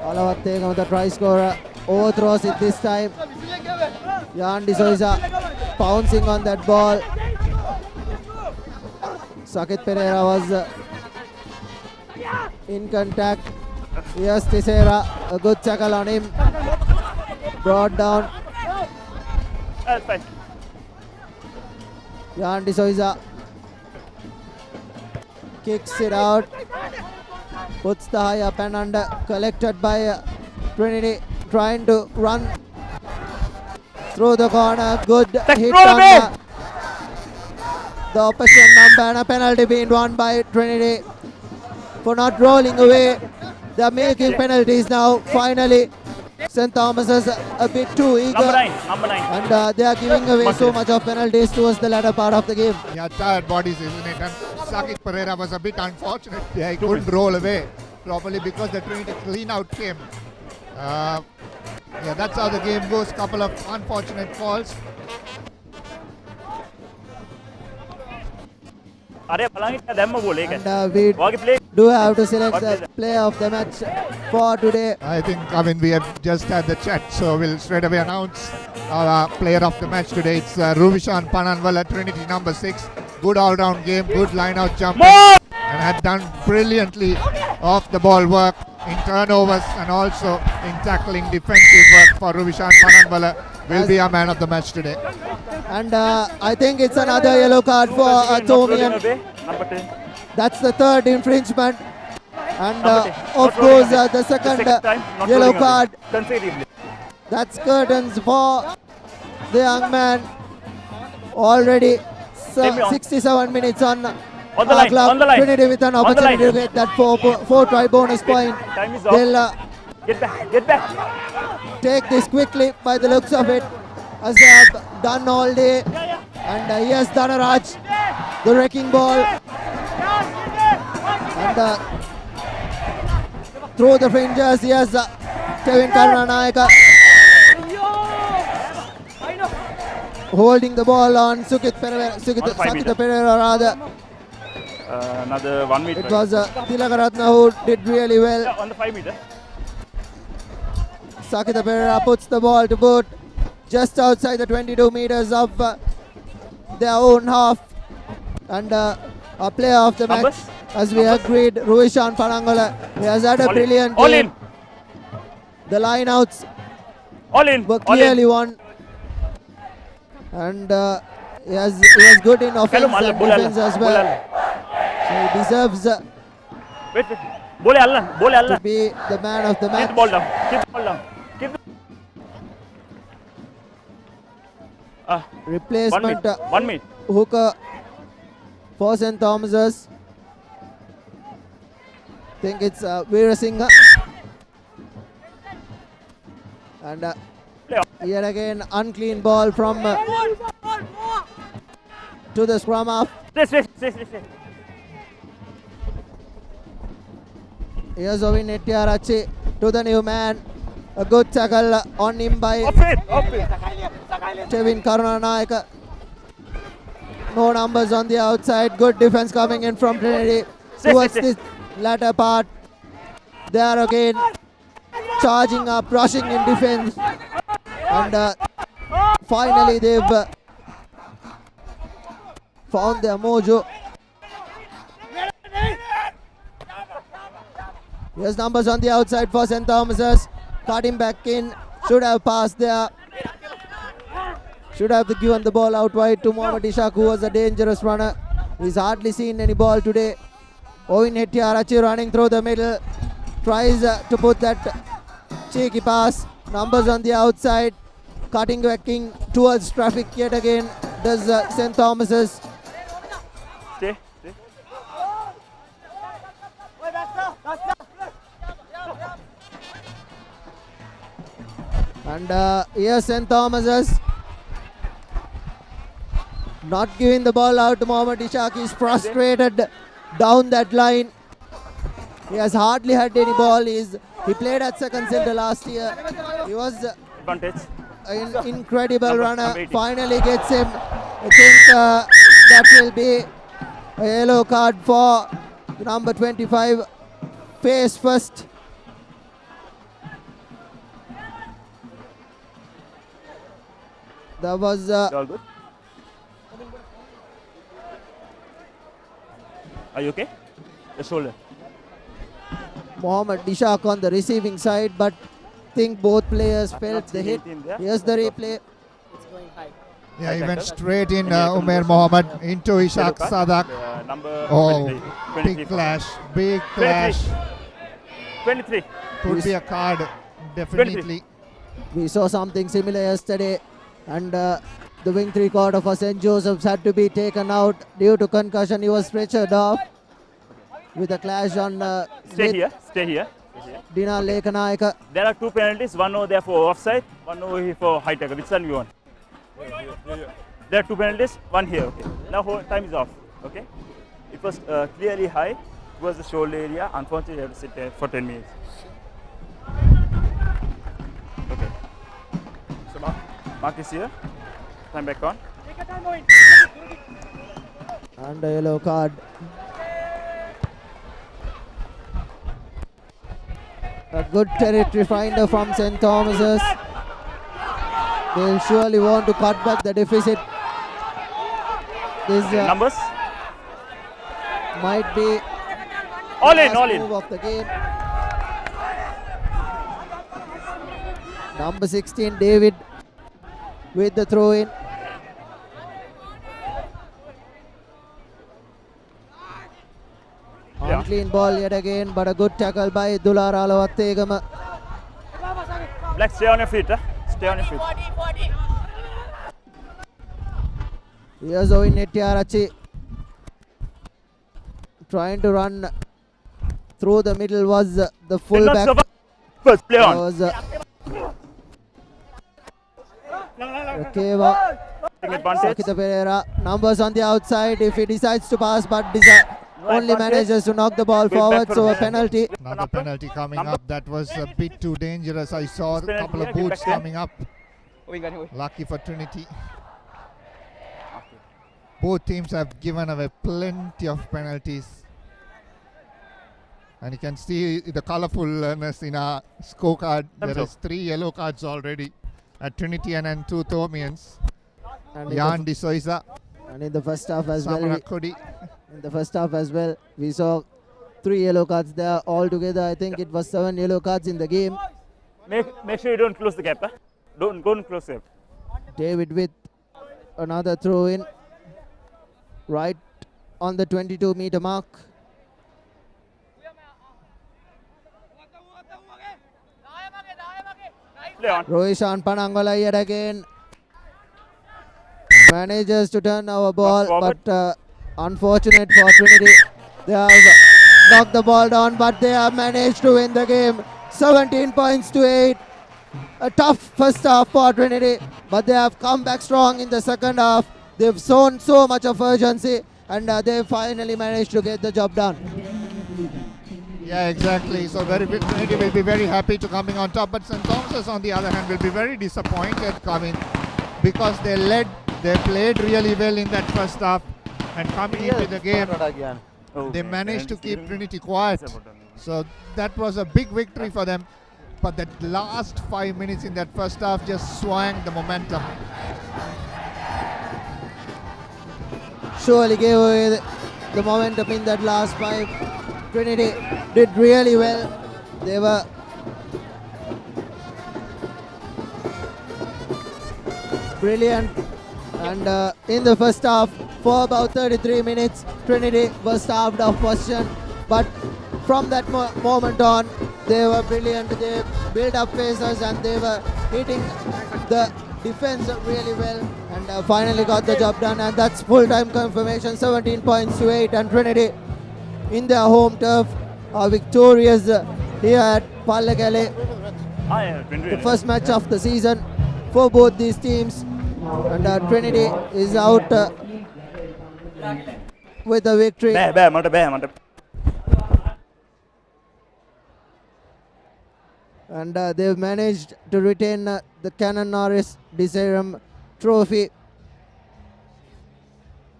Alawatte the try scorer overthrows it this time. Jan D'Souza pouncing on that ball. Sakit Pereira was in contact. Yes, Teixeira, a good tackle on him. Brought down. Jan D'Souza kicks it out. Puts the high up and under. Collected by Trinity. Trying to run through the corner. Good hit on the opposition number, and a penalty being won by Trinity for not rolling away. They are making penalties now. Finally, St. Thomas is a bit too eager. Number 9. And they are giving away so much of penalties towards the latter part of the game. Yeah, tired bodies, isn't it? And Sakit Pereira was a bit unfortunate. Yeah, he couldn't roll away properly because the Trinity clean out came. Yeah, that's how the game goes. Couple of unfortunate falls. And we do have to select the player of the match for today. We have just had the chat, so we'll straight away announce our player of the match today. It's Ruvishan Pananwala, Trinity number 6. Good all-round game, good line-out jumping, and had done brilliantly off the ball work in turnovers and also in tackling defensive work for Ruvishan Pananwala. Will be our man of the match today. And I think it's another yellow card for Thomian. That's the third infringement. And of course the second yellow card. That's curtains for the young man. Already 67 minutes on the clock. Trinity with an opportunity to get that 4 try bonus point. They'll Get back. Get back. take this quickly by the looks of it, as they have done all day. And yes, Dhanaraj, the wrecking ball. And through the fringes, yes, Kevin Karunanayaka holding the ball on Sakitha Pereira rather. Another 1 meter. It was Tilakaratna who did really well. Yeah, on the 5 meter. Sakitha Pereira puts the ball to boot just outside the 22 meters of their own half. And a player of the match, as we agreed, Ruishan Panangola. He has had a brilliant game. All in. The lineouts were clearly won. And he was good in offense and defense as well. So he deserves to be the man of the match. Keep the ball down. Keep the ball down. Keep the Replacement 1 minute. hooker for St. Thomas's. I think it's Veerasinghe. And yet again, unclean ball from to the scrum half. Here's Ovin Etiarachi to the new man. A good tackle on him by Kevin Karunanayaka. No numbers on the outside. Good defense coming in from Trinity towards this latter part. There again, charging up, rushing in defense. And finally they've found their mojo. Here's numbers on the outside for St. Thomas's. Cut him back in. Should have passed there. Should have given the ball out wide to Mohammad Ishaq, who was a dangerous runner. He's hardly seen any ball today. Ovin Etiarachi running through the middle. Tries to put that cheeky pass. Numbers on the outside. Cutting back in towards traffic yet again. Does St. Thomas's. Stay. And here St. Thomas's not giving the ball out to Mohammad Ishaq. He's frustrated down that line. He has hardly had any ball. He played at second center last year. He was an incredible runner. Finally gets him. I think that will be a yellow card for number 25. Face first. That was all good. Are you okay? The shoulder. Mohammad Ishaq on the receiving side, but think both players felt the hit. Here's the replay. Yeah, he went straight in Umair Mohammed into Ishaq Sadak. Big clash, big clash. 23. Could be a card, definitely. We saw something similar yesterday, and the wing three-quarter for St. Joseph's had to be taken out due to concussion. He was stretchered off with a clash on Stay here. Dina Lekanayaka. There are 2 penalties, one over there for offside, one over here for high tackle. Which one you want? There are 2 penalties, one here. Okay. Now time is off. Okay. It was clearly high towards the shoulder area. Unfortunately, you have to sit there for 10 minutes. Okay. So mark is here. Time back on. And a yellow card. A good territory finder from St. Thomas's. They'll surely want to cut back the deficit. This numbers might be all in. Move of the game. Number 16, David, with the throw in. Unclean ball yet again, but a good tackle by Dular Alawategama. Black, stay on your feet. Stay on your feet. Here's Ovin Etiarachi trying to run through the middle. Was the fullback First play on. Sakita Pereira, numbers on the outside if he decides to pass, but only manages to knock the ball forward, so a penalty. Another penalty coming up. That was a bit too dangerous. I saw a couple of boots coming up. Lucky for Trinity. Both teams have given away plenty of penalties. And you can see the colorfulness in our scorecard. There is 3 yellow cards already at Trinity and then 2 Thomians. Jan De Souza. And in the first half as Samara Kodi. In the first half as well, we saw 3 yellow cards there. Altogether, I think it was 7 yellow cards in the game. Make sure you don't close the gap. Don't close the gap. David with another throw in. Right on the 22-meter mark. Rohishan Panangala yet again manages to turn our ball, but unfortunate for Trinity. They have knocked the ball down, but they have managed to win the game. 17 points to 8. A tough first half for Trinity, but they have come back strong in the second half. They've shown so much of urgency, and they finally managed to get the job done. Yeah, exactly. So Trinity will be very happy to coming on top, but St. Thomas's on the other hand will be very disappointed coming because they played really well in that first half, and coming into the game, they managed to keep Trinity quiet. So that was a big victory for them. But that last 5 minutes in that first half just swung the momentum. Surely gave away the momentum in that last 5. Trinity did really well. They were brilliant, and in the first half for about 33 minutes Trinity was starved of possession, but from that moment on they were brilliant. They built up paces and they were hitting the defense really well, and finally got the job done, and that's full-time confirmation. 17 points to 8, and Trinity in their home turf are victorious here at Pallekelle. The first match of the season for both these teams, and Trinity is out with a victory. And they've managed to retain the Canon Norris Deserum Trophy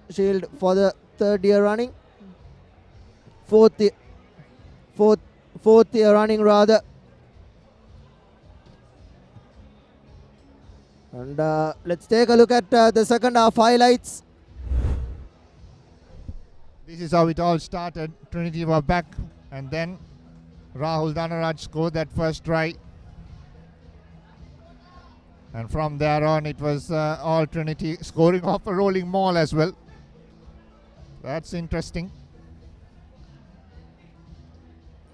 Shield for the 3rd year running. Fourth year running rather. And let's take a look at the second half highlights. This is how it all started. Trinity were back, and then Rahul Dhanaraj scored that first try. And from there on, it was all Trinity scoring off a rolling maul as well. That's interesting.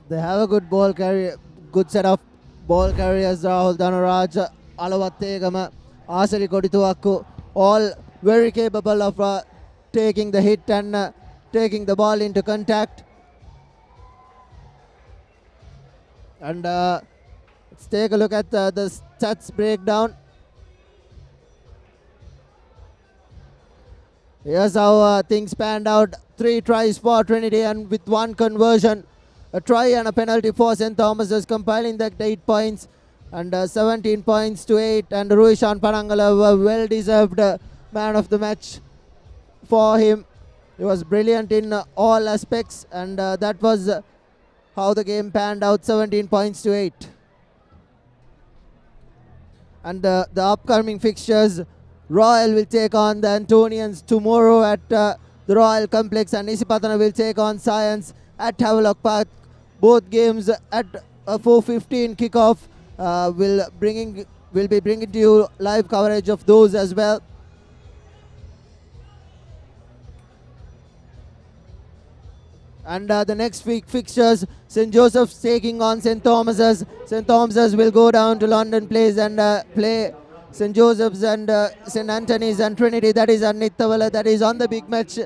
They have a good ball carrier, good set of ball carriers. Rahul Dhanaraj, Alawathegama, Asari Kodituakku, all very capable of taking the hit and taking the ball into contact. And let's take a look at the stats breakdown. Here's how things panned out. 3 tries for Trinity, and with 1 conversion, a try and a penalty for St. Thomas's, compiling that 8 points, and 17 points to 8. And Rohishan Panangala, were well-deserved man of the match for him. He was brilliant in all aspects, and that was how the game panned out. 17 points to 8. And the upcoming fixtures, Royal will take on the Antonians tomorrow at the Royal Complex, and Isipatana will take on Science at Havelock Park. Both games at 4:15 kickoff. We'll be bringing to you live coverage of those as well. And the next week fixtures, St. Joseph's taking on St. Thomas's. St. Thomas's will go down to London Place and play St. Joseph's and St. Anthony's and Trinity. That is at Nittavala. That is on the big match,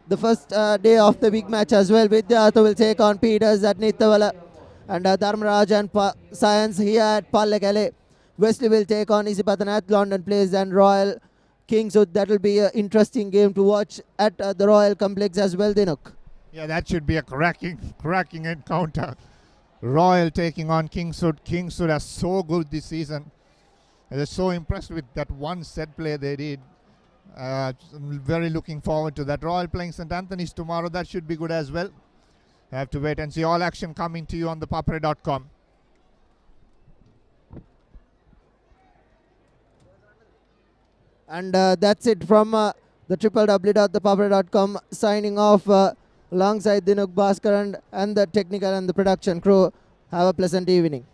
the first day of the big match as well. Vidyartha will take on Peters at Nittavala. And Dharmaraj and Science here at Pallekelle. Wesley will take on Isipatanath, London Place and Royal Kingswood. That will be an interesting game to watch at the Royal Complex as well, Dinuk. Yeah, that should be a cracking encounter. Royal taking on Kingswood. Kingswood are so good this season. They're so impressed with that one set play they did. I'm very looking forward to that. Royal playing St. Anthony's tomorrow. That should be good as well. I have to wait and see. All action coming to you on ThePapare.com. And that's it from the www.thepapare.com. Signing off alongside Dinuk Bhaskaran and the technical and the production crew. Have a pleasant evening.